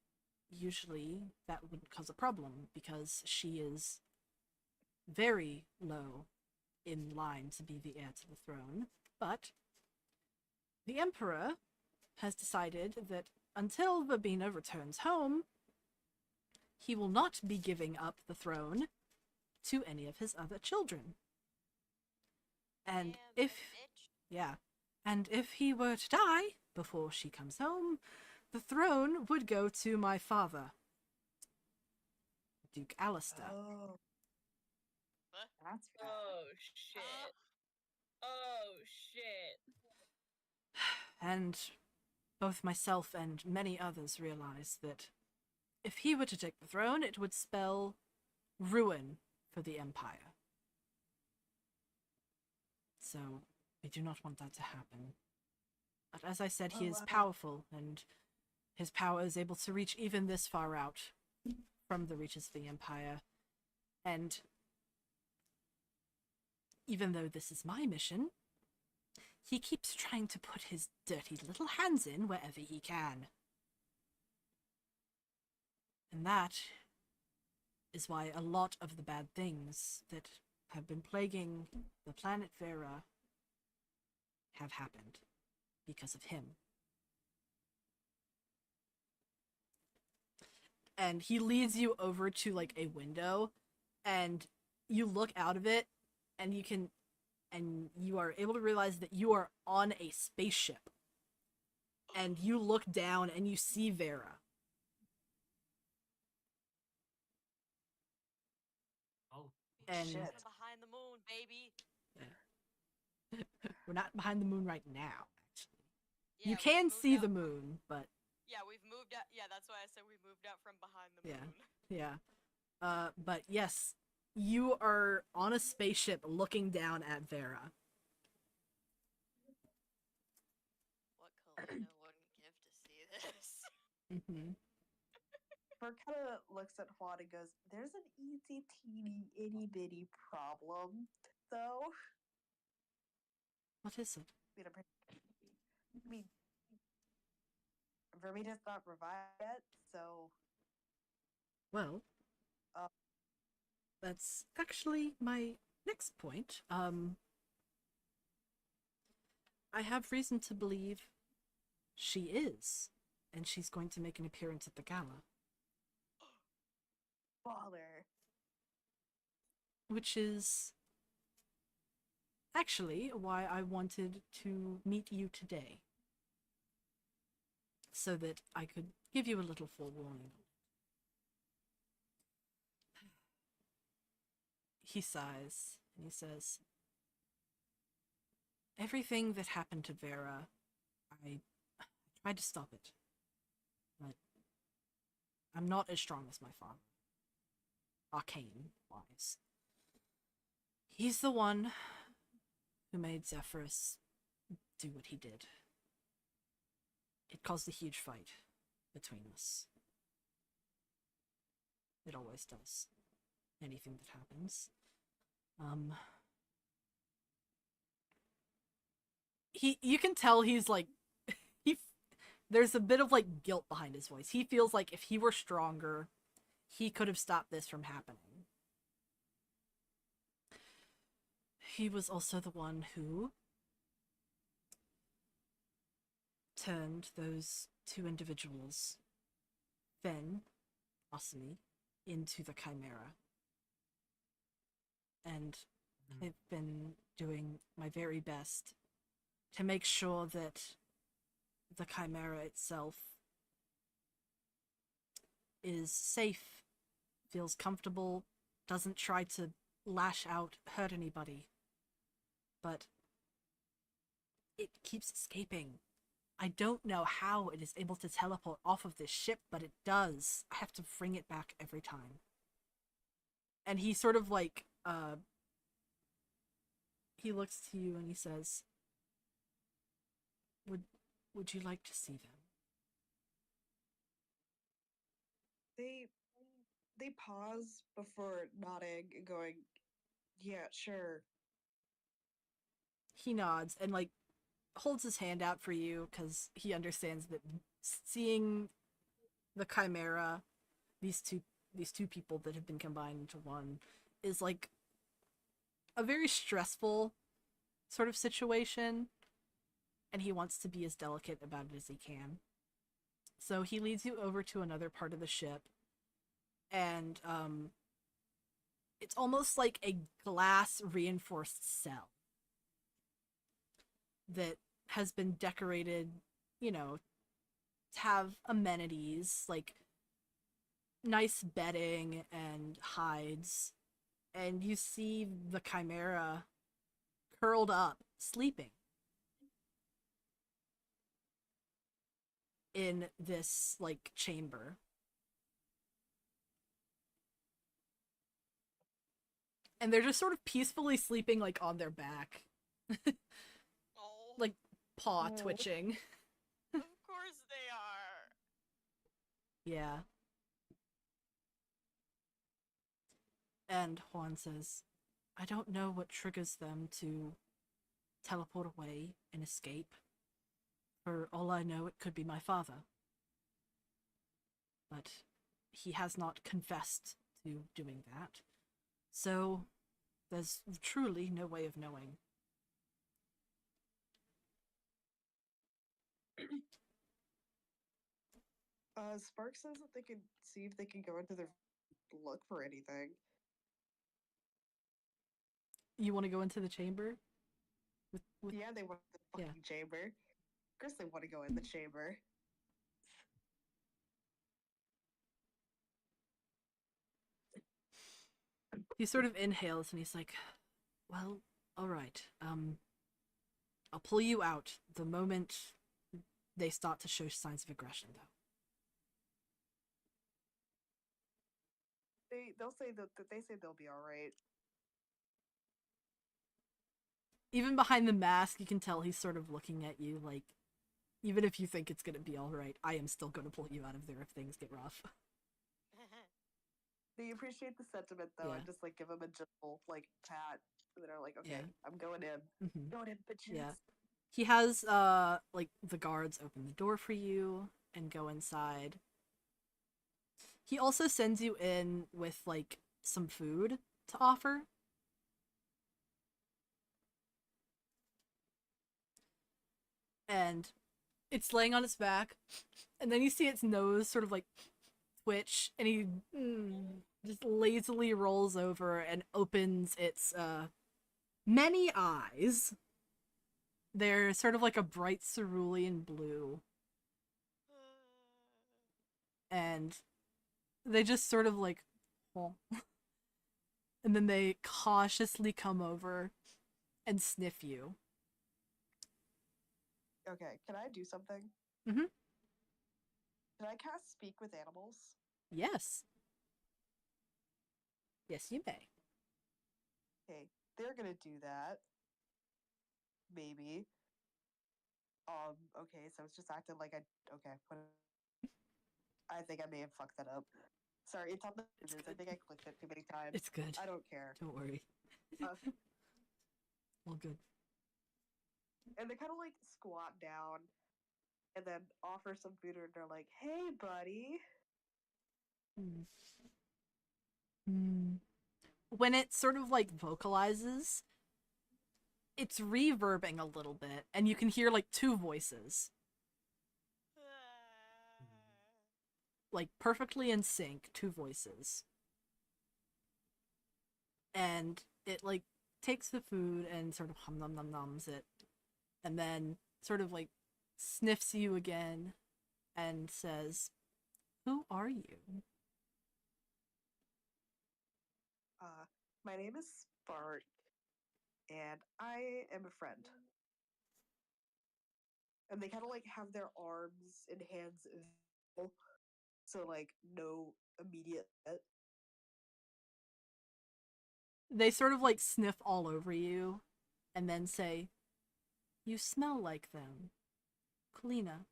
usually that wouldn't cause a problem because she is very low in line to be the heir to the throne. But the Emperor has decided that until Verbena returns home, he will not be giving up the throne to any of his other children. And Damn, if, bitch. yeah, and if he were to die before she comes home, the throne would go to my father, Duke Alistair. Oh. What? That's bad. Oh shit. Oh shit. And both myself and many others realize that if he were to take the throne, it would spell ruin for the Empire. So, we do not want that to happen. But as I said, he is powerful, and his power is able to reach even this far out from the reaches of the Empire. And even though this is my mission, he keeps trying to put his dirty little hands in wherever he can. And that is why a lot of the bad things that have been plaguing the planet Vera have happened because of him. And he leads you over to like a window, and you look out of it, and you are able to realize that you are on a spaceship. And you look down and you see Vera. And Shit. We're behind the moon, baby. we're not behind the moon right now, actually. Yeah, You we've can moved see out the from- moon, but Yeah, we've moved out. Yeah, that's why I said we moved out from behind the Yeah. moon. yeah. But yes, you are on a spaceship looking down at Vera. What Kalina wouldn't give to see this? Mm-hmm. Bert kind of looks at Juan and goes, "There's an easy, teeny, itty bitty problem, though." What is it? I mean, Vermita's not revived yet, so Well, Uh. that's actually my next point. I have reason to believe she is, and she's going to make an appearance at the gala, baller. which is actually why I wanted to meet you today, so that I could give you a little forewarning. He sighs, and he says, everything that happened to Vera, I tried to stop it, but I'm not as strong as my father, arcane-wise. He's the one who made Zephyrus do what he did. It caused a huge fight between us. It always does. Anything that happens. You can tell he's like, there's a bit of like guilt behind his voice. He feels like if he were stronger, he could have stopped this from happening. He was also the one who turned those two individuals, Fen, Osimi, into the Chimera. And I've been doing my very best to make sure that the Chimera itself is safe, feels comfortable, doesn't try to lash out, hurt anybody. But it keeps escaping. I don't know how it is able to teleport off of this ship, but it does. I have to bring it back every time. And he sort of like, he looks to you and he says, Would you like to see them? They pause before nodding and going, "Yeah, sure." He nods and like holds his hand out for you because he understands that seeing the Chimera, these two people that have been combined into one, is like a very stressful sort of situation, and he wants to be as delicate about it as he can. So he leads you over to another part of the ship, and it's almost like a glass reinforced cell that has been decorated, you know, to have amenities like nice bedding and hides, and you see the Chimera curled up, sleeping in this like chamber. And they're just sort of peacefully sleeping like on their back. Oh, Like paw Oh. twitching. of course they are. Yeah. And Juan says, I don't know what triggers them to teleport away and escape. For all I know, it could be my father. But he has not confessed to doing that. So there's truly no way of knowing. Spark says that they can see if they can go into their look for anything. You want to go into the chamber? With Yeah, they want the Yeah. fucking chamber. Of course, they want to go in the chamber. He sort of inhales and he's like, well, alright. I'll pull you out the moment they start to show signs of aggression, though. They'll say that they say they'll be all right. Even behind the mask, you can tell he's sort of looking at you like, even if you think it's gonna be alright, I am still gonna pull you out of there if things get rough. They appreciate the sentiment though, and just like give them a gentle like pat. And they're like, okay, I'm going in. Mm-hmm. Going in, bitches. Yeah. He has like the guards open the door for you and go inside. He also sends you in with like some food to offer. And it's laying on its back, and then you see its nose sort of like twitch, and he just lazily rolls over and opens its many eyes. They're sort of like a bright cerulean blue. And they just sort of like, oh. And then they cautiously come over and sniff you. Okay, can I do something? Mm-hmm. Can I cast Speak with Animals? Yes. Yes, you may. Okay, they're gonna do that. Maybe. Okay, so it's just acting like okay, I think I may have fucked that up. Sorry, it's on the pages. I think I clicked it too many times. It's good. I don't care. Don't worry. All good. And they kind of like squat down and then offer some food, and they're like, hey, buddy. When it sort of like vocalizes, it's reverbing a little bit, and you can hear like two voices. Like perfectly in sync, two voices. And it like takes the food and sort of hum num num nums it, and then sort of like sniffs you again and says, who are you? My name is Spark, and I am a friend. And they kind of like have their arms and hands visible, so like no immediate. They sort of like sniff all over you and then say, you smell like them. Kulina,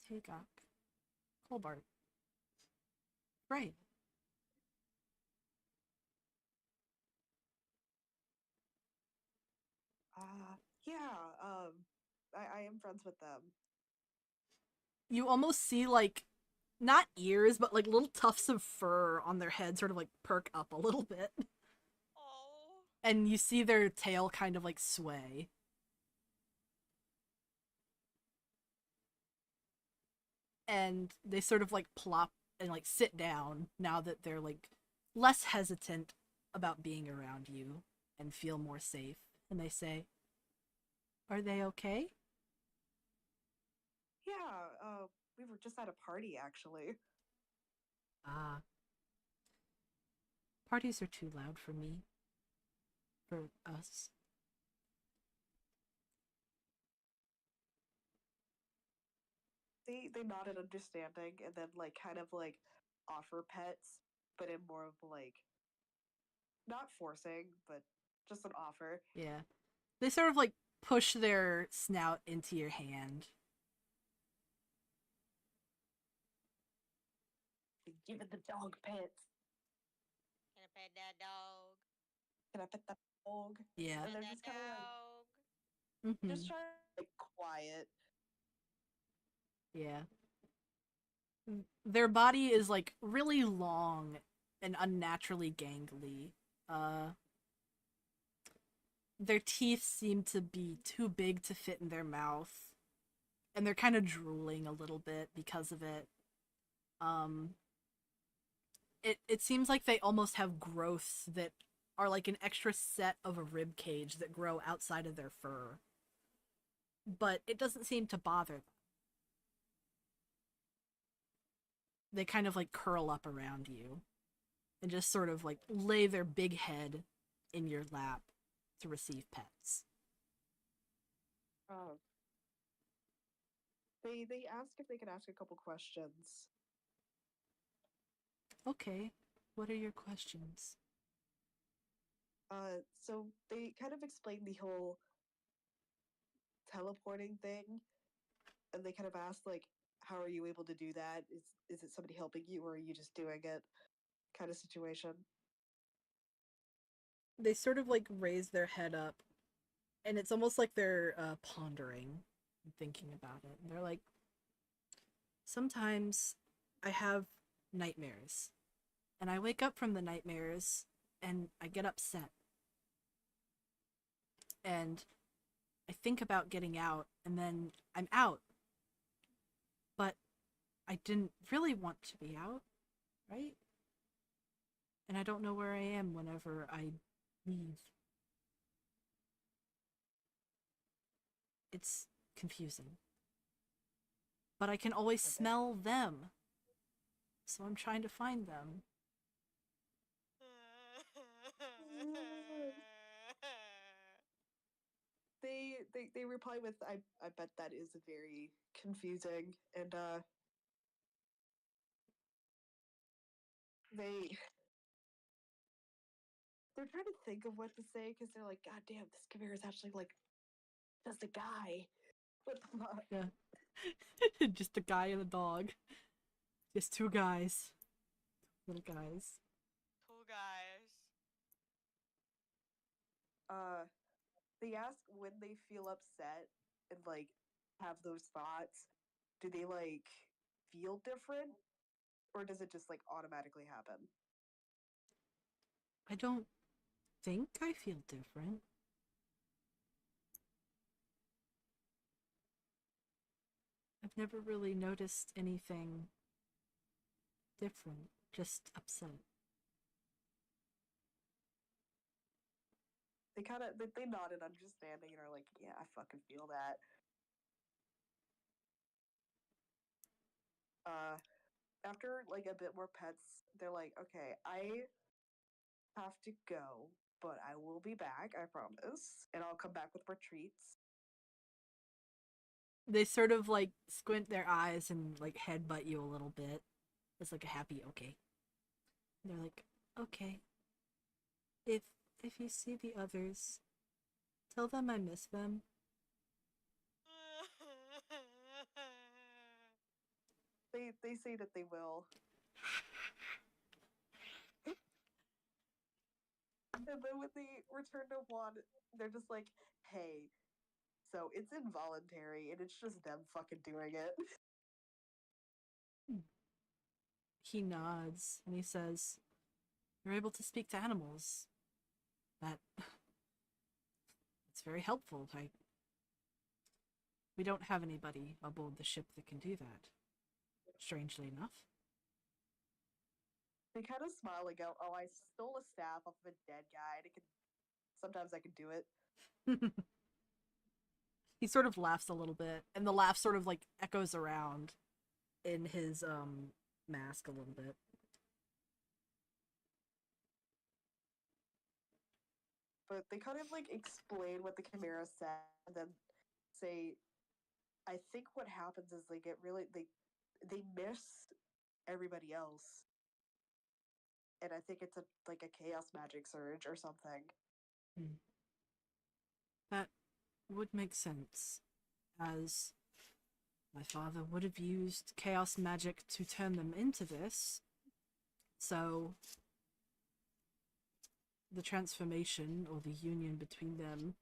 Tagak, Colbart. Right. Yeah, I am friends with them. You almost see like, not ears, but like little tufts of fur on their head sort of like perk up a little bit. Oh. And you see their tail kind of like sway. And they sort of like plop and like sit down now that they're like less hesitant about being around you and feel more safe. And they say, are they okay? Yeah, we were just at a party actually. Ah. Parties are too loud for me. For us. They nodded understanding and then like kind of like offer pets, but in more of like not forcing, but just an offer. Yeah. They sort of like push their snout into your hand. Give it the dog pets. Can I pet that dog? Can I pet the dog? Yeah. And Pet they're that just kind of like Mm-hmm. just trying to be quiet. Yeah. Their body is like really long and unnaturally gangly. Their teeth seem to be too big to fit in their mouth, and they're kind of drooling a little bit because of it. It seems like they almost have growths that are like an extra set of a rib cage that grow outside of their fur. But it doesn't seem to bother them. They kind of like curl up around you. and just sort of like lay their big head in your lap to receive pets. They ask if they can ask a couple questions. Okay, what are your questions? So they kind of explain the whole teleporting thing, and they kind of ask like, how are you able to do that? Is it somebody helping you, or are you just doing it? Kind of situation. They sort of like raise their head up, and it's almost like they're pondering and thinking about it. And they're like, sometimes I have nightmares, and I wake up from the nightmares, and I get upset. And I think about getting out, and then I'm out. But I didn't really want to be out, right? And I don't know where I am whenever I leave. It's confusing. But I can always smell them. So I'm trying to find them. They reply with, I bet that is very confusing, and they're trying to think of what to say because they're like, God damn, this Chimera is actually like just a guy. What the fuck? Yeah. Just a guy and a dog. Just two guys. Little guys. Cool guys. They ask when they feel upset and like have those thoughts. Do they like feel different, or does it just like automatically happen? I don't think I feel different. I've never really noticed anything different. Just upset. They kind of they nod in understanding and are like, yeah, I fucking feel that. After like a bit more pets, they're like, okay, I have to go, but I will be back, I promise, and I'll come back with more treats. They sort of like squint their eyes and like headbutt you a little bit. It's like a happy okay. And they're like, okay. If you see the others, tell them I miss them. They say that they will. And then when they return to Juan, they're just like, hey, so it's involuntary and it's just them fucking doing it. He nods and he says, you're able to speak to animals. It's very helpful. We don't have anybody aboard the ship that can do that. Strangely enough. They kind of smile and go, oh, I stole a staff off of a dead guy. And sometimes I can do it. He sort of laughs a little bit, and the laugh sort of like echoes around in his mask a little bit. But they kind of like explain what the Chimera said and then say, I think what happens is they get really they miss everybody else. And I think it's like a chaos magic surge or something. That would make sense, as my father would have used chaos magic to turn them into this. So the transformation or the union between them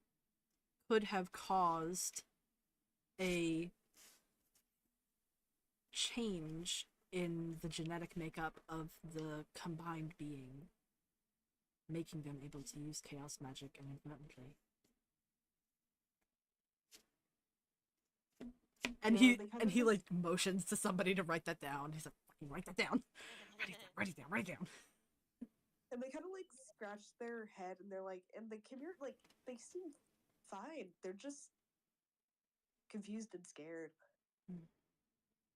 could have caused a change in the genetic makeup of the combined being, making them able to use chaos magic inadvertently. And he like motions to somebody to write that down. He's like, fucking write that down. Write it down. And they kind of like scratch their head and they're like, and the Chimera, like, they seem fine. They're just confused and scared.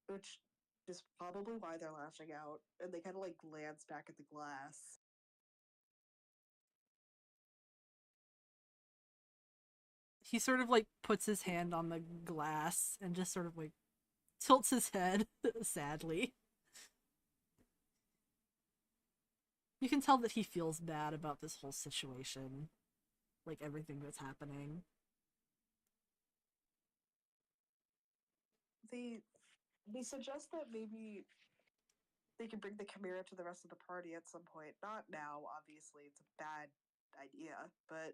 Which is probably why they're lashing out, and they kind of like glance back at the glass. He sort of like puts his hand on the glass and just sort of like tilts his head sadly. You can tell that he feels bad about this whole situation, like everything that's happening. They suggest that maybe they can bring the Chimera to the rest of the party at some point. Not now, obviously, it's a bad idea, but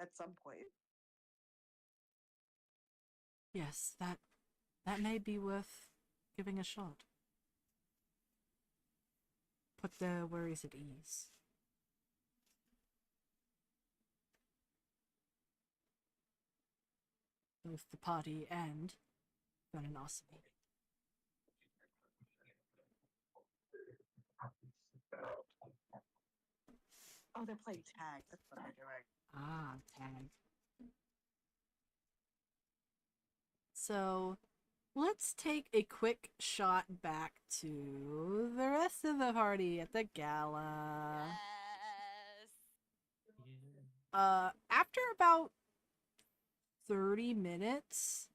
at some point. Yes, that may be worth giving a shot. Put their worries at ease. Both the party and Venenosity. Oh, they're playing tag. That's what they're doing. Ah, tag. So, let's take a quick shot back to the rest of the party at the gala. Yes. After about 30 minutes,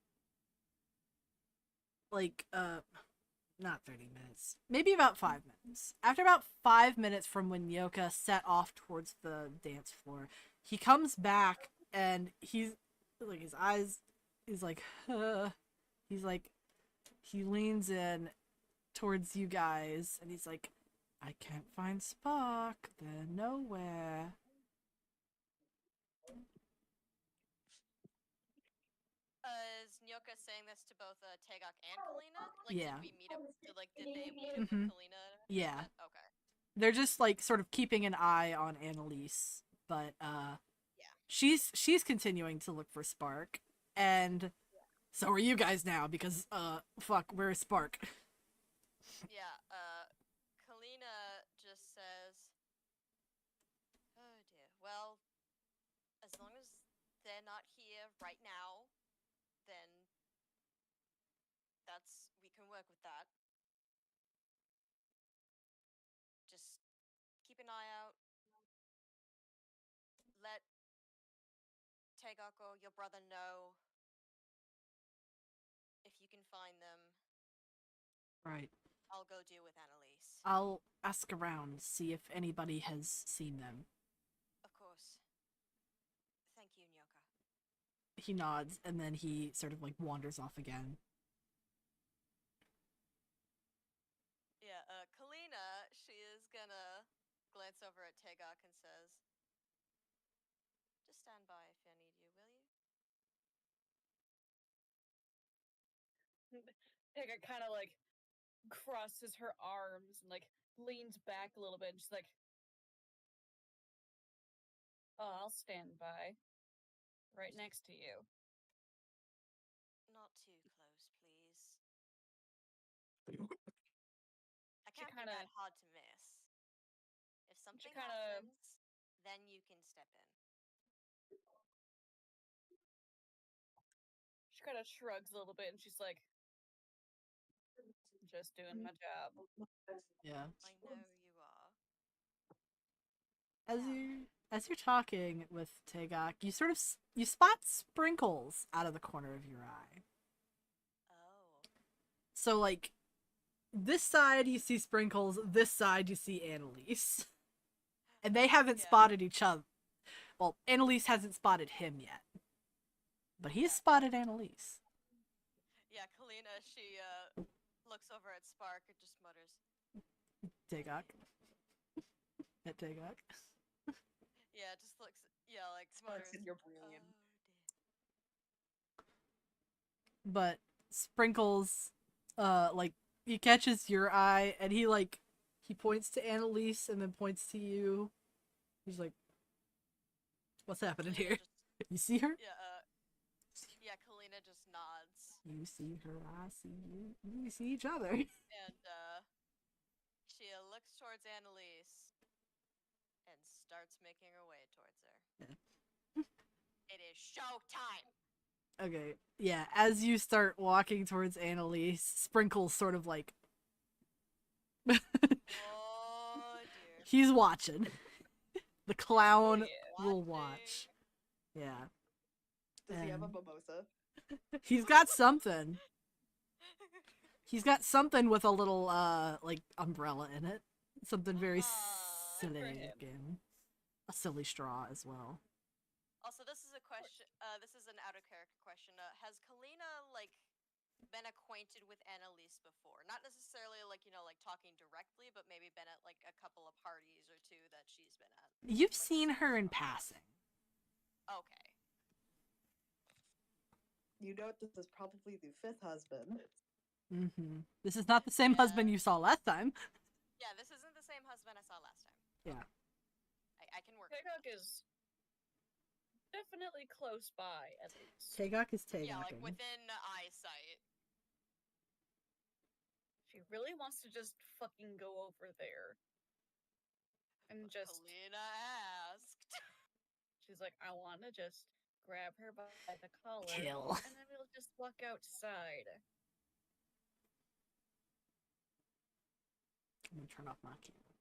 like, not 30 minutes, maybe about 5 minutes. After about 5 minutes from when Yoka set off towards the dance floor, he comes back and he's like, his eyes is like, he's like, he leans in towards you guys and he's like, I can't find Spark. They're nowhere. Is Nyoka saying this to both Tagok and Kalina? Like, Yeah. did we meet up? Did they meet up Mhm. with Kalina? Yeah. Okay. They're just like sort of keeping an eye on Annalise, but Yeah. she's continuing to look for Spark, and so are you guys now because fuck, where's Spark? Yeah. Kalina just says, "Oh dear. Well, as long as they're not here right now, then we can work with that. Just keep an eye out. Let Tagok or your brother know if you can find them. Right. I'll go deal with Annalise." I'll ask around, see if anybody has seen them. Of course. Thank you, Nyoka. He nods and then he sort of like wanders off again. Yeah, Kalina, she is gonna glance over at Tagok and says, "Just stand by if I need you, will you?" Pega kind of like crosses her arms and like leans back a little bit and she's like, "Oh, I'll stand by. Right next to you." Not too close, please. I She can't be kinda- that hard to miss. If something kinda- happens, then you can step in. She kind of shrugs a little bit and she's like, "Just doing my job." Yeah. I know you are. As you're talking with Tagok, you sort of you spot sprinkles out of the corner of your eye. Oh. So like this side you see Sprinkles, this side you see Annalise. And they haven't Yeah. spotted each other. Well, Annalise hasn't spotted him yet. But he's spotted Annalise. Yeah, Kalina, she looks over at Spark and just mutters, Tagok. At Tagok. yeah, just looks, yeah, like Sparks mutters, in your "Oh brain." dear." But Sprinkles like he catches your eye and he points to Annalise and then points to you. He's like, what's happening Kalina here? just- You see her? yeah, Kalina just nods. You see her, I see you. We see each other. And she looks towards Annalise and starts making her way towards her. Yeah. It is showtime. Okay. Yeah, as you start walking towards Annalise, Sprinkles sort of like Oh dear. He's watching. The clown yeah. will watch. Yeah. Does he have a And mimosa? he's got something. He's got something with a little like umbrella in it. Something very Aw, good for silly him. looking. A silly straw as well. Also, this is a question. This is an out of character question. Has Kalina been acquainted with Annalise before? Not necessarily like talking directly, but maybe been at like a couple of parties or two that she's been at. You've Like, seen aside her in from- passing. Okay. You know this is probably the 5th husband. This is not the same Yeah. husband you saw last time. Yeah, this isn't the same husband I saw last time. Yeah. I can work. with Tagok that. is definitely close by, at least. Tagok is Yeah, like Tagoking. within eyesight. She really wants to just fucking go over there. And just, Kalina asked. she's like, I want to just grab her by the collar. Kill. And then we'll just walk outside. I'm gonna turn off my camera.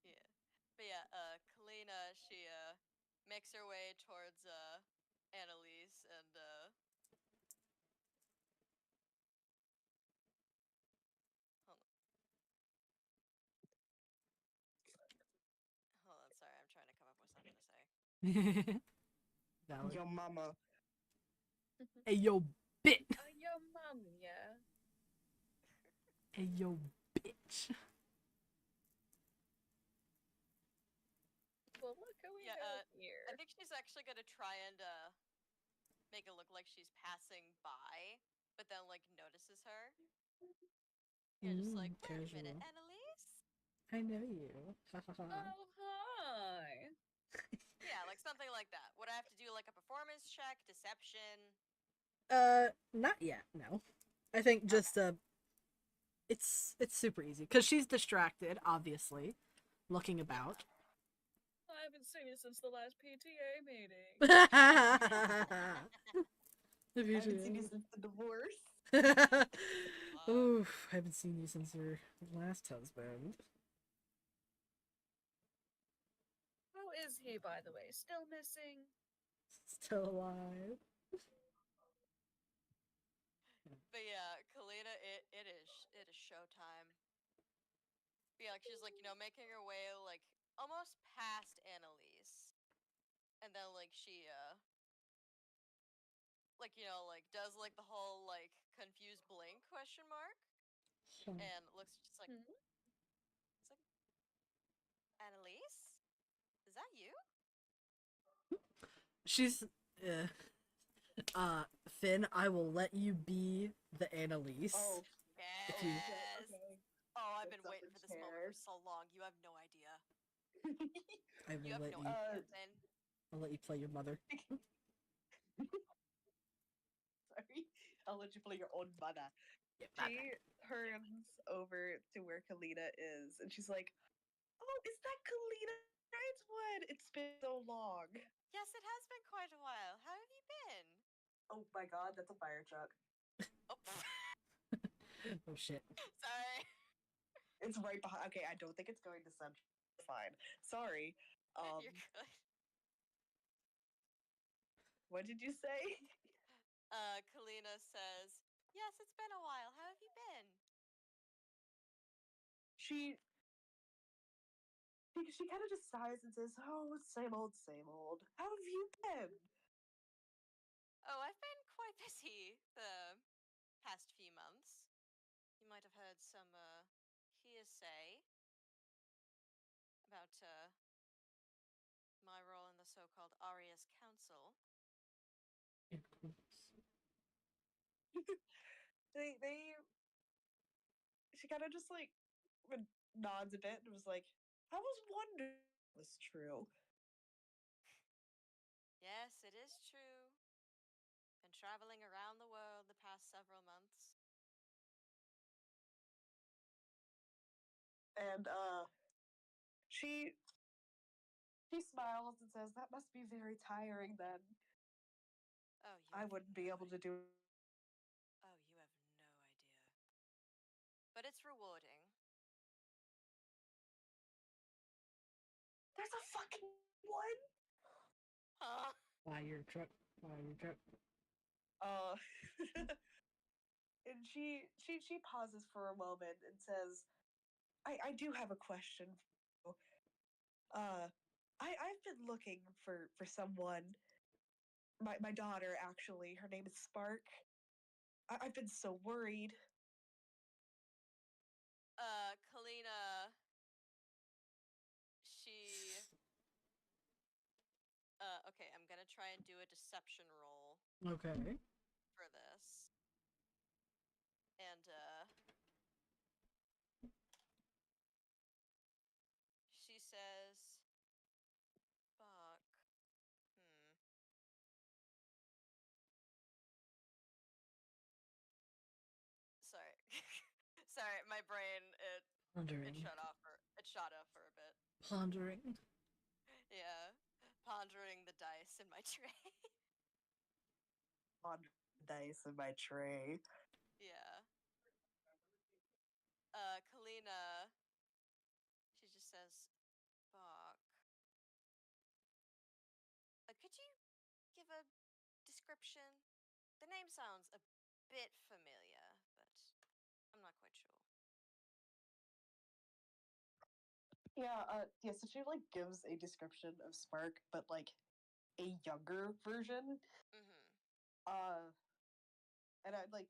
Yeah. But yeah, Kalina, she makes her way towards Annalise and hold on, sorry, I'm trying to come up with something to say. Valid. Your mama. Hey yo, bitch. Your mom, yeah. Hey yo, bitch. Well, look who we Yeah, got here. I think she's actually gonna try and make it look like she's passing by, but then like notices her. Yeah, just like, wait a minute, Casual. Annalise? I know you. Ha ha ha. Oh, hi. Yeah, like something like that. Would I have to do like a performance check, deception? Not yet. No. I think just it's super easy because she's distracted, obviously, looking about. I haven't seen you since the last PTA meeting. If I you haven't seen you do. since the divorce. Oof, I haven't seen you since your last husband. How is he, by the way? Still missing? Still alive. But yeah, Kalina, it is showtime. But yeah, like she's like, making her way like almost past Annalise. And then like she like like does like the whole like confused blink question mark and looks just like Hmm? it's like Annalise? Is that you? She's Finn, I will let you be the Annalise. Oh, Yes. okay. Oh, I've Gets been up waiting and for this moment for stares. so long. You have no idea. I You will have let no you idea, Finn. I'll let you play your mother. Sorry. I'll let you play your own mother. Yeah, She turns over to where Kalina is, and she's like, "Oh, is that Kalina? It's Wood. It's been so long." Yes, it has been quite a while. How have you been? Oh my God, that's a fire truck. Oh, Oh shit. sorry. It's right behind. Okay, I don't think it's going to send. Fine. Sorry. You're good. What did you say? Kalina says, "Yes, it's been a while. How have you been?" She kind of just sighs and says, "Oh, same old, same old. How have you been?" Oh, I've been quite busy the past few months. You might have heard some hearsay about my role in the so-called Aria's Council. They she kind of just like nods a bit and was like, "I was wondering if it was true." Yes, it is true. Been traveling around the world the past several months. And she smiles and says, "That must be very tiring then. Oh, you I have wouldn't no be able to idea. do." Oh, you have no idea. But it's rewarding. There's a fucking one. Huh? Fire truck, fire truck. Uh, and she pauses for a moment and says, I do have a question for you. I've been looking for someone. My daughter, actually. Her name is Spark. I've been so worried. Kalina, she okay, I'm gonna try and do a deception roll Okay. for this. And she says, fuck. Hmm. Sorry. Sorry, my brain it Pondering. shut off for a bit. Pondering. Yeah. Pondering the dice in my tray. On dice in my tray. Yeah. Kalina, she just says, fuck. Could you give a description? The name sounds a bit familiar, but I'm not quite sure. Yeah, so she like gives a description of Spark, but like a younger version. Mm-hmm. And I like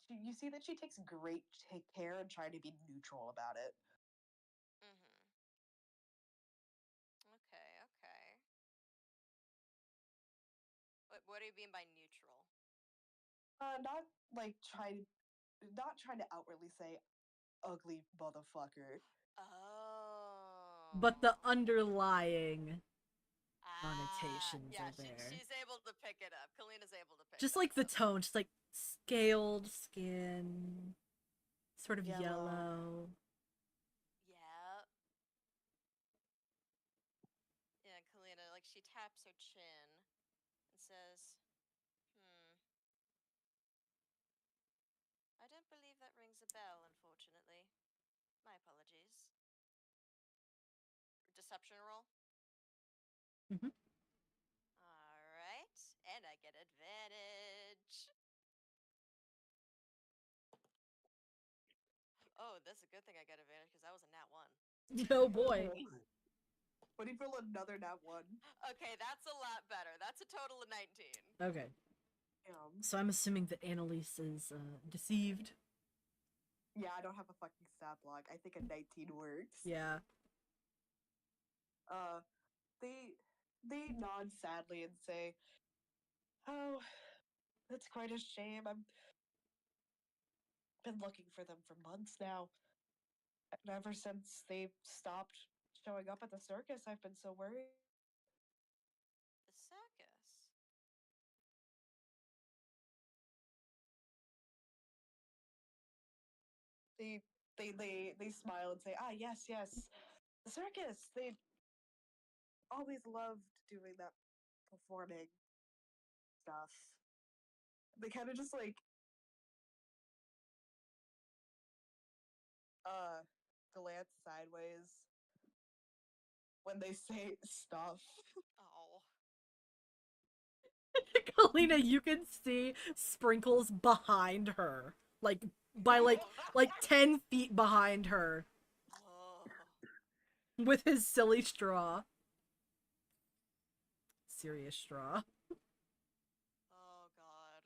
you see that she takes great care and trying to be neutral about it. Mm-hmm. Okay, okay. What do you mean by neutral? Not like not trying to outwardly say ugly motherfucker. Oh. But the underlying connotations Yeah, are there. she's able to pick it up. Kalina's able to pick Just that like the up. tone, just like scaled skin, sort of Yellow. yellow. Yeah. Yeah, Kalina, like she taps her chin and says, I don't believe that rings a bell, unfortunately. My apologies. Deception roll? Mhm. Alright, and I get advantage. Oh, that's a good thing I got advantage because that was a nat 1. Oh boy. What do you feel another nat 1? Okay, that's a lot better. That's a total of 19. Okay. So I'm assuming that Annalise is deceived. Yeah, I don't have a fucking stat block. I think a 19 works. Yeah. They nod sadly and say, "Oh, that's quite a shame. I've been looking for them for months now. And ever since they stopped showing up at the circus, I've been so worried." The circus. They smile and say, "Ah, yes, yes, the circus. They always loved doing that performing stuff." They kind of just like glance sideways when they say stuff. Oh. Kalina, you can see Sprinkles behind her. Like by like 10 feet behind her. Oh. With his silly straw. Serious straw. Oh god.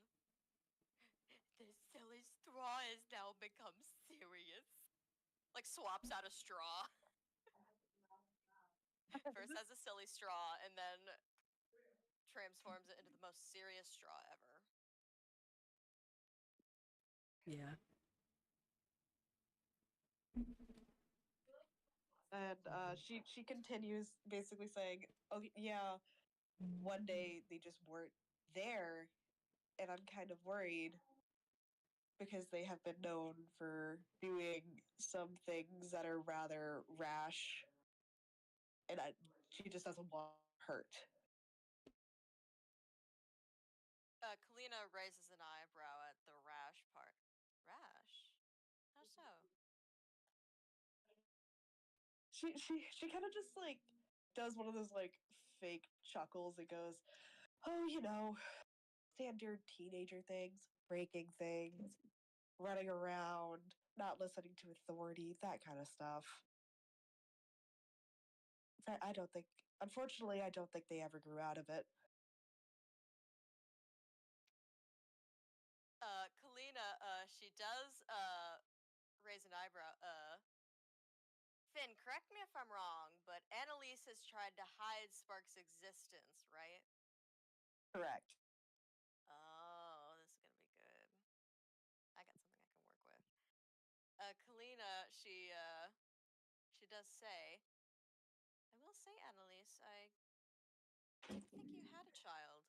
This silly straw has now become serious. Like swaps out a straw. First has a silly straw and then transforms it into the most serious straw ever. Yeah. And she continues basically saying, "Oh yeah, one day they just weren't there, and I'm kind of worried because they have been known for doing some things that are rather rash, and she just doesn't want hurt." Kalina raises an eyebrow at the rash part. Rash? How so? She kind of just like does one of those like fake chuckles and goes, "Oh, you know, standard teenager things, breaking things, running around, not listening to authority, that kind of stuff." I don't think, unfortunately, I don't think they ever grew out of it. Kalina, she does raise an eyebrow. Finn, correct me if I'm wrong, but Annalise has tried to hide Spark's existence, right? Correct. Oh, this is gonna be good. I got something I can work with. Kalina, she does say, I will say, Annalise, I didn't think you had a child,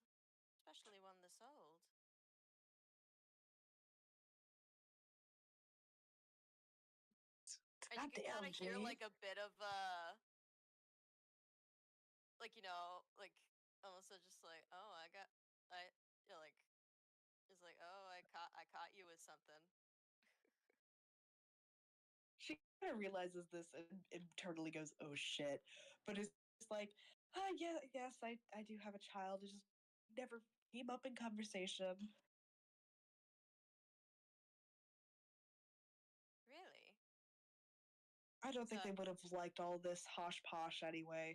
especially one this old. And you can kind of hear like a bit of like like almost just like, oh, like it's like, oh, I caught you with something. She kind of realizes this and internally goes, "Oh shit," but it's like, yeah, yes, I do have a child. It just never came up in conversation. Really? I don't think they would have liked all this hosh posh anyway.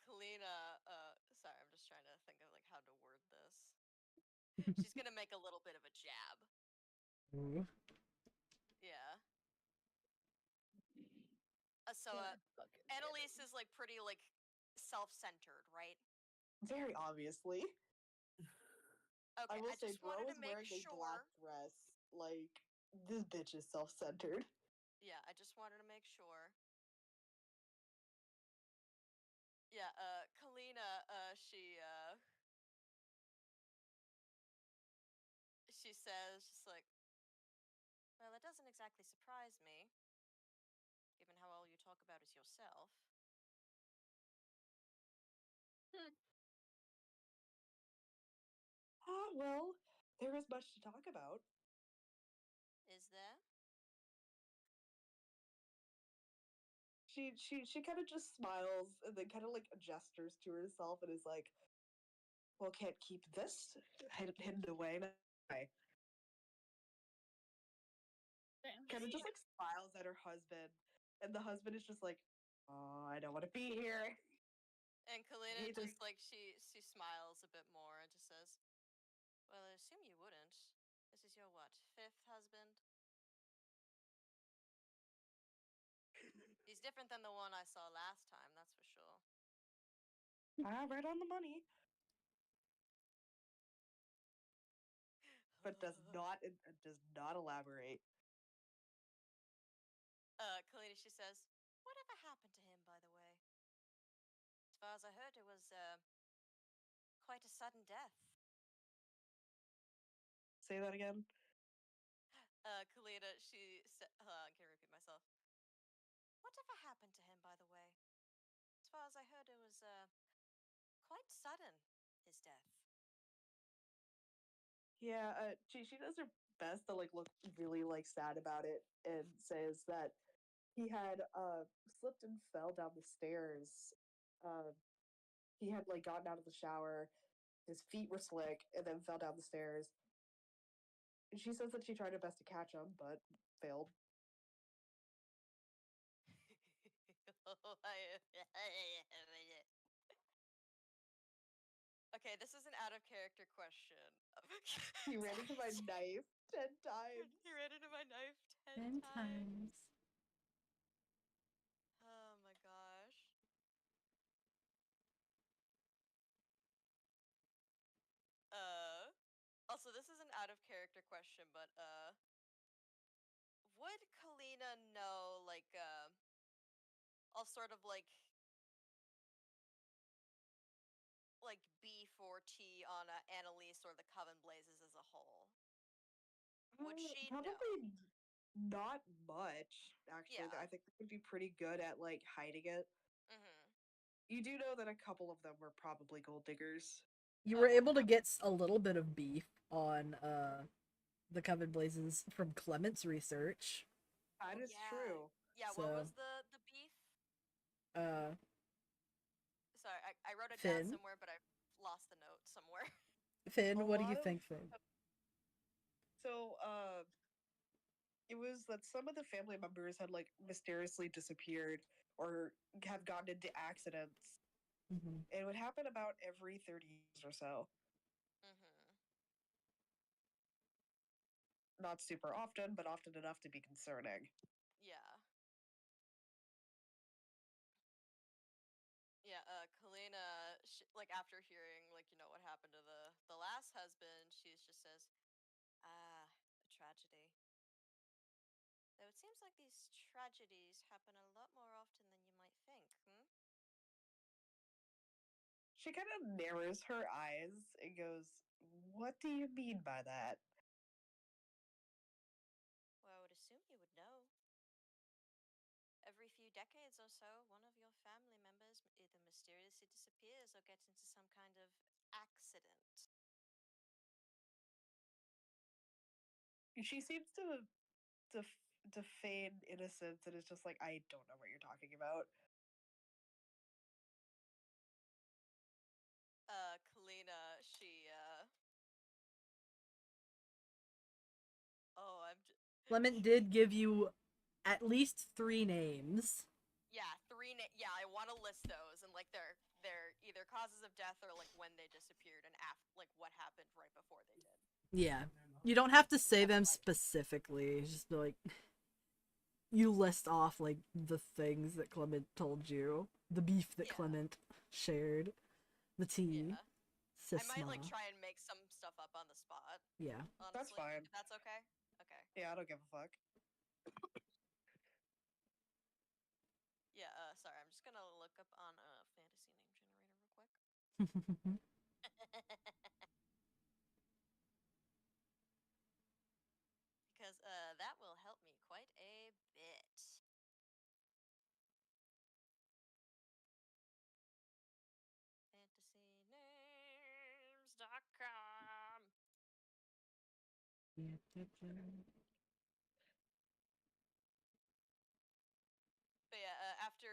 Kalina, sorry, I'm just trying to think of like how to word this. She's gonna make a little bit of a jab. Ooh. Yeah. Annalise is like pretty like self-centered, right? Very obviously. Okay, I will say, just Bro wanted is to make wearing a black sure. dress. Like, this bitch is self-centered. Yeah, I just wanted to make sure. Yeah, Kalina, she says just like, well, that doesn't exactly surprise me, given how all you talk about is yourself. Well, there is much to talk about. Is there? She kind of just smiles and then kind of like gestures to herself and is like, "Well, can't keep this hidden away." Kind of just like smiles at her husband, and the husband is just like, "Oh, I don't want to be here." And Kalina just like she smiles a bit more and just says, well, I assume you wouldn't. This is your what, fifth husband? He's different than the one I saw last time, that's for sure. Right on the money. But does not elaborate. Kalina, she says, whatever happened to him, by the way? As far as I heard, it was quite a sudden death. Say that again. Kalina, she said, I can't repeat myself. Whatever happened to him, by the way? As far as I heard, it was quite sudden, his death. Yeah, she does her best to like look really like sad about it and says that he had slipped and fell down the stairs. He had like gotten out of the shower, his feet were slick, and then fell down the stairs. And she says that she tried her best to catch him, but failed. Okay, this is an out of character question. He ran into my knife 10 times. He ran into my knife 10 times. Oh my gosh. Also, this is an out of character question, but would Kalina know like all sort of like beef or tea on Annalise or the Coven Blazes as a whole? Would she probably know? not much, actually. Yeah. I think they would be pretty good at like hiding it. Mm-hmm. You do know that a couple of them were probably gold diggers. You were able to get a little bit of beef on the Coven Blazes from Clement's research. That is Yeah. true. Yeah, So- what was the beef? Sorry, I wrote it down Finn? somewhere, but I've lost the note somewhere. Finn, A what do you lot of- think, Finn? So, it was that some of the family members had like mysteriously disappeared or have gotten into accidents. Mm-hmm. It would happen about every 30 years or so. Mm-hmm. Not super often, but often enough to be concerning. Yeah. Yeah, Kalina, like after hearing like what happened to the last husband, she just says, "Ah, a tragedy." Though it seems like these tragedies happen a lot more often than you might think, hmm? She kind of narrows her eyes and goes, "What do you mean by that?" Well, I would assume you would know. Every few decades or so, one of your family members either mysteriously disappears or gets into some kind of accident. She seems to feign innocence and is just like, "I don't know what you're talking about." Kalina, oh, Clement did give you at least 3 names. Yeah, yeah, I want to list those and like their either causes of death or like when they disappeared and like what happened right before they did. Yeah. You don't have to say them specifically. Just be like, you list off like the things that Clement told you, the beef that Yeah. Clement shared, the tea, Yeah. I might like Sisma. try and make some stuff up on the spot. Yeah. Honestly, That's fine. If that's okay. Okay. Yeah, I don't give a fuck. Yeah. Sorry, I'm just gonna look up on a fantasy name generator real quick. Because that will help me quite a bit. FantasyNames.com. But yeah, after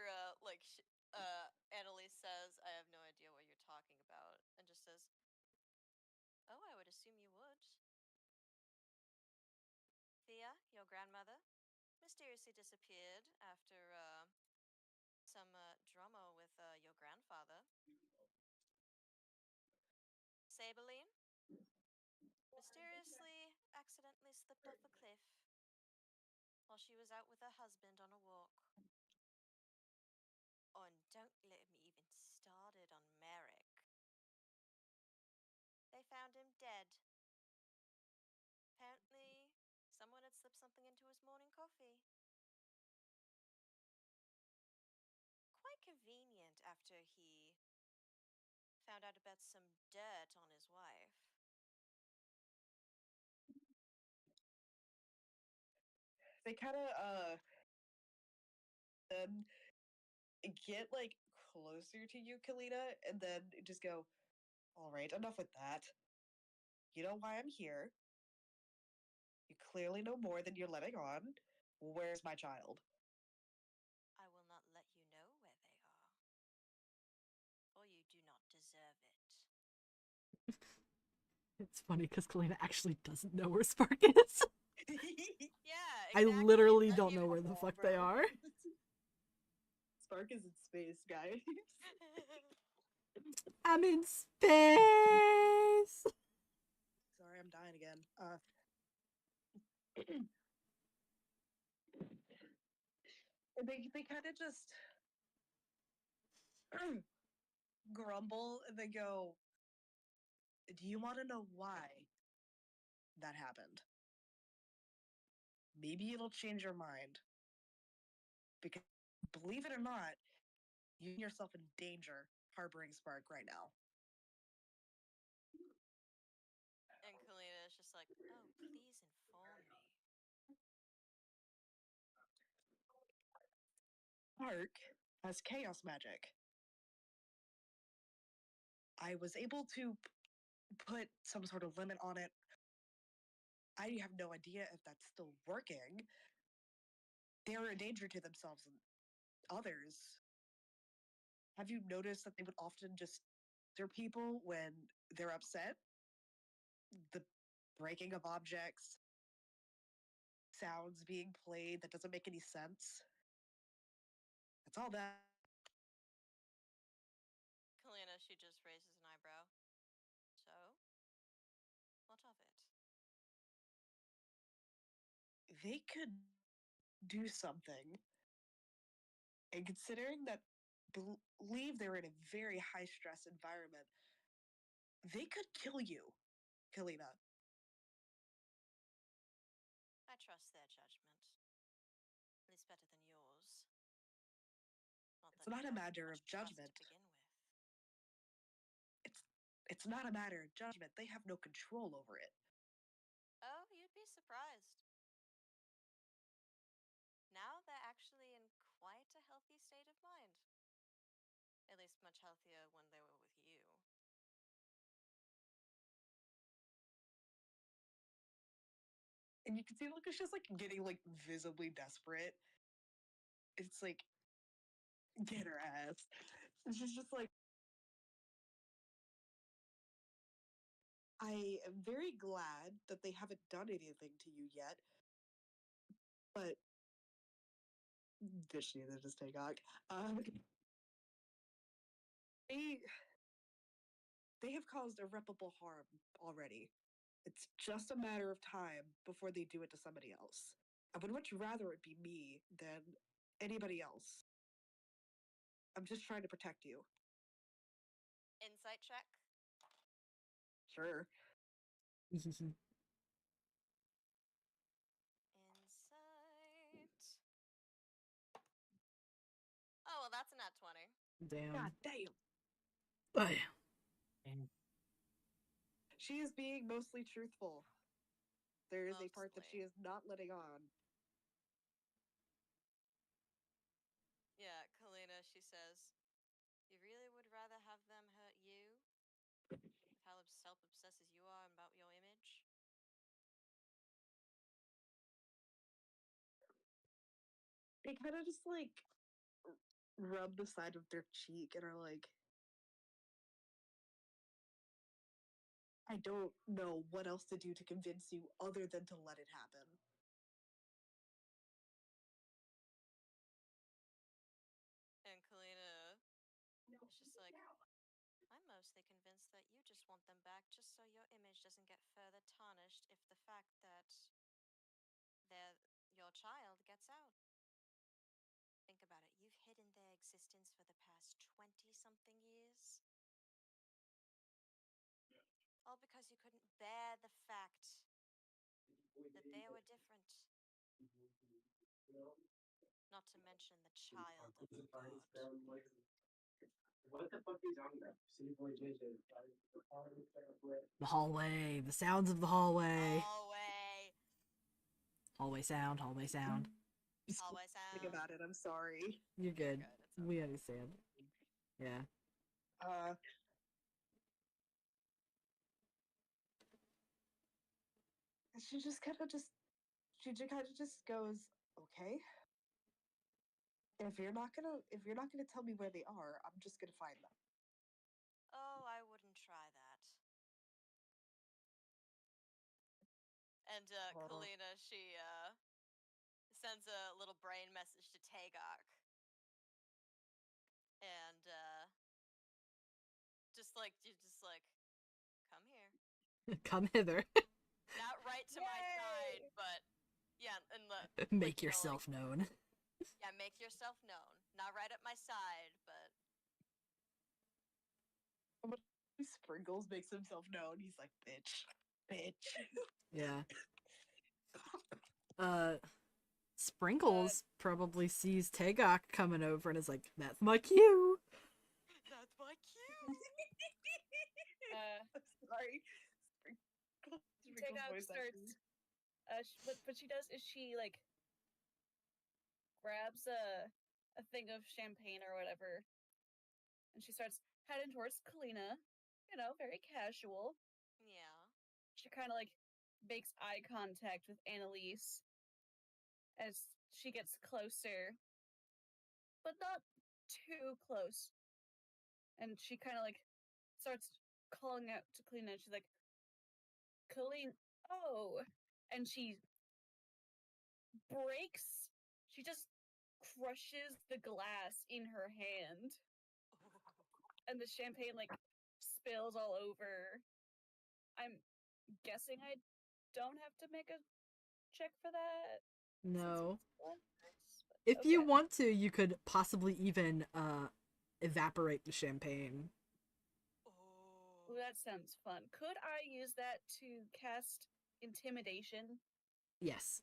Annalise says, "I have no idea what you're talking about," and just says, "Oh, I would assume you would." Thea, your grandmother, mysteriously disappeared after some drama with your grandfather. Sabeline, mysteriously accidentally slipped off a cliff while she was out with her husband on a walk. Oh, and don't let me even started on Merrick. They found him dead. Apparently, someone had slipped something into his morning coffee. Quite convenient after he found out about some dirt on his wife. They kind of then get like closer to you, Kalina, and then just go, "All right, enough with that. You know why I'm here. You clearly know more than you're letting on. Where's my child?" I will not let you know where they are, or you do not deserve it. It's funny because Kalina actually doesn't know where Spark is. Yeah, I exactly. literally That don't even- know where the fuck bro. they are. Spark is in space, guys. I'm in space. Sorry, I'm dying again. They kind of just grumble and they go, "Do you want to know why that happened? Maybe it'll change your mind. Because believe it or not, you're putting yourself in danger harboring Spark right now." And Kalina is just like, "Oh, please inform me." Spark has chaos magic. I was able to put some sort of limit on it. I have no idea if that's still working, they're a danger to themselves and others. Have you noticed that they would often just they're people when they're upset? The breaking of objects, sounds being played that doesn't make any sense. That's all that. Kalina, she just raises an eyebrow. So, what of it? They could do something. And considering that believe they're in a very high stress environment, they could kill you, Kalina. I trust their judgment. At least better than yours. It's not a matter of judgment. To begin with. It's not a matter of judgment. They have no control over it. Oh, you'd be surprised. Now they're actually in quite a healthy state of mind. At least much healthier when they were with you. And you can see like it's just like getting like visibly desperate. It's like get her ass. And she's just like I am very glad that they haven't done anything to you yet. But Vishnu, that is Tagok. They have caused irreparable harm already. It's just a matter of time before they do it to somebody else. I would much rather it be me than anybody else. I'm just trying to protect you. Insight check. Sure. Insight. Oh, well, that's a nat 20. Damn. God damn. Oh, And She is being mostly truthful. There is a part that she Mostly. is not letting on. Yeah, Kalina, she says, you really would rather have them hurt you? With how self-obsessed as you are about your image? They kind of just like rub the side of their cheek and are like, I don't know what else to do to convince you other than to let it happen. And Kalina is just like, I'm mostly convinced that you just want them back just so your image doesn't get further tarnished if the fact that your child gets out. Think about it. You've hidden their existence for the past 20-something years. All because you couldn't bear the fact that they were different. Not to mention the child of the god. What the fuck is on that? the hallway. The sounds of the hallway. Hallway. Hallway sound. Hallway sound. Hallway Think sound. about it. I'm sorry. You're good. It's We understand. Yeah. She just kind of just goes, okay. If you're not gonna tell me where they are, I'm just gonna find them. Oh, I wouldn't try that. And Kalina, she sends a little brain message to Tagok. And just like, come here. Come hither. Not right to my side, but yeah, and Make yourself known. Yeah, make yourself known. Not right at my side, but Sprinkles makes himself known. He's like, bitch. Yeah. Sprinkles probably sees Tagok coming over and is like, that's my cue. that's my cue. Sorry. Tagok starts. What she does is she like grabs a thing of champagne or whatever, and she starts heading towards Kalina. You know, very casual. Yeah. She kind of like makes eye contact with Annalise as she gets closer, but not too close. And she kind of like starts calling out to Kalina. And she's like, Kalina, oh. And she breaks, she just crushes the glass in her hand. And the champagne like spills all over. I'm guessing I don't have to make a check for that. No. Glass, If okay. you want to, you could possibly even evaporate the champagne. Ooh, that sounds fun. Could I use that to cast intimidation? Yes.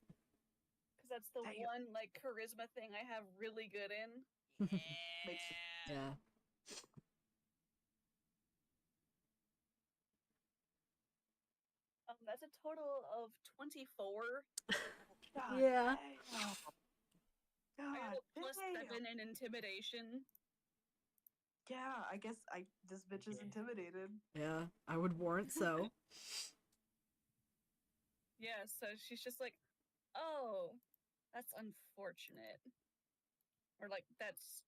Because that's the Damn. one like charisma thing I have really good in. Yeah. That's a total of 24. God Yeah. damn. I got God a plus damn. 7 in intimidation. Yeah, I guess this bitch is intimidated. Yeah, I would warrant so. Yeah, so she's just like, oh, that's unfortunate. Or like, that's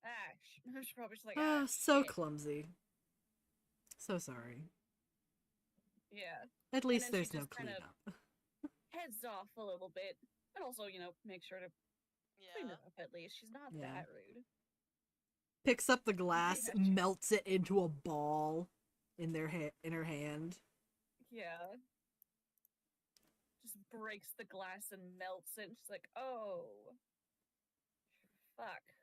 Ash. She's probably just like, ah, So shit. clumsy. So sorry. Yeah. At And least then she there's no just kind of cleanup. heads off a little bit. And also, make sure to clean Yeah. it up at least. She's not Yeah. that rude. Picks up the glass, Yeah. melts it into a ball in in her hand. Yeah. Just breaks the glass and melts it. And she's like, oh, fuck.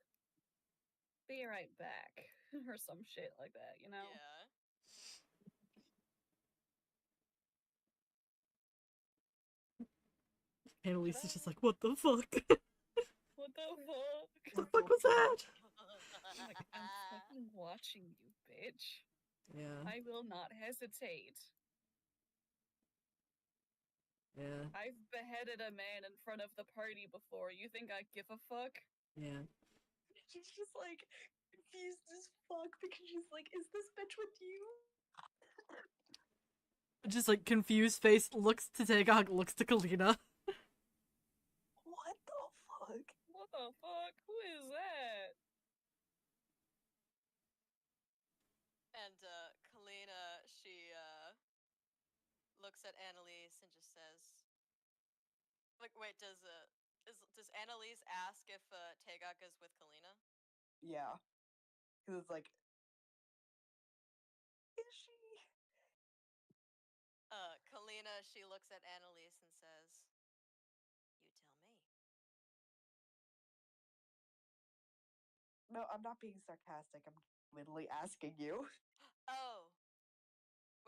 Be right back. Or some shit like that, you know? Yeah. Annalise is just like, what the fuck? What the fuck? What the fuck was that? I'm like, I'm fucking watching you, bitch. Yeah. I will not hesitate. Yeah. I've beheaded a man in front of the party before. You think I give a fuck? Yeah. She's just like confused as fuck because she's like, is this bitch with you? Just like confused face, looks to Tagog, looks to Kalina. What the fuck? What the fuck? Who is that? And Kalina, she looks at Annalise and just says, "Like, wait, does Annalise ask if Tagok is with Kalina?" Yeah. Because it's like, is she? Kalina, she looks at Annalise and says, "You tell me." No, I'm not being sarcastic. I'm literally asking you. Oh,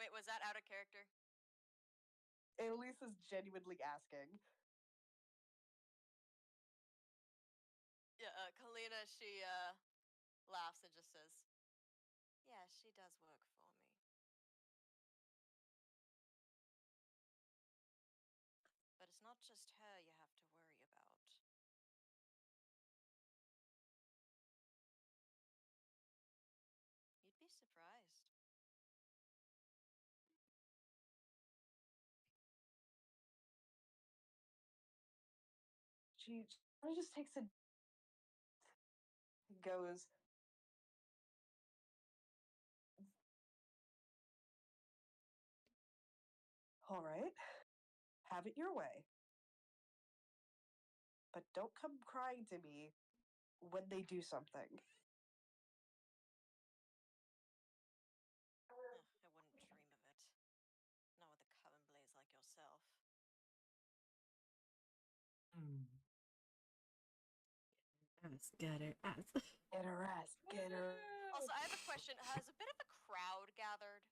wait, was that out of character? Annalise is genuinely asking. Yeah, Kalina, she laughs and just says, "Yeah, she does work for me." But it's not just her you have to worry about. You'd be surprised. She just takes a and goes, all right, have it your way. But don't come crying to me when they do something. I wouldn't dream of it. Not with a coven blaze like yourself. Ass, get her ass. Get her ass, get her. Also, I have a question. Has a bit of a crowd gathered?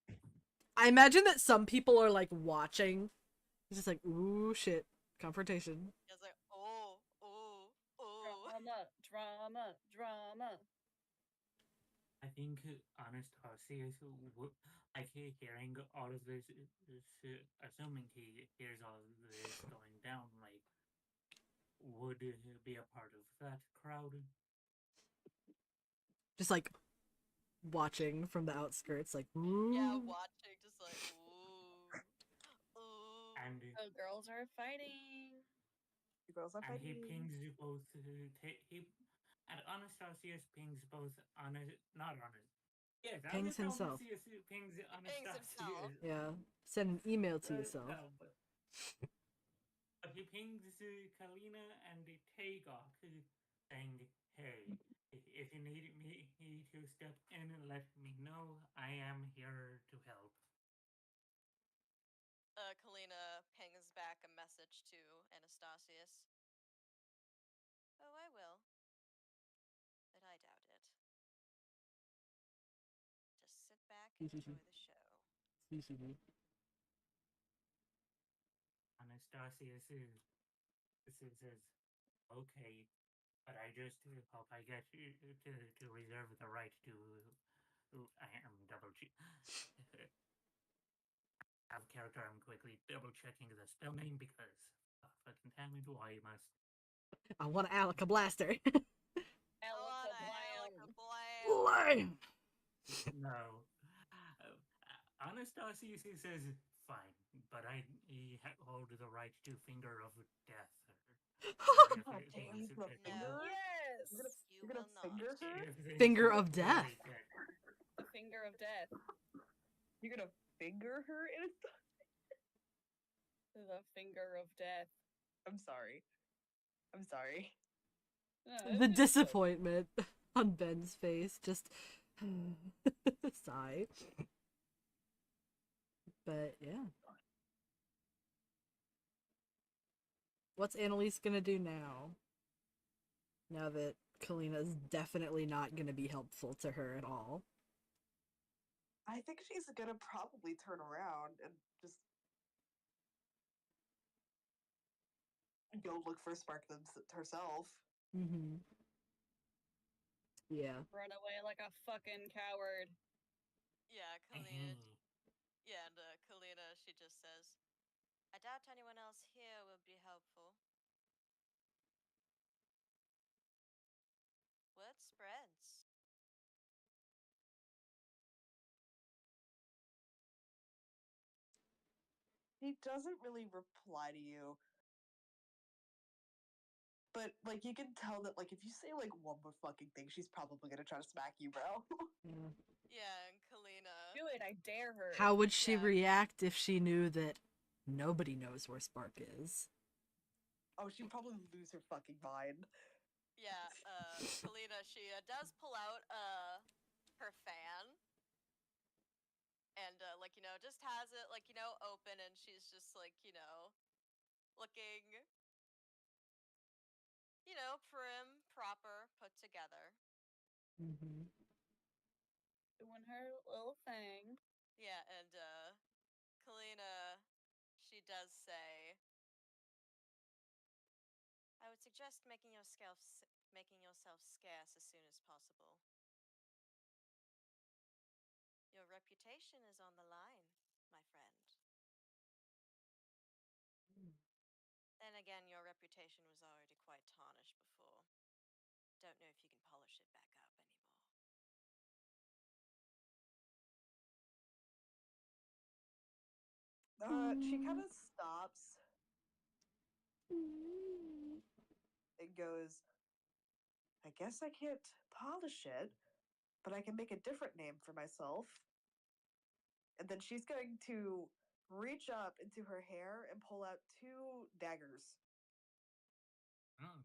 I imagine that some people are like watching. It's just like, ooh, shit. Confrontation. It's like, oh, oh, oh. Drama. I think, honest Arceus, like hearing all of this, assuming he hears all of this going down, like, would be a part of that crowd. Just like watching from the outskirts, like, ooh. Yeah, watching, just like, ooh, ooh. And The girls are fighting. You girls are And he fighting. pings both. And Anastasius pings both. Not honest. Yes, Pings himself. Anastasius pings himself. Anastasius. Yeah. Send an email to yourself. No, but he pings Kalina and Tagok, saying, "Hey, if you need me to step in, let me know. I am here to help." Kalina pings back a message to Anastasius. Oh, I will. But I doubt it. Just sit back and enjoy the show. Anastasius says, "Okay, but I just hope I get to reserve the right to. I am double check. Out of character, I'm quickly double checking the spell name because fucking damn it, why must I want to Alaka Blaster. Blam. no? Anastasius says fine, but I hold the right to finger of death. God If damn, things you gonna take finger her? Yes! You You're gonna will not. finger her? if things Finger of really death. get- The finger of death. You're gonna finger her? The finger of death. I'm sorry. I'm sorry. The disappointment on Ben's face. Just sigh. But yeah. What's Annalise gonna do now? Now that Kalina's definitely not gonna be helpful to her at all. I think she's gonna probably turn around and just go look for Sparkman herself. Mm-hmm. Yeah. Run away like a fucking coward. Yeah, Kalina. Yeah, and Kalina, she just says, I doubt anyone else here will be helpful. Word spreads. He doesn't really reply to you. But, like, you can tell that, like, if you say, like, one more fucking thing, she's probably gonna try to smack you, bro. Yeah. Yeah, and Kalina. Do it, I dare her. How would she Yeah. react if she knew that nobody knows where Spark is? Oh, she'd probably lose her fucking mind. Yeah, Kalina, she does pull out her fan. And, like, just has it, like, open, and she's just, like, looking, prim, proper, put together. Mm-hmm. Doing her little thing. Yeah, and, Kalina, she does say, I would suggest making yourself scarce as soon as possible. Your reputation is on the line, my friend. Then again, your reputation was already quite tarnished before. Don't know if you can polish it back up anymore. She kind of stops and goes, I guess I can't polish it, but I can make a different name for myself. And then she's going to reach up into her hair and pull out 2 daggers. Oh.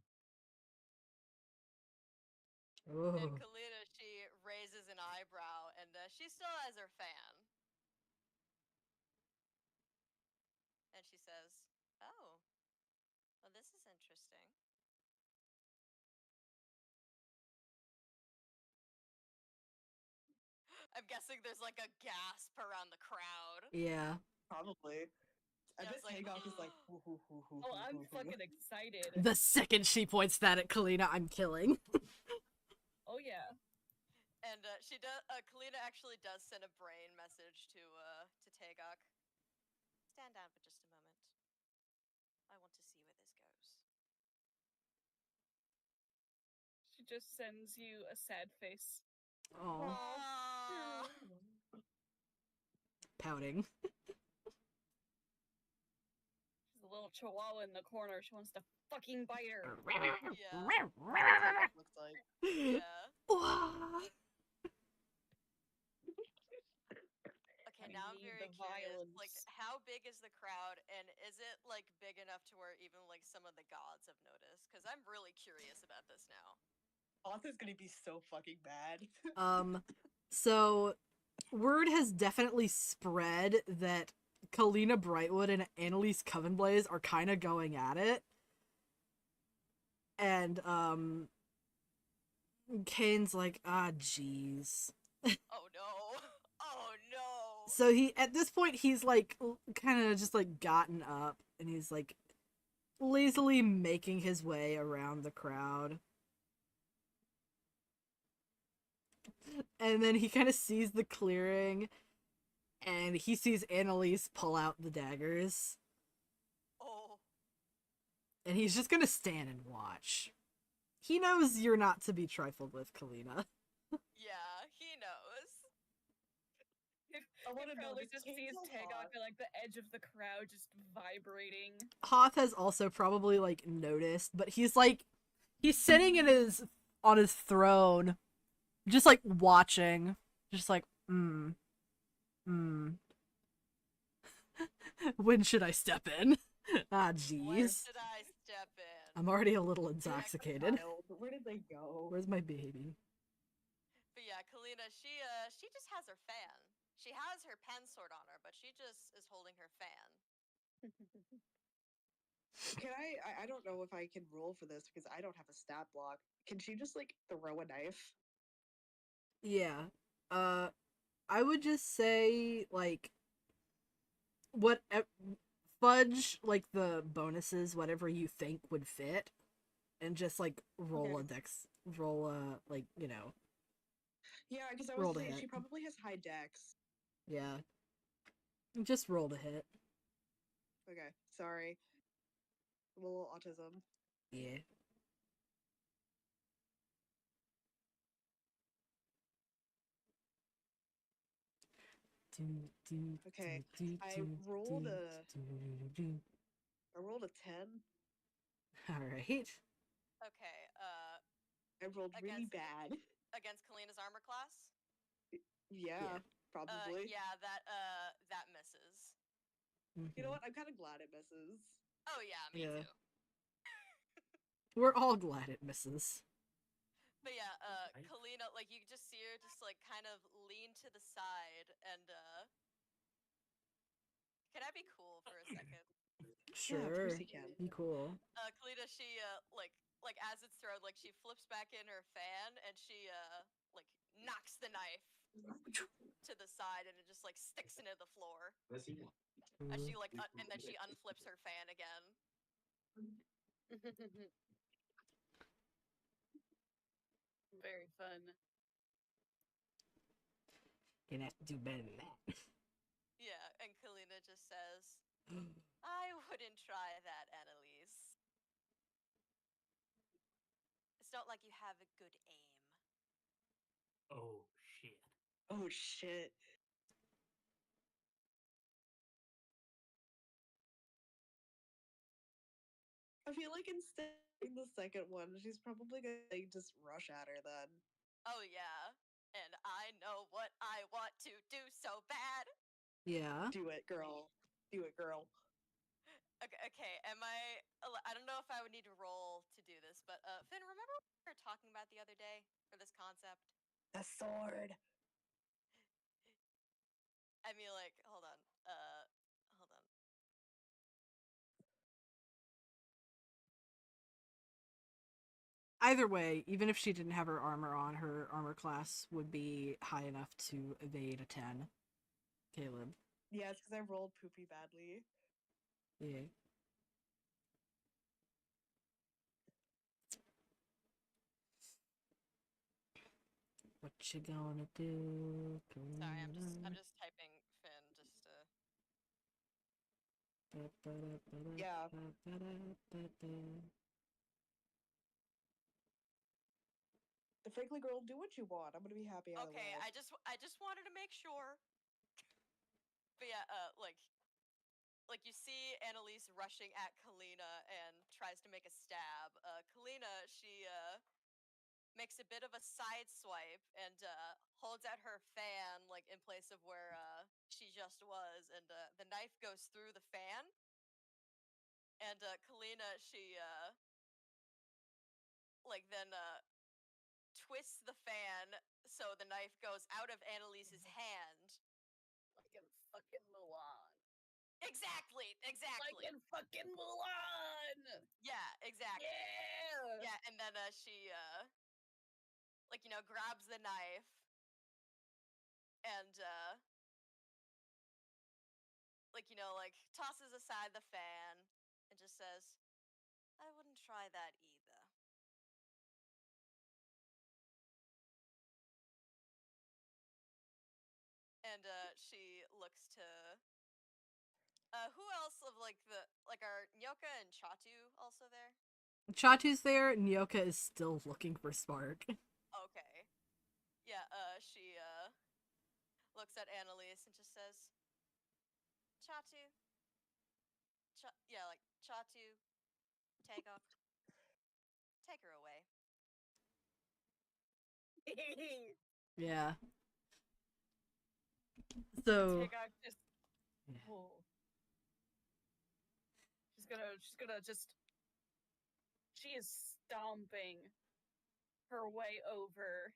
And Oh. Kalina, she raises an eyebrow, and she still has her fan. And she says, oh, well, this is interesting. I'm guessing there's like a gasp around the crowd. Yeah. Probably. I Yeah, bet it's like, Tagok is like, Oh, I'm fucking excited. The second she points that at Kalina, I'm killing. Oh yeah. And she does. Kalina actually does send a brain message to Tagok. Stand down for just a moment. I want to see where this goes. She just sends you a sad face. Oh, Aww. pouting. She's a little chihuahua in the corner. She wants to fucking bite her. Yeah. Looks like. Yeah. Okay, I now I'm need very the curious. Like, violence. how big is the crowd, and is it like big enough to where even like some of the gods have noticed? Because I'm really curious about this now. Author is gonna be so fucking bad. So word has definitely spread that Kalina Brightwood and Annalise Covenblaze are kind of going at it. And Kane's like, ah, jeez. Oh no! Oh no! So he, at this point, he's like, kind of just like gotten up, and he's like lazily making his way around the crowd. And then he kind of sees the clearing, and he sees Annalise pull out the daggers. Oh. And he's just gonna stand and watch. He knows you're not to be trifled with, Kalina. Yeah, he knows. I He wanna know, probably does just Kane sees tell Tagok Hoth? at like the edge of the crowd, just vibrating. Hoth has also probably like noticed, but he's sitting in his on his throne, just like watching, just like hmm. When should I step in? Ah, When jeez. should I step in? I'm already a little intoxicated. Child, where did they go? Where's my baby? But yeah, Kalina, she just has her fan. She has her pen sword on her, but she just is holding her fan. Can I don't know if I can roll for this because I don't have a stat block. Can she just like throw a knife? Yeah. I would just say like what fudge like the bonuses, whatever you think would fit, and just like roll a Okay. dex, roll a like Yeah, because I was roll to saying hit. she probably has high dex. Yeah. Just roll to hit. Okay, sorry. I'm a little autism. Yeah. Okay, I rolled a 10. All right. Okay, I rolled really against bad. against Kalina's armor class? Yeah, probably. Yeah, that misses. You know what? I'm kind of glad it misses. Oh yeah, me Yeah. too. We're all glad it misses. But yeah, Right. Kalina, like you just see her just like kind of lean to the side and can I be cool for a second? Yeah, of course Sure. he can. Be cool. Kalina, she like as it's thrown, like she flips back in her fan and she like knocks the knife to the side and it just like sticks into the floor. As she like and then she unflips her fan again. Very fun. Gonna have to do better than that. Yeah, and Kalina just says, I wouldn't try that, Annalise. It's not like you have a good aim. Oh shit. Oh shit. I feel like instead of the second one, she's probably gonna like, just rush at her then. Oh yeah, and I know what I want to do so bad. Yeah. Do it, girl. Do it, girl. Okay, am I don't know if I would need to roll to do this, but Finn, remember what we were talking about the other day for this concept? The sword. I mean, like, hold on. Hold on. Either way, even if she didn't have her armor on, her armor class would be high enough to evade a 10. Caleb. Yeah, it's because I rolled poopy badly. Yeah. What you gonna do? Sorry, I'm just typing Finn just to. Yeah. The Frankly girl, do what you want. I'm gonna be happy either Okay, way. I just wanted to make sure. But yeah, like like you see Annalise rushing at Kalina and tries to make a stab. Kalina, she makes a bit of a side swipe and holds at her fan like in place of where she just was, and the knife goes through the fan. And Kalina, she like then twists the fan so the knife goes out of Annalise's hand. Like in fucking Mulan. Exactly. Like in fucking Mulan. Yeah, exactly. Yeah. Yeah, and then she like, you know, grabs the knife and like, you know, like tosses aside the fan and just says, "I wouldn't try that either." And she looks to who else of like are Nyoka and Chatu also there? Chatu's there. Nyoka is still looking for Spark. Okay. Yeah, she looks at Annalise and just says, "Chatu." Yeah, like Chatu, Tagok, take her away. Yeah. So. Tagok just. Oh. She's gonna just. She is stomping her way over.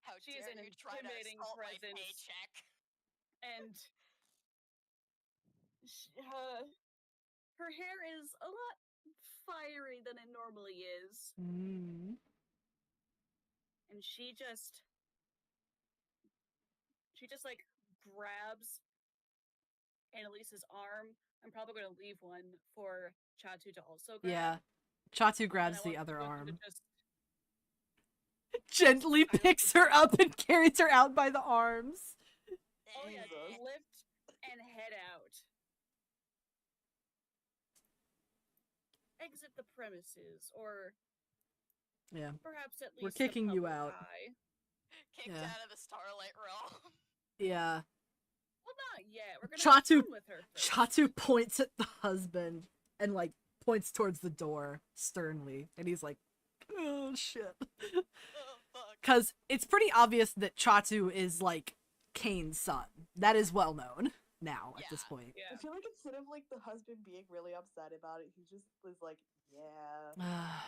How She is dare an you try to intimidating assault my presence. paycheck? And her hair is a lot fiery than it normally is. And she just like grabs Annalise's arm. I'm probably going to leave one for Chatu to also grab. Yeah. Chatu grabs the other arm. Just gently picks her up and carries her out by the arms. Oh yeah, lift and head out. Exit the premises, or yeah, perhaps at least we're kicking you out. Kicked out of the Starlight Realm. Yeah. Well, not yet. We're gonna have fun with her first. Chatu points at the husband and like points towards the door sternly, and he's like, "Oh shit." Oh fuck. Because it's pretty obvious that Chatu is like Kane's son. That is well known now at this point. Yeah. I feel like instead of like the husband being really upset about it, he just was like, "Yeah,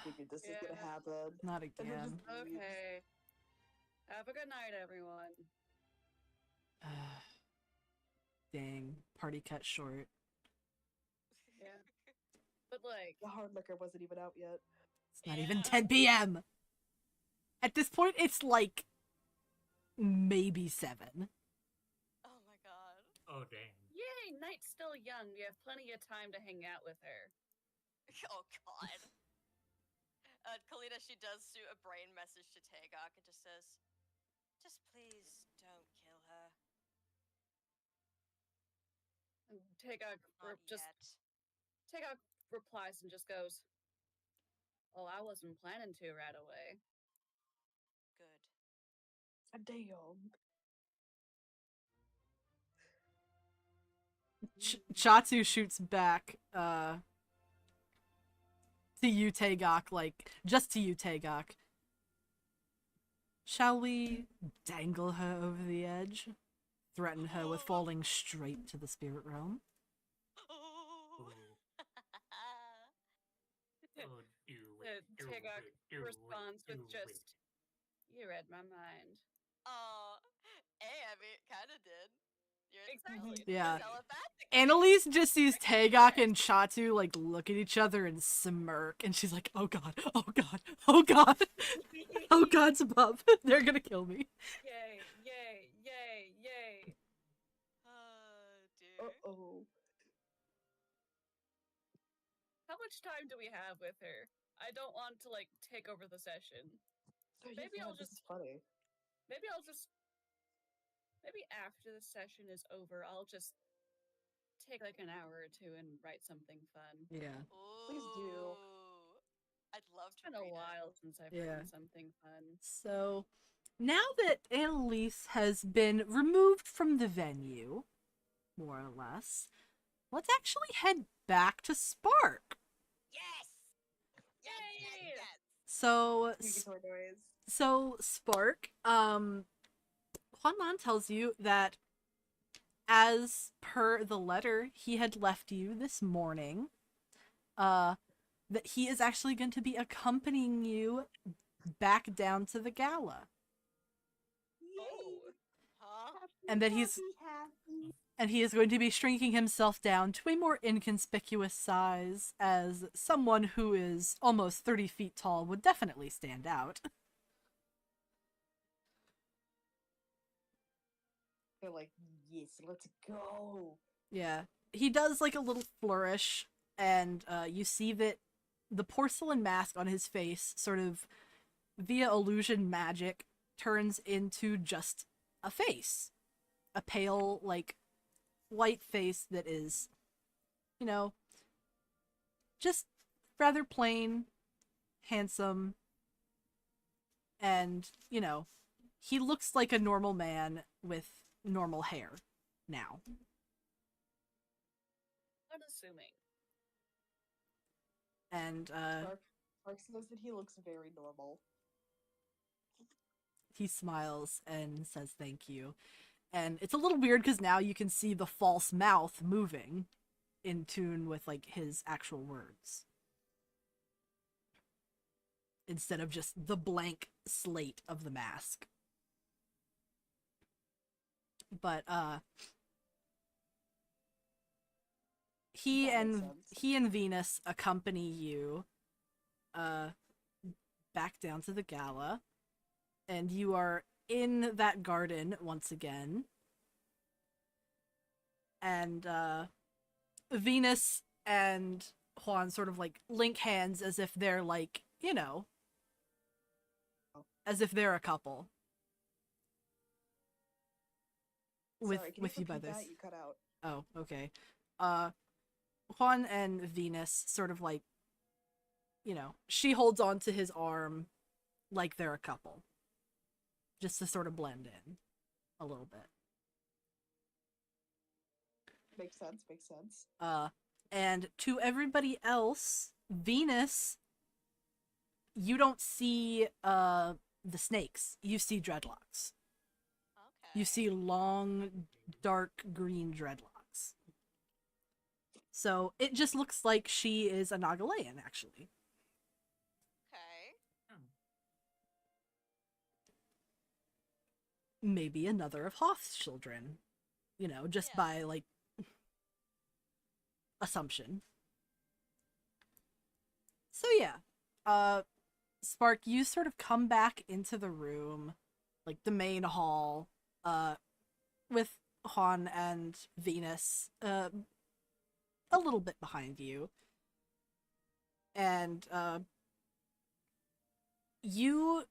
figured this is gonna happen." Not again. Okay. Have a good night, everyone. Dang, party cut short. Yeah. But like, the hard liquor wasn't even out yet. It's not even 10 p.m. At this point, it's like maybe 7. Oh my god. Oh dang. Yay, Night's still young. We have plenty of time to hang out with her. Oh god. Kalina, she does shoot a brain message to Tagok and just says, "Just please don't kill her." And Tagok Tagok replies and just goes, "Oh, I wasn't planning to right away." Good. Damn. Chatu shoots back to you, Tagok, like, just to you, Tagok. Shall we dangle her over the edge? Threaten her with falling straight to the spirit realm? Oh, do it. Tagok responds with just, "You read my mind." Hey, I mean, kind of did. Exactly. Yeah. Telepathic. Annalise just sees Tagok and Chatu like look at each other and smirk, and she's like, "Oh god, oh god, oh god, oh God's above, they're gonna kill me." Yay! Yay! Yay! Yay! Dude. Uh-oh. How much time do we have with her? I don't want to like take over the session. Maybe I'll just. Funny. Maybe after the session is over, I'll just take like an hour or two and write something fun. Yeah. Please do. I'd love It's to been read a while since I've written something fun. So, now that Annalise has been removed from the venue, more or less, let's actually head back to Spark. Yes! Yes, yes, Yay! yes! So, Squeaky toy noise. Spark, Juanman tells you that as per the letter he had left you this morning, that he is actually going to be accompanying you back down to the gala. Oh. Huh? And that he's happy. and he is going to be shrinking himself down to a more inconspicuous size, as someone who is almost 30 feet tall would definitely stand out. They're like, yes, let's go. Yeah. He does like a little flourish, and you see that the porcelain mask on his face, sort of via illusion magic, turns into just a face. A pale, like, white face that is, you know, just rather plain, handsome, and, you know, he looks like a normal man with normal hair now. Unassuming. And Mark says that he looks very normal. he smiles and says thank you. And it's a little weird because now you can see the false mouth moving in tune with, like, his actual words, instead of just the blank slate of the mask. But he That makes sense. and Venus accompany you back down to the gala, and you are in that garden once again. And Venus and Juan sort of like link hands as if they're like, you know, as if they're a couple. Sorry, can With you by repeat this. that? You cut out. Oh, okay. Juan and Venus sort of like, you know, she holds on to his arm like they're a couple. Just to sort of blend in a little bit. Makes sense, makes sense. And to everybody else, Venus, you don't see the snakes. You see dreadlocks. Okay. You see long, dark green dreadlocks. So it just looks like she is a Nagalayan, actually. Okay. Maybe another of Hoth's children. You know, just Yeah. by, like, assumption. So yeah. Spark, you sort of come back into the room, like the main hall, with Han and Venus, a little bit behind you. And, you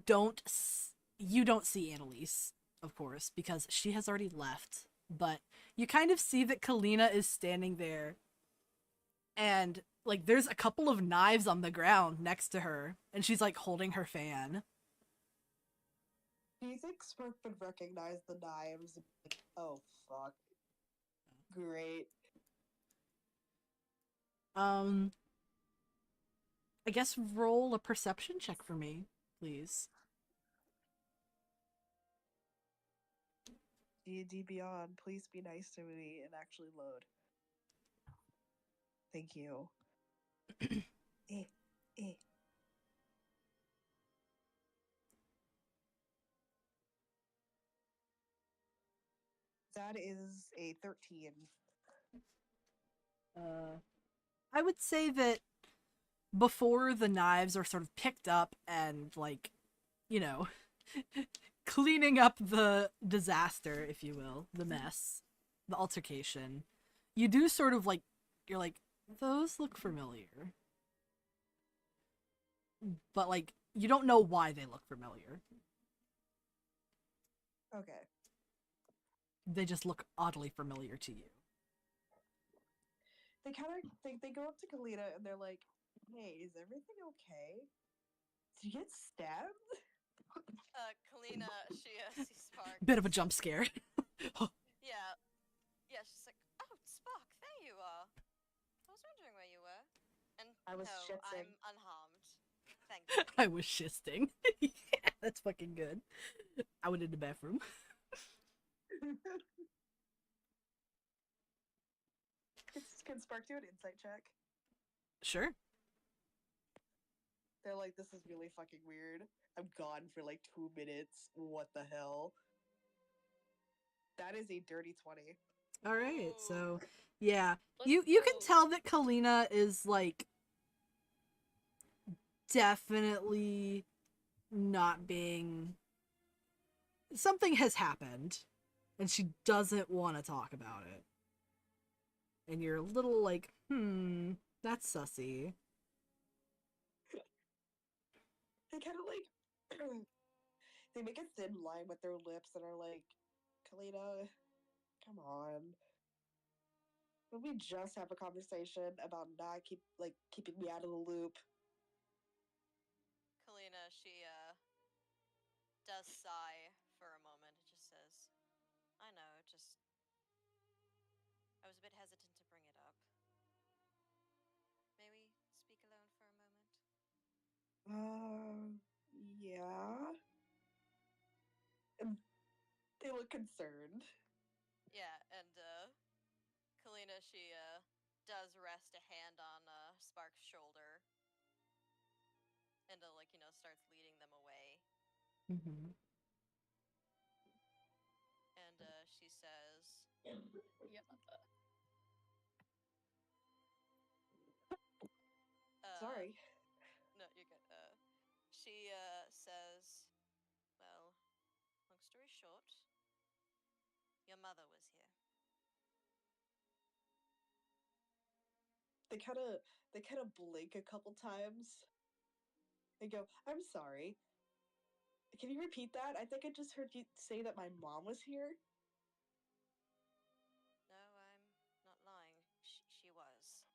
don't see Annalise, of course, because she has already left. But you kind of see that Kalina is standing there, and, like, there's a couple of knives on the ground next to her, and she's, like, holding her fan. Do you think Spark would recognize the knives? Oh, fuck. Great. I guess roll a perception check for me, please. D&D Beyond, please be nice to me and actually load. Thank you. eh. That is a 13. I would say that before the knives are sort of picked up and, like, you know, cleaning up the disaster, if you will, the mess, the altercation, you do sort of, like, you're like, those look familiar. But, like, you don't know why they look familiar. Okay. They just look oddly familiar to you. They kind of they go up to Kalina and they're like, "Hey, is everything okay? Did you get stabbed?" Kalina, she sees Spark. Bit of a jump scare. Yeah. Yeah, she's like, oh, Spock, I was No, shitsing. I'm unharmed. Thank you. I was shisting. Yeah, that's fucking good. I went in the bathroom. Can Spark do an insight check? Sure. They're like, this is really fucking weird. I'm gone for like 2 minutes. What the hell? That is a dirty 20. All right. Ooh. So, yeah, Let's you can go. tell that Kalina is like definitely not being. Something has happened, and she doesn't want to talk about it. And you're a little like, that's sussy. They kind of like, they make a thin line with their lips and are like, Kalina, come on. Can we just have a conversation about not keeping me out of the loop? Kalina, she does sigh for a moment. It just says, I know, I was a bit hesitant to bring it up. May we speak alone for a moment? Yeah. And they look concerned. Yeah, and Kalina, she does rest a hand on Spark's shoulder and starts leading them away. Mm-hmm. And she says, Yeah. Sorry. No, you're good. She says, well, long story short, your mother was here. They kind of blink a couple times. They go, I'm sorry. Can you repeat that? I think I just heard you say that my mom was here. No, I'm not lying. She was.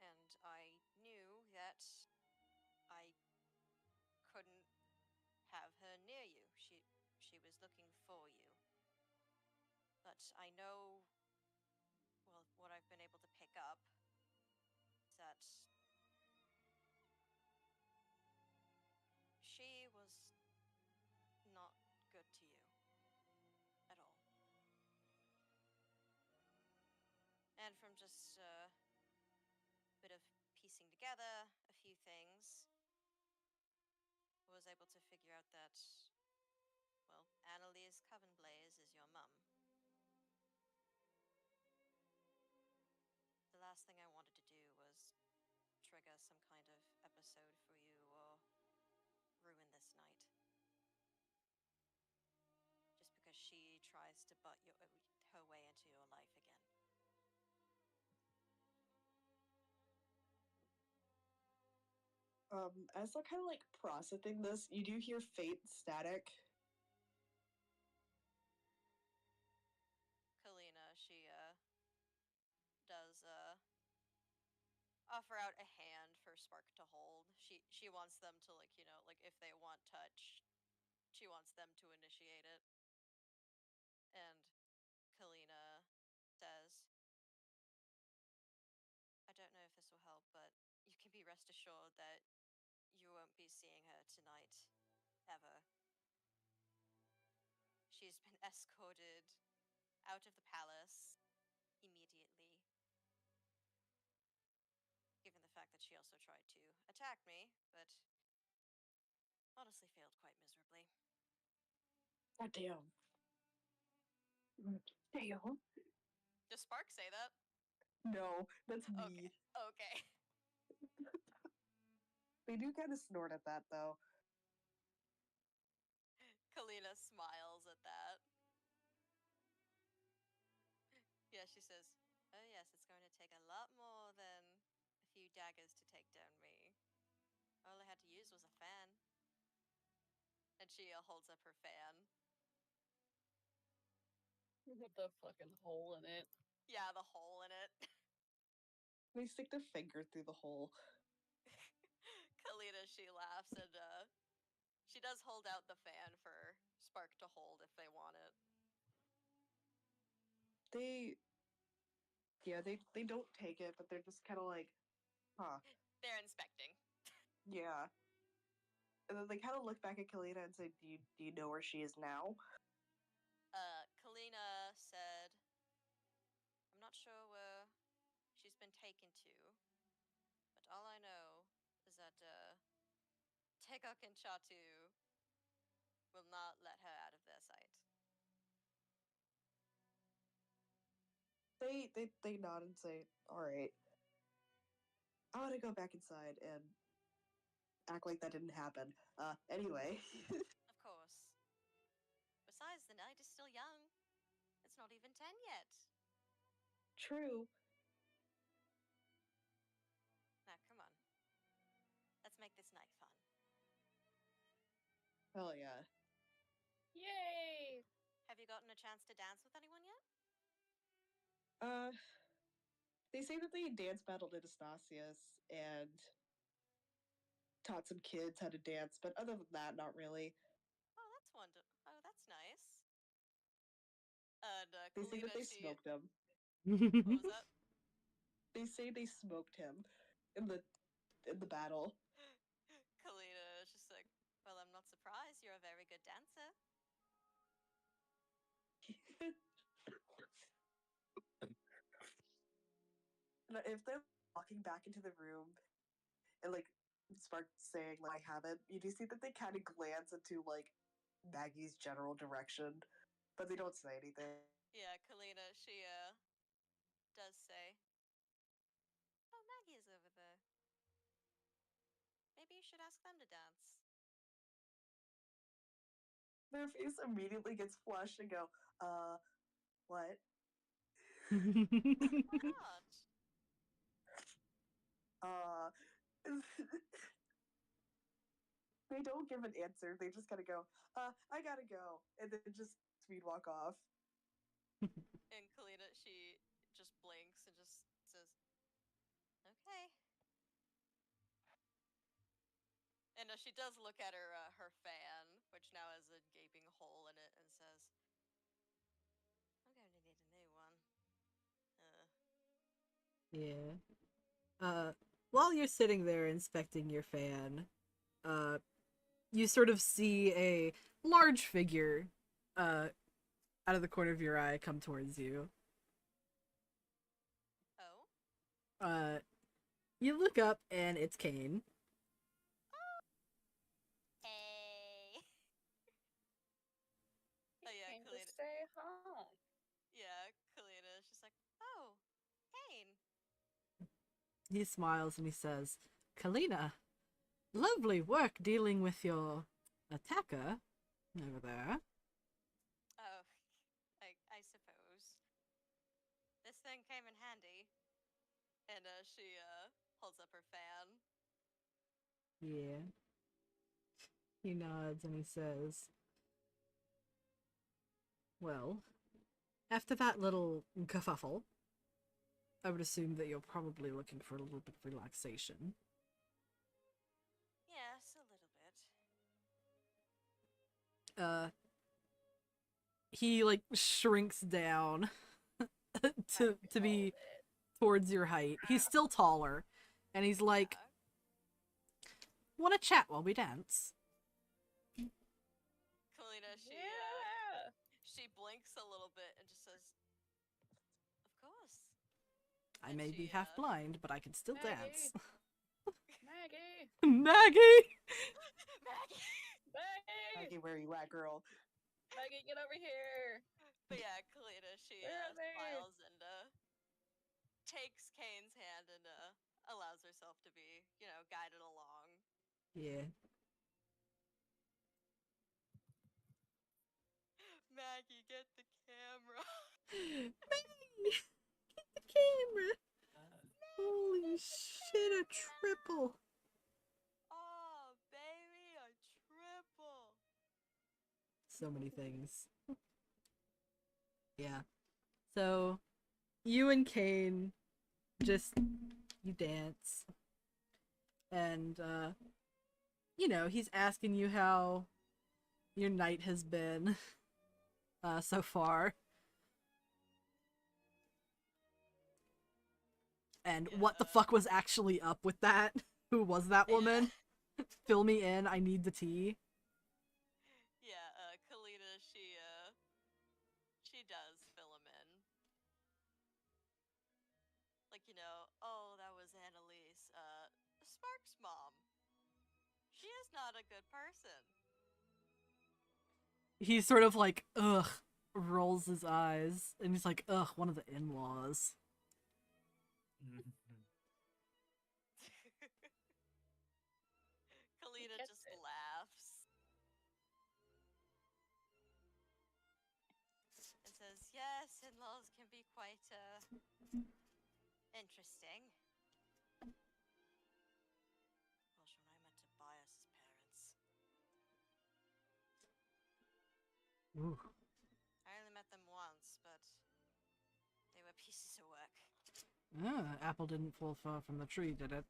And I knew that I couldn't have her near you. She was looking for you. But I know, well, what I've been able to pick up is that she was not good to you at all. And from just a bit of piecing together a few things, I was able to figure out that, well, Annalise Covenblaze is your mum. The last thing I wanted to do was trigger some kind of episode for you or ruin this night. Just because she tries to butt her way into your life again. As they're kind of like processing this, you do hear faint static. Kalina, she does offer out a hand for Spark to hold. She wants them to like if they want touch, she wants them to initiate it. And Kalina says, I don't know if this will help, but you can be rest assured that you won't be seeing her tonight, ever. She's been escorted out of the palace immediately. Given the fact that she also tried to attack me, but honestly failed quite miserably. God damn. Damn. Does Spark say that? No, that's Okay. me. Okay. They do kind of snort at that though. Kalina smiles at that. Yeah, she says, oh yes, it's going to take a lot more than a few daggers to take down me. All I had to use was a fan. And she holds up her fan. With the fucking hole in it. Yeah, the hole in it. They stick their finger through the hole. Kalina, she laughs and she does hold out the fan for Spark to hold if they want it. They Yeah, they don't take it, but they're just kind of like, huh, They're inspecting. yeah. And then they kind of look back at Kalina and say, do you know where she is now? Kalina said, I'm not sure where she's been taken to, but all I know is that, Tegok and Chatu will not let her out of their sight. They nod and say, all right. I want to go back inside and act like that didn't happen. Anyway. Of course. Besides, the night is still young. It's not even 10 yet. True. Now, come on. Let's make this night fun. Hell yeah. Yay! Have you gotten a chance to dance with anyone yet? They say that they dance battled Anastasius and taught some kids how to dance, but other than that, not really. Oh, that's nice. And They say Kalina, that they she... smoked him. What was that? They say they smoked him in the battle. Kalina is just like, well, I'm not surprised. You're a very good dancer. And if they're walking back into the room and like Spark saying like I haven't, you do see that they kind of glance into like Maggie's general direction, but they don't say anything. Yeah, Kalina, she does say, oh, Maggie is over there. Maybe you should ask them to dance. Their face immediately gets flushed and go, what? Why not? They don't give an answer. They just gotta go, I gotta go. And then just speed walk off. And Kalina, she just blinks and just says, okay. And she does look at her fan, which now has a gaping hole in it, and says, I'm going to need a new one. Yeah. While you're sitting there inspecting your fan, you sort of see a large figure, out of the corner of your eye come towards you. Oh? You look up and it's Kane. Hey. Oh, yeah, Came to Kalina. stay home. Yeah, Kalina is just like, oh, Kane. He smiles and he says, Kalina, lovely work dealing with your attacker over there. Oh, I suppose. This thing came in handy. And she holds up her fan. Yeah. He nods and he says, well, after that little kerfuffle, I would assume that you're probably looking for a little bit of relaxation. Yes, a little bit. He like shrinks down to be towards your height. He's still taller, and he's like, "Want to chat while we dance?" Kalina, she blinks a little bit and just says, "Of course." I And may she, be half blind, but I can still Maggie. dance. Maggie! Maggie! Maggie! Maggie, where you at, girl? Maggie, get over here! But yeah, Kalina, she smiles and takes Kane's hand and allows herself to be, guided along. Yeah. Maggie, get the camera. Maggie! Get the camera! Holy shit, a triple! Oh, baby, a triple. So many things. Yeah. So, you and Kane you dance. And, he's asking you how your night has been, so far. And what the Yeah. fuck was actually up with that? Who was that Yeah. woman? Fill me in, I need the tea. Yeah, Kalita, she does fill him in. Like, oh, that was Annalise, Spark's mom. She is not a good person. He sort of like, ugh, rolls his eyes, and he's like, ugh, one of the in-laws. Kalita gets just it. laughs. And says, yes, in-laws can be quite, interesting. Gosh, when I meant to buy us as parents. Ooh. I only met them once, but they were pieces of work. Ah, apple didn't fall far from the tree, did it?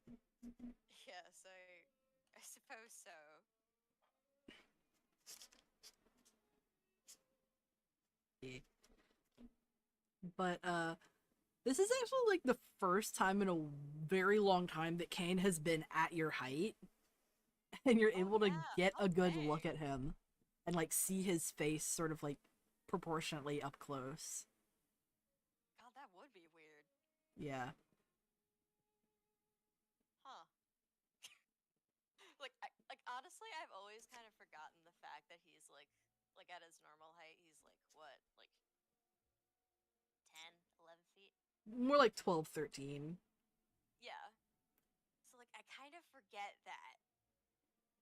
Yes, I suppose so. Yeah. But, this is actually, like, the first time in a very long time that Kane has been at your height. And you're Oh, able to yeah. get a good Okay. look at him. And, like, see his face sort of, like, proportionately up close. God, that would be weird. Yeah. Huh. like honestly, I've always kind of forgotten the fact that he's like at his normal height, he's like what, like 10, 11 feet? More like 12, 13. Yeah. So like I kind of forget that.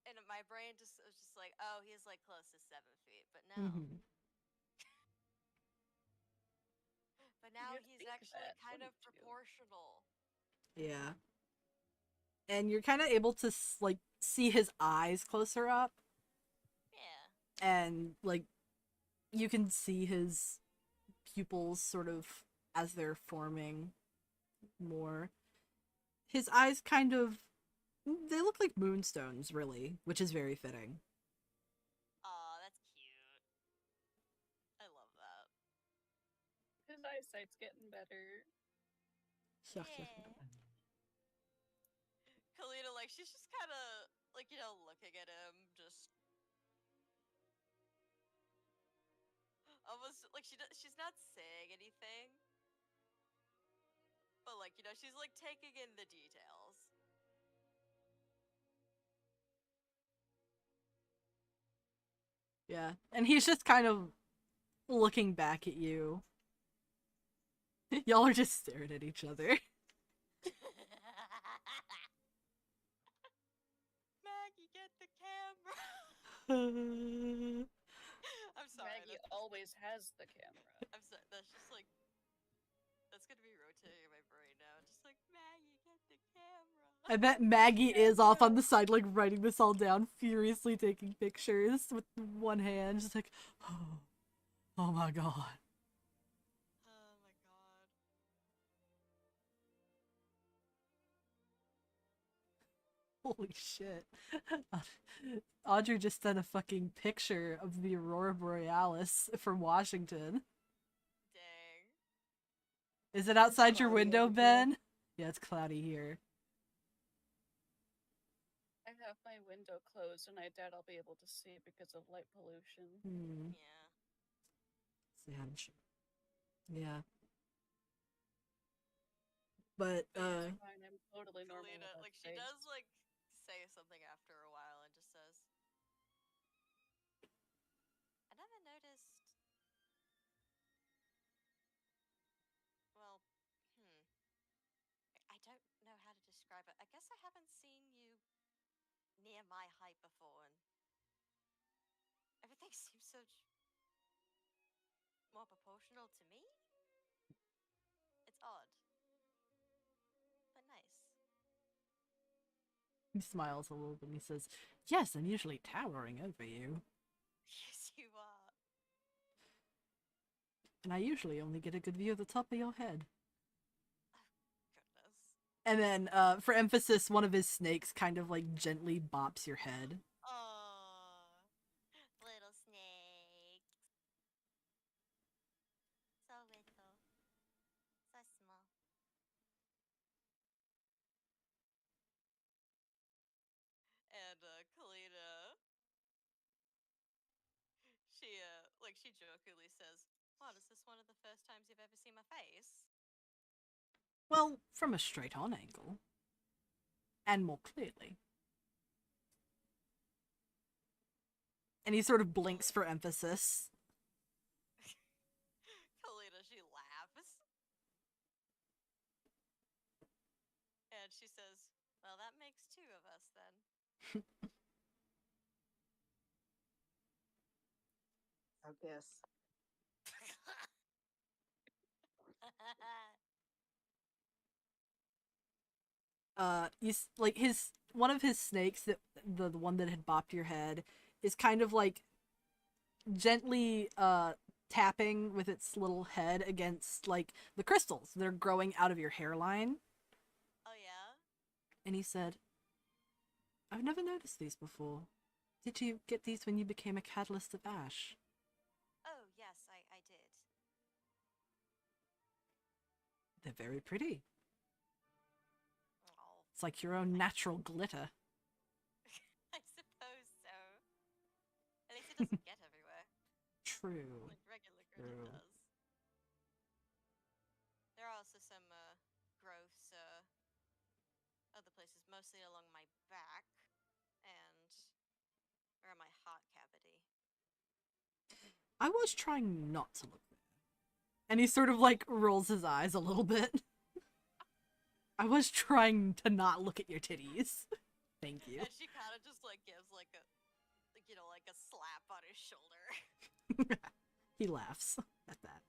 And my brain just was just like, oh, he's like close to 7 feet, but no. Mm-hmm. But now You'd he's think actually that, kind of wouldn't you? proportional. Yeah. And you're kind of able to, like, see his eyes closer up. Yeah. And, like, you can see his pupils sort of as they're forming more. His eyes kind of, they look like moonstones, really, which is very fitting. Aw, that's cute. I love that. His eyesight's getting better. Yeah. Kalita, like, she's just kind of, like, looking at him, just almost, like, she's not saying anything, but, like, she's, like, taking in the details. Yeah. And he's just kind of looking back at you. Y'all are just staring at each other. Maggie, get the camera! I'm sorry. Maggie always has the camera. I'm sorry. That's just, like, that's gonna be rotating in my brain now. Just like, Maggie, get the camera! I bet Maggie is off on the side, like, writing this all down, furiously taking pictures with one hand, just like, oh my god. Oh my god. Holy shit. Audrey just sent a fucking picture of the Aurora Borealis from Washington. Dang. Is it outside your cloudy window, over here. Ben? Yeah, it's cloudy here. I have my window closed and I doubt I'll be able to see it because of light pollution. Yeah. Sand. Yeah. But, It's fine, I'm totally normal. Kalita, with that like, she face. does, like, say something after a while and just says, I never noticed. Well, I don't know how to describe it. I guess I haven't seen you near my height before, and everything seems so more proportional to me. It's odd, but nice. he smiles a little bit and he says, yes, I'm usually towering over you. Yes, you are. And I usually only get a good view of the top of your head. Goodness. And then, for emphasis, one of his snakes kind of, like, gently bops your head. Aww. Little snakes. So little. So small. And Kalina, she jokingly says, "What, is this one of the first times you've ever seen my face?" Well, from a straight on angle. And more clearly. And he sort of blinks for emphasis. Kalina, she laughs. And she says, "Well, that makes two of us then." I guess. Like one of his snakes, that the one that had bopped your head, is kind of like gently tapping with its little head against like the crystals that are growing out of your hairline. Oh yeah? And he said, "I've never noticed these before. Did you get these when you became a catalyst of ash?" Oh yes, I did. "They're very pretty. Oh, It's like your own natural glitter." I suppose so. At least it doesn't get everywhere, True. like regular glitter True. does. There are also some growths other places, mostly along my back and around my heart cavity. I was trying not to look there. And he sort of like rolls his eyes a little bit. I was trying to not look at your titties. Thank you. And she kind of just like gives like a, like a slap on his shoulder. He laughs at that.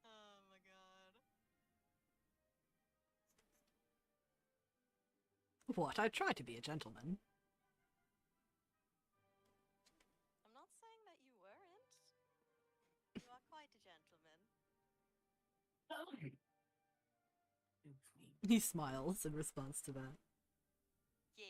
Oh my god. What? I try to be a gentleman. I'm not saying that you weren't. You are quite a gentleman. He smiles in response to that. Yeah.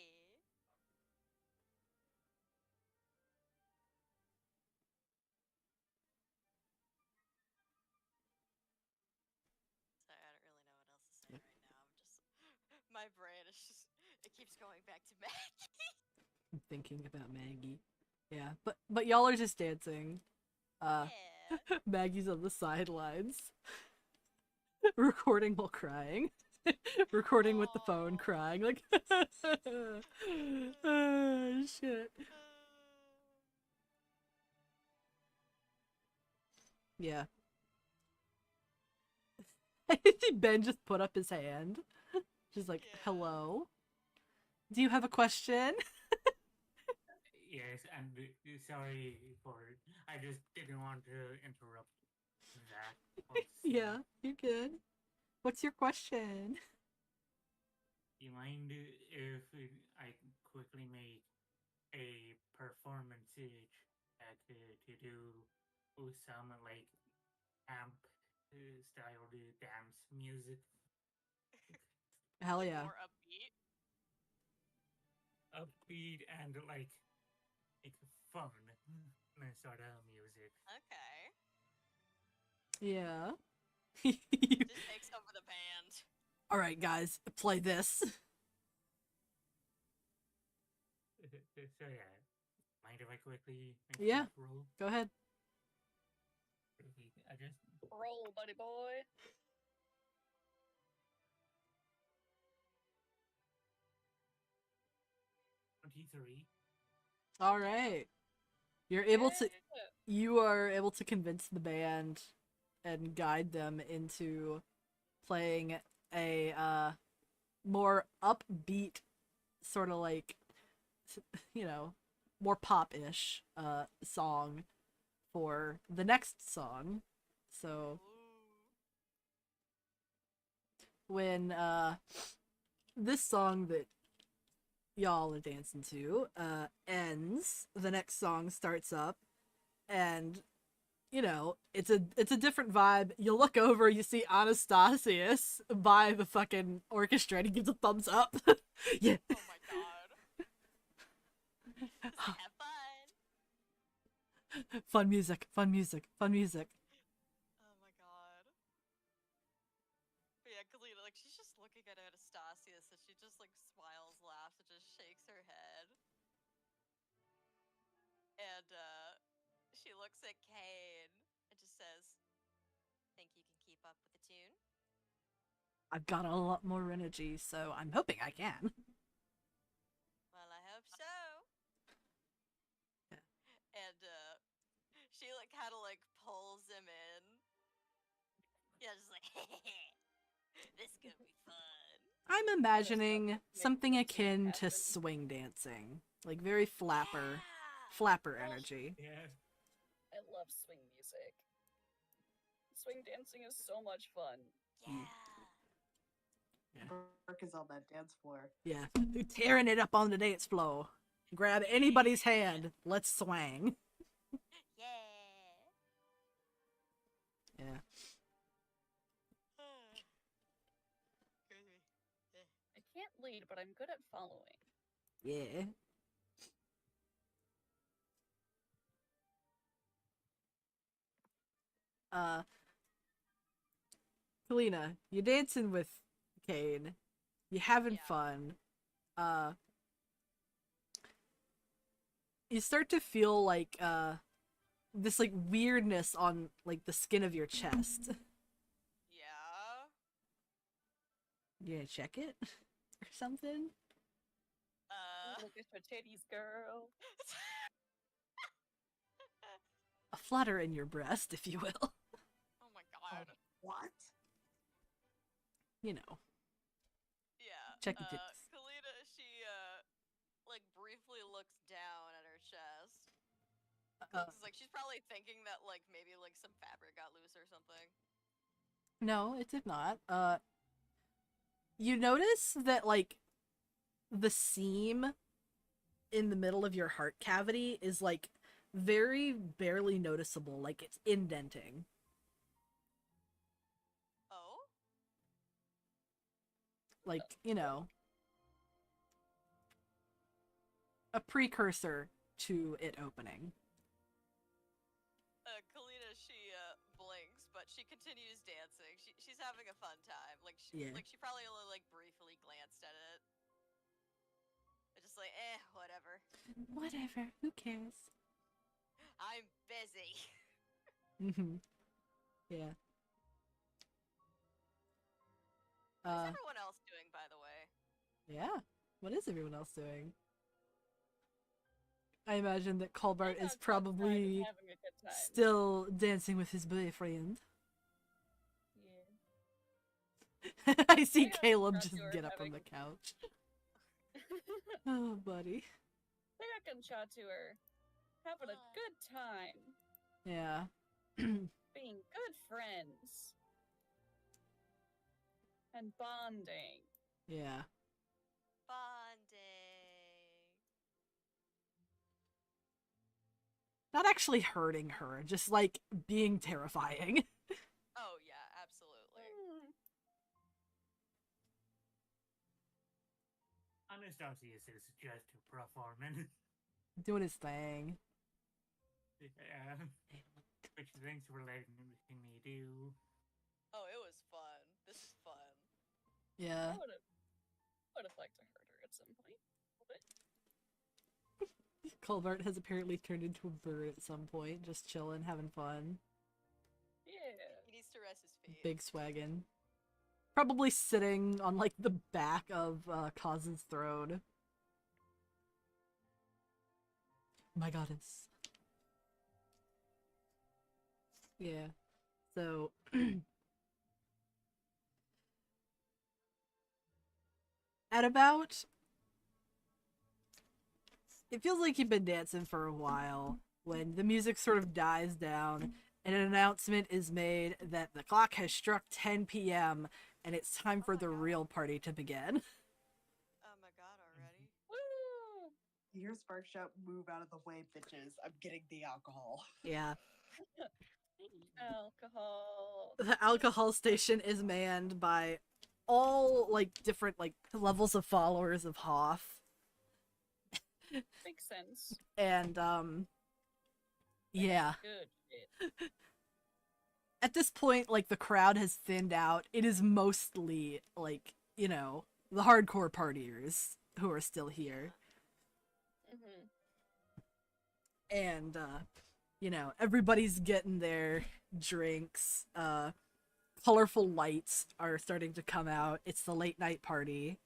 Sorry, I don't really know what else to say right now. I'm just my brain is just it keeps going back to Maggie. I'm thinking about Maggie. Yeah, but y'all are just dancing. Yeah. Maggie's on the sidelines. Recording while crying. Recording with the phone, Aw. crying like oh, shit. Yeah. I see Ben just put up his hand. She's like, Yeah. "Hello? Do you have a question?" Yes, and sorry for I just didn't want to interrupt that. whole scene. Yeah, you're good. What's your question? You mind if I quickly make a performance to do some like amp style dance music? Hell Like yeah. more upbeat. Upbeat and like fun sort of music. Okay. Yeah. Just takes over the band. All right, guys, play this. So yeah, mind if I quickly make Yeah. that roll? Go ahead. I just Roll, buddy boy. 23. All right. You are able to convince the band and guide them into playing a more upbeat, sort of like, more pop-ish song for the next song. So when this song that y'all are dancing to ends, the next song starts up, and it's a different vibe. You look over, you see Anastasius by the fucking orchestra, and he gives a thumbs up. Yeah. Oh my god. Have fun. Fun music, fun music, fun music. Oh my god. But yeah, Kalina, like she's just looking at Anastasius and she just like smiles, laughs, and just shakes her head. at Kane and just says, "Think you can keep up with the tune?" I've got a lot more energy, so I'm hoping I can. Well, I hope so. Yeah. And she like kind of like pulls him in. Yeah, just like, this is gonna be fun. I'm That is imagining make something the akin to happen. swing dancing. Like very flapper. Yeah! Flapper Oh. energy. Yeah. I love swing music. Swing dancing is so much fun. Yeah. Burke is on that dance floor. Yeah. Tearing it up on the dance floor. Grab anybody's hand. Let's swang. Yeah. Yeah. I can't lead, but I'm good at following. Yeah. Kalina, you're dancing with Kane. You're having Yeah. fun. You start to feel like this like weirdness on like the skin of your chest. Yeah. You gonna check it or something? Look at your titties, girl. A flutter in your breast, if you will. Oh my god. What? You know, Yeah. check the tits. Kalina, she like briefly looks down at her chest. It's like she's probably thinking that like maybe like some fabric got loose or something. No, it did not. You notice that like the seam in the middle of your heart cavity is like very barely noticeable, like it's indenting. Oh? Like, you know, a precursor to it opening. Kalina, she blinks, but she continues dancing. She's having a fun time. Like she, Yeah. like she probably only like briefly glanced at it. It's just like, whatever. Whatever, who cares? I'm busy. Mm-hmm. Yeah. What's everyone else doing, by the way? Yeah. What is everyone else doing? I imagine that Colbert I'm is outside probably having a good time. still dancing with his boyfriend. Yeah. I see got Caleb Joshua just get up from having- the couch. Oh, buddy. They're and Chatur having a good time, Yeah. being good friends, and bonding. Yeah. Bonding. Not actually hurting her, just like being terrifying. Oh yeah, absolutely. Anastasia is just performing. Doing his thing. Yeah. Which things were letting me do. Oh, it was fun. This is fun. Yeah. I would have liked to hurt her at some point. A little bit. Colbert has apparently turned into a bird at some point, just chilling, having fun. Yeah. He needs to rest his feet. Big swaggin'. Probably sitting on like the back of Kaz's throne. My goddess. Yeah. So at about it feels like you've been dancing for a while when the music sort of dies down and an announcement is made that the clock has struck 10 p.m. and it's time for the real party to begin. Oh my god, already? Woo! You hear Spark shout, "Move out of the way, bitches. I'm getting the alcohol." Yeah. Alcohol. The alcohol station is manned by all like different like levels of followers of Hoth. Makes sense. And yeah. Good shit. At this point, like the crowd has thinned out. It is mostly like, you know, the hardcore partiers who are still here. Mm-hmm. And You know, everybody's getting their drinks. Colorful lights are starting to come out. It's the late night party.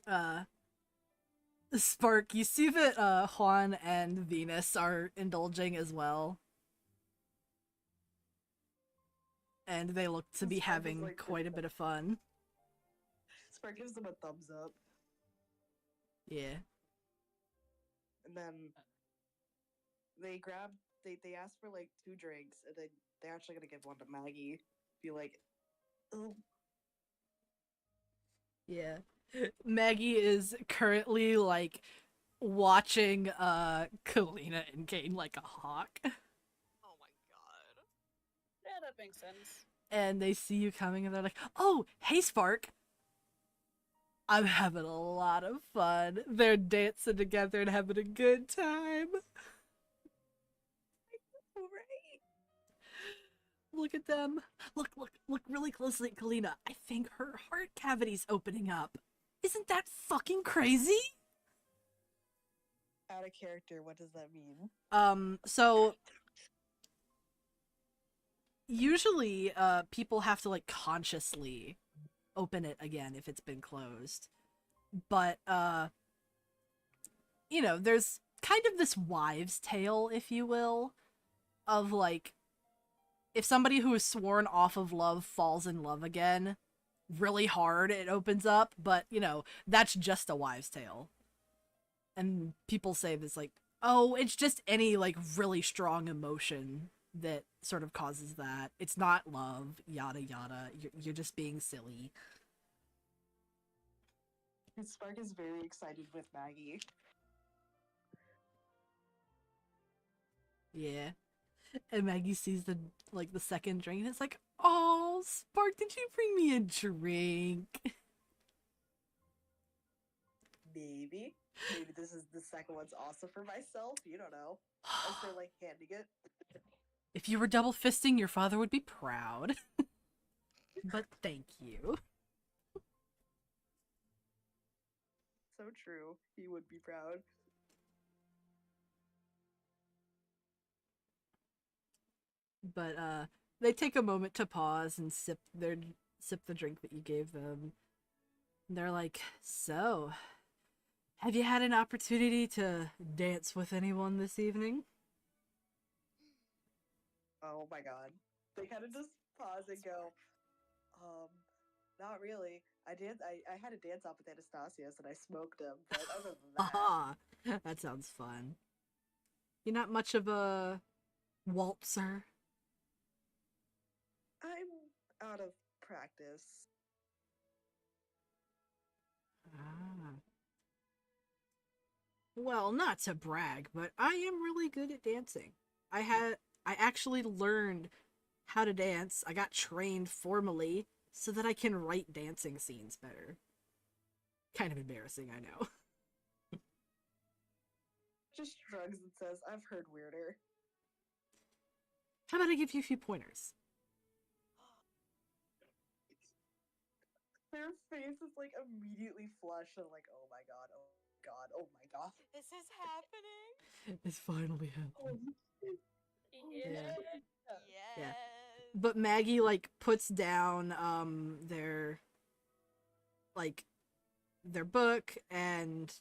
Yeah. Spark, you see that Juan and Venus are indulging as well. And they look to be Spark is, having like, quite a bit of fun. Spark gives them a thumbs up, Yeah. and then they ask for like 2 drinks, and then they're actually gonna give one to Maggie. Be like, oh, Yeah. Maggie is currently like watching Kalina and Kane like a hawk. Oh my god. Yeah, that makes sense. And they see you coming and they're like, "Oh, hey Spark. I'm having a lot of fun." They're dancing together and having a good time. right. Look at them. Look really closely at Kalina. I think her heart cavity's opening up. Isn't that fucking crazy? Out of character, what does that mean? So usually people have to like consciously open it again if it's been closed. But you know, there's kind of this wives' tale, if you will, of like if somebody who is sworn off of love falls in love again really hard, it opens up, but you know, that's just a wives' tale. And people say this like, oh, it's just any like really strong emotion that sort of causes that. It's not love, yada yada. You're just being silly. And Spark is very excited with Maggie. Yeah. And Maggie sees the like the second drink and it's like, oh, Spark, did you bring me a drink? Maybe this is the second one's also for myself. You don't know. As they're like handing it. If you were double fisting, your father would be proud. But thank you. So true. He would be proud. But they take a moment to pause and sip the drink that you gave them. And they're like, "So, have you had an opportunity to dance with anyone this evening?" Oh my god. They kind of just pause and go, not really. I had a dance off with Anastasius and I smoked him, but other than that, Haha, that sounds fun. You're not much of a waltzer. I'm out of practice. Ah. Well, not to brag, but I am really good at dancing. I actually learned how to dance. I got trained formally so that I can write dancing scenes better. Kind of embarrassing, I know. Just shrugs and says, I've heard weirder. How about I give you a few pointers? Their face is like immediately flushed and like, oh my god, oh my god, oh my god. This is happening. It's finally happening. Yeah. Yes. Yeah. But Maggie like puts down their book and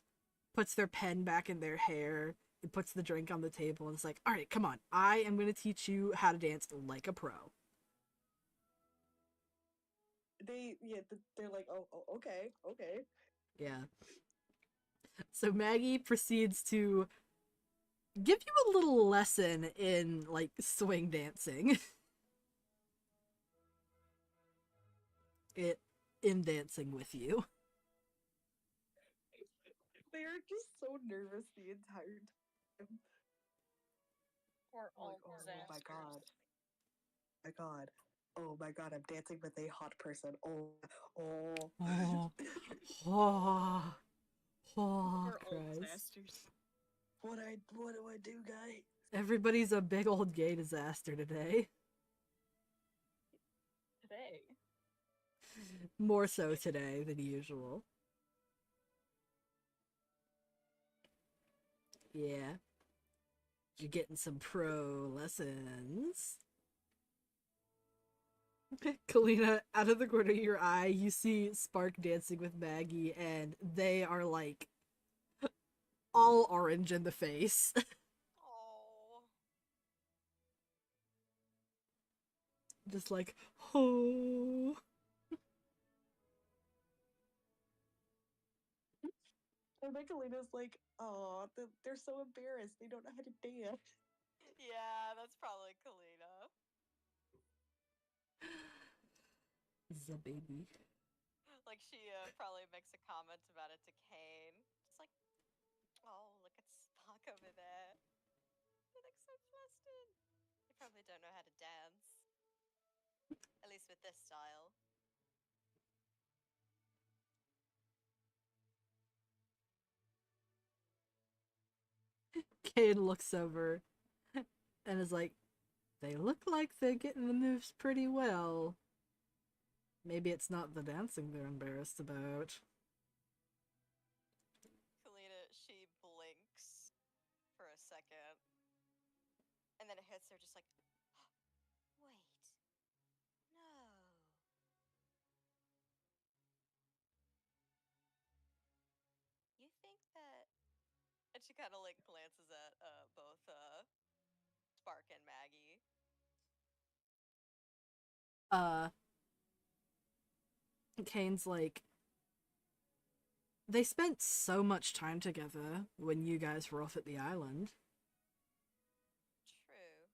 puts their pen back in their hair and puts the drink on the table and it's like, all right, come on, I am going to teach you how to dance like a pro. They're like, oh, okay. Yeah. So Maggie proceeds to give you a little lesson in like swing dancing. In dancing with you. They're just so nervous the entire time. Or all Oh my god. My god. Oh my god, I'm dancing with a hot person. Oh. Oh. Oh. Oh, We're all Christ. disasters. What do I do, guy? Everybody's a big old gay disaster today. Today. More so today than usual. Yeah. You're getting some pro lessons. Kalina, out of the corner of your eye, you see Spark dancing with Maggie, and they are like all orange in the face. Oh. Just like, oh. And Michelina's like, oh, they're so embarrassed. They don't know how to dance. Yeah, that's probably Kalina. The baby. Like, she probably makes a comment about it to Kane. Just like, oh, look at Spock over there. They look so flustered. They probably don't know how to dance. At least with this style. Kane looks over and is like, they look like they're getting the moves pretty well. Maybe it's not the dancing they're embarrassed about. Kalina, she blinks for a second. And then it hits her just like, wait. No. You think that... And she kind of like glances at both Spark and Maggie. Kane's like, they spent so much time together when you guys were off at the island. True.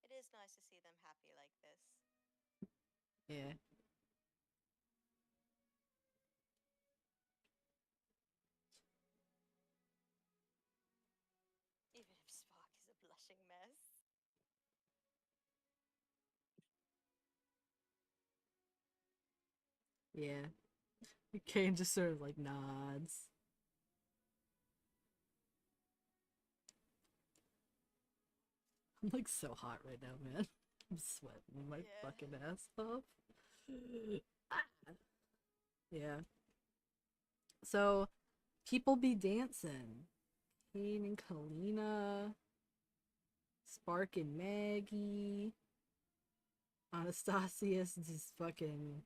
It is nice to see them happy like this. Yeah. Even if Spock is a blushing mess. Yeah. Kane just sort of like nods. I'm like so hot right now, man. I'm sweating my Yeah. fucking ass off. Yeah. So, people be dancing. Kane and Kalina. Spark and Maggie. Anastasius is fucking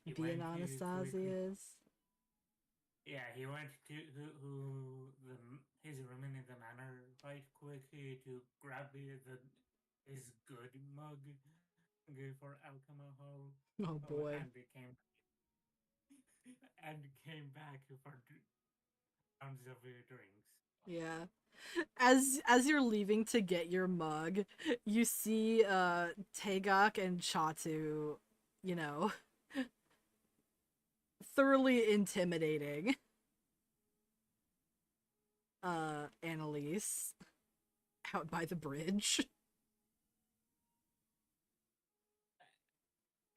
He being went to Anastasius. Yeah, he went to his room in the manor right quickly to grab his good mug for alcohol. Oh boy. And came back for rounds of drinks. Yeah. As you're leaving to get your mug, you see Tagok and Chatu, you know, thoroughly intimidating Annalise out by the bridge.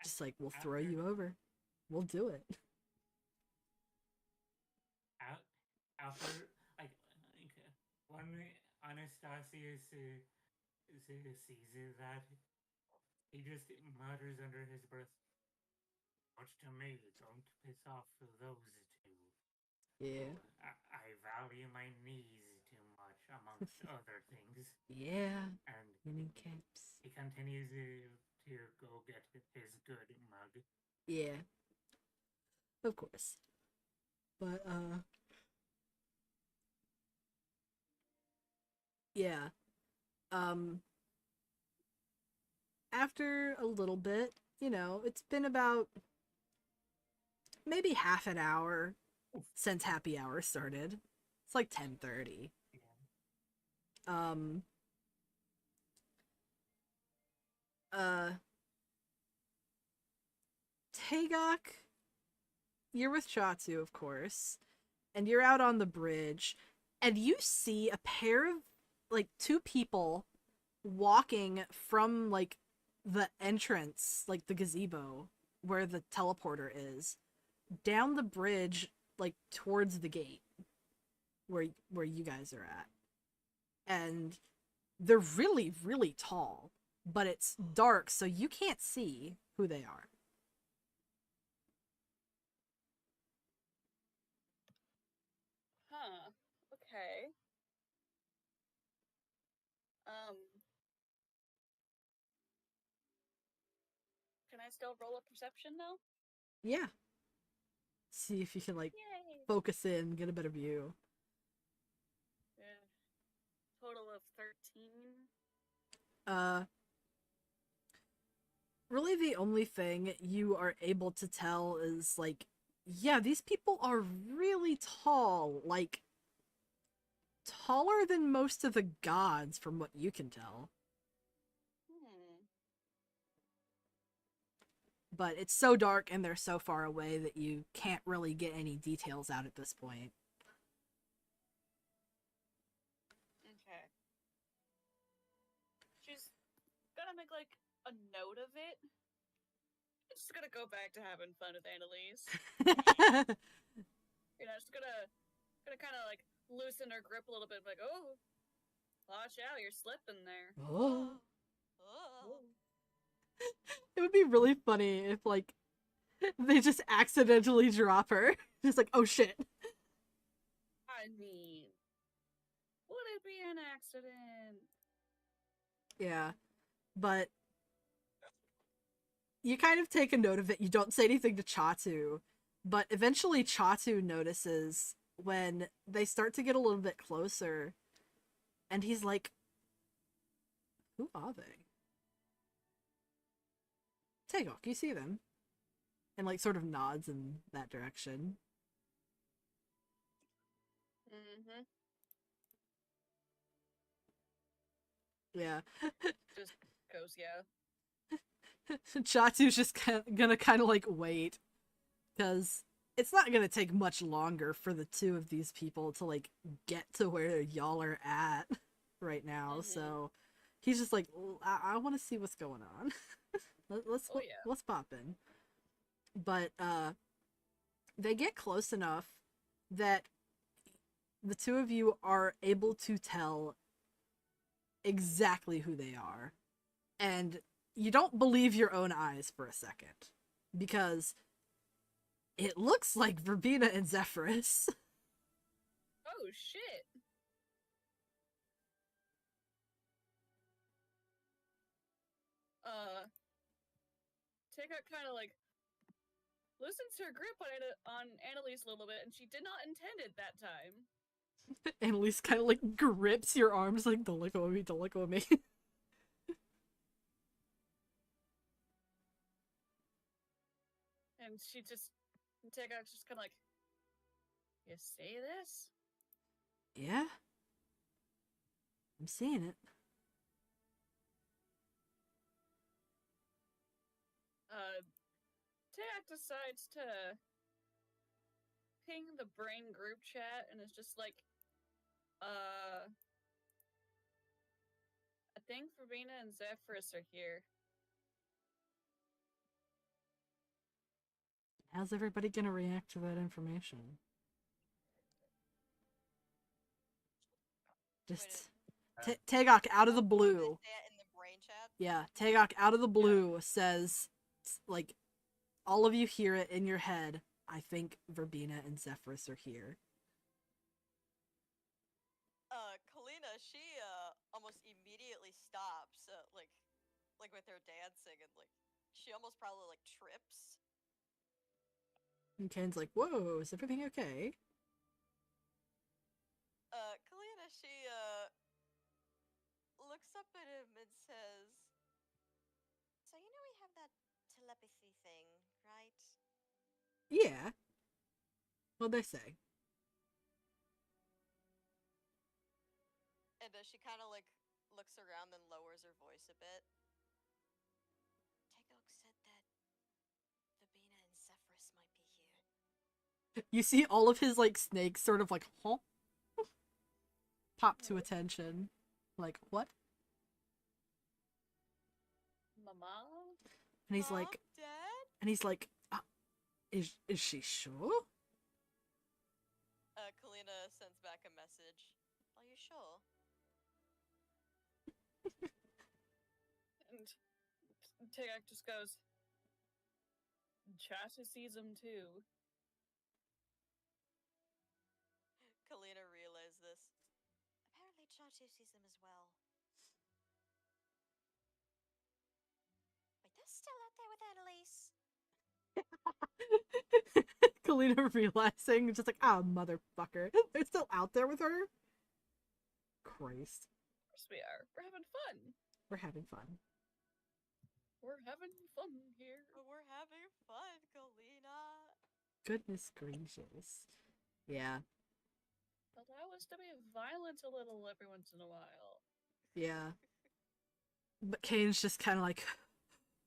Just like, we'll throw you over. We'll do it. After like when Anastasius sees that, he just mutters under his breath, "Watch to me, don't piss off those two. Yeah. I value my knees too much, amongst other things." Yeah. And Winning caps. he continues to go get his good mug. Yeah. Of course. But, yeah. After a little bit, you know, it's been about maybe half an hour since happy hour started. It's like 10:30. Um Tagok, you're with Chatu, of course, and you're out on the bridge, and you see a pair of like two people walking from like the entrance, like the gazebo where the teleporter is, down the bridge like towards the gate where you guys are at. And they're really, really tall, but it's dark, so you can't see who they are. I still roll a perception though? Yeah. See if you can like Yay! focus in, get a better view. Total of 13. Really the only thing you are able to tell is like, yeah, these people are really tall, like taller than most of the gods from what you can tell. But it's so dark and they're so far away that you can't really get any details out at this point. Okay. She's gonna make like a note of it. Just gonna go back to having fun with Annalise. Just gonna kind of like loosen her grip a little bit, like, oh, watch out, you're slipping there. Oh. Oh. It would be really funny if like they just accidentally drop her. Just like, oh shit. I mean, would it be an accident? Yeah, but you kind of take a note of it. You don't say anything to Chatu, but eventually Chatu notices when they start to get a little bit closer, and he's like, who are they? Tagok, you see them? And like sort of nods in that direction. Mm-hmm. Yeah. Just goes, yeah. Chatu's just gonna kind of like wait, because it's not gonna take much longer for the two of these people to like get to where y'all are at right now. So he's just like, I want to see what's going on. Let's pop in. But they get close enough that the two of you are able to tell exactly who they are, and you don't believe your own eyes for a second, because it looks like Verbena and Zephyrus. Oh, shit. Teka kind of like loosens her grip on Annalise a little bit, and she did not intend it that time. Annalise kind of like grips your arms like, don't let go of me, don't let go of me. And she just, Teka just kind of like, you see this? Yeah? I'm seeing it. Teka decides to ping the brain group chat and is just like, I think Verbena and Zephyrus are here. How's everybody gonna react to that information? Just Tagok out of the blue. In the brain chat? Yeah, Tagok out of the blue says, like, all of you hear it in your head. I think Verbena and Zephyrus are here. Kalina, she almost immediately stops, like with her dancing, and like she almost probably like trips. And Ken's like, whoa, is everything okay? Kalina, she looks up at him and says, so you know we have that telepathy thing, right? Yeah. What'd they say? And she kind of like looks around, then lowers her voice a bit. Tagok said that Verbena and Zephyrus might be here. You see all of his like snakes sort of like, huh? Pop to attention. Like, what? Mama? And he's Mom, like, Dad? and he's like, is she sure? Kalina sends back a message. Are you sure? And Tagok just goes, Chatu sees him too. Kalina realized this. Apparently Chatu sees him as well. Wait, there's still out there with Annalise. Kalina realizing, just like, ah, motherfucker. They're still out there with her? Christ. Of course we are. We're having fun. We're having fun. We're having fun here. We're having fun, Kalina. Goodness gracious. Yeah. Allow us to be violent a little every once in a while. Yeah. But Kane's just kind of like,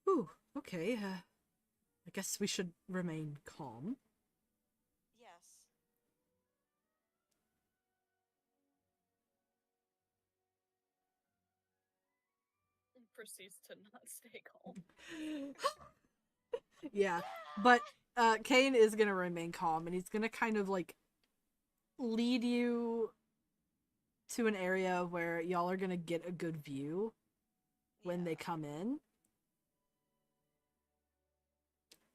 ooh, okay, I guess we should remain calm. Yes. Proceeds to not stay calm. Yeah, but Kane is gonna remain calm, and he's gonna kind of like lead you to an area where y'all are gonna get a good view when they come in.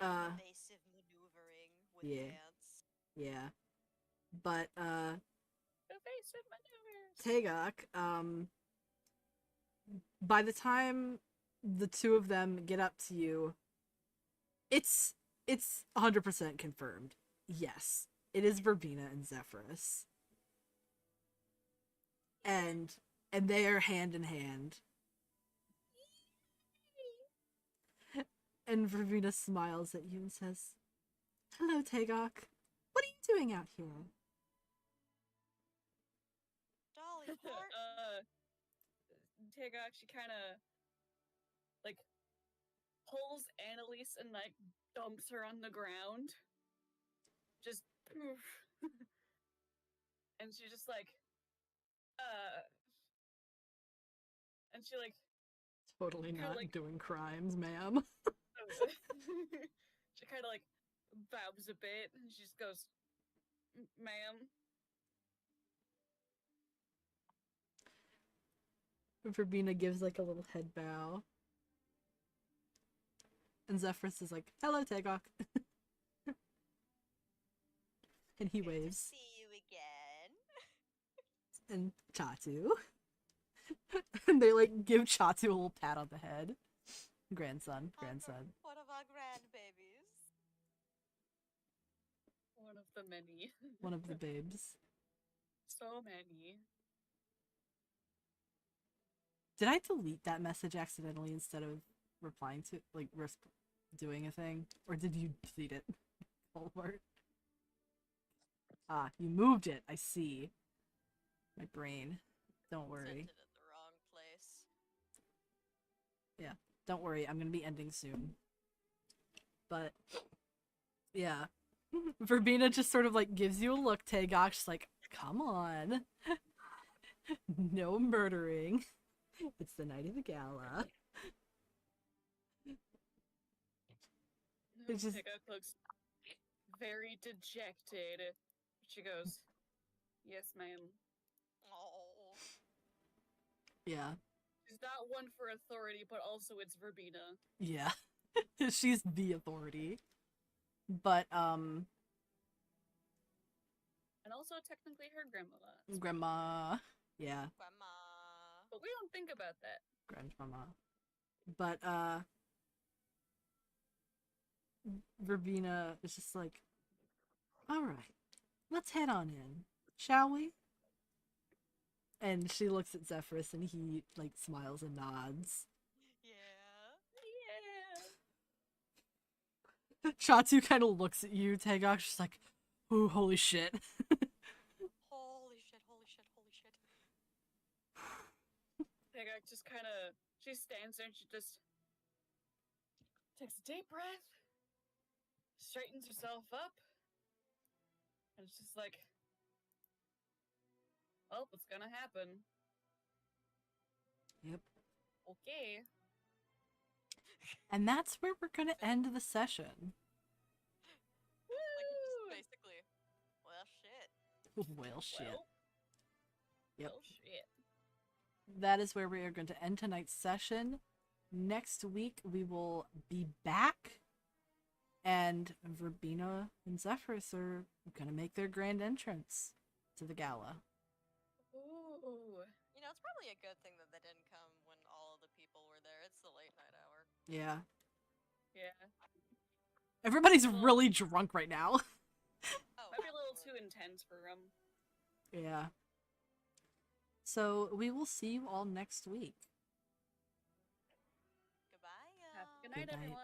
Evasive maneuvering with yeah. dance. Yeah. But Evasive maneuvers. Tagok, by the time the two of them get up to you, it's 100% confirmed. Yes, it is Verbena and Zephyrus. And they are hand in hand. And Verbena smiles at you and says, "Hello, Tagok. What are you doing out here?" Dolly Fort. Tagok, she kind of like pulls Annalise and like dumps her on the ground. Just poof. And she just like and she like Totally not like, doing crimes, ma'am. she kind of like bows a bit and she just goes, "Ma'am." Verbena gives like a little head bow. And Zephyrus is like, "Hello, Tagok." And he Good waves. to see you again. And Chatu. And they like give Chatu a little pat on the head. Grandson. One of our grandbabies. One of the many. One of the babes. So many. Did I delete that message accidentally instead of replying to, like, doing a thing? Or did you delete it? Voldemort? Ah, you moved it. I see. My brain. Don't worry. Sent it at the wrong place. Yeah, don't worry. I'm gonna be ending soon. But, yeah. Verbena just sort of, like, gives you a look, Tagok. She's like, come on. No murdering. It's the night of the gala. It's just... Tagok looks very dejected. She goes, "Yes, ma'am." Oh. Yeah. She's not one for authority, but also it's Verbena. Yeah. She's the authority. But, And also technically her grandmama. Grandma. Yeah. Grandma. But we don't think about that. Grandmama. But, Verbena is just like, alright, let's head on in, shall we? And she looks at Zephyrus and he, like, smiles and nods. Yeah. Chatu kind of looks at you, Tagok, she's like, ooh, holy shit. Holy shit, holy shit, holy shit. Tagok just kind of, she stands there and she just takes a deep breath, straightens herself up, and it's just like, well, what's gonna happen? Yep. Okay. And that's where we're gonna end the session. Like, just basically, well, shit. Well, shit. Well, Yep. well, shit. That is where we are going to end tonight's session. Next week, we will be back. And Verbena and Zephyrus are going to make their grand entrance to the gala. Ooh. You know, it's probably a good thing that they didn't come when all of the people were there. It's the late night hour. Yeah. Yeah. Everybody's really drunk right now. Oh, Might be a little absolutely. too intense for him. Yeah. So we will see you all next week. Goodbye, Have a y'all. good night, Good night. everyone.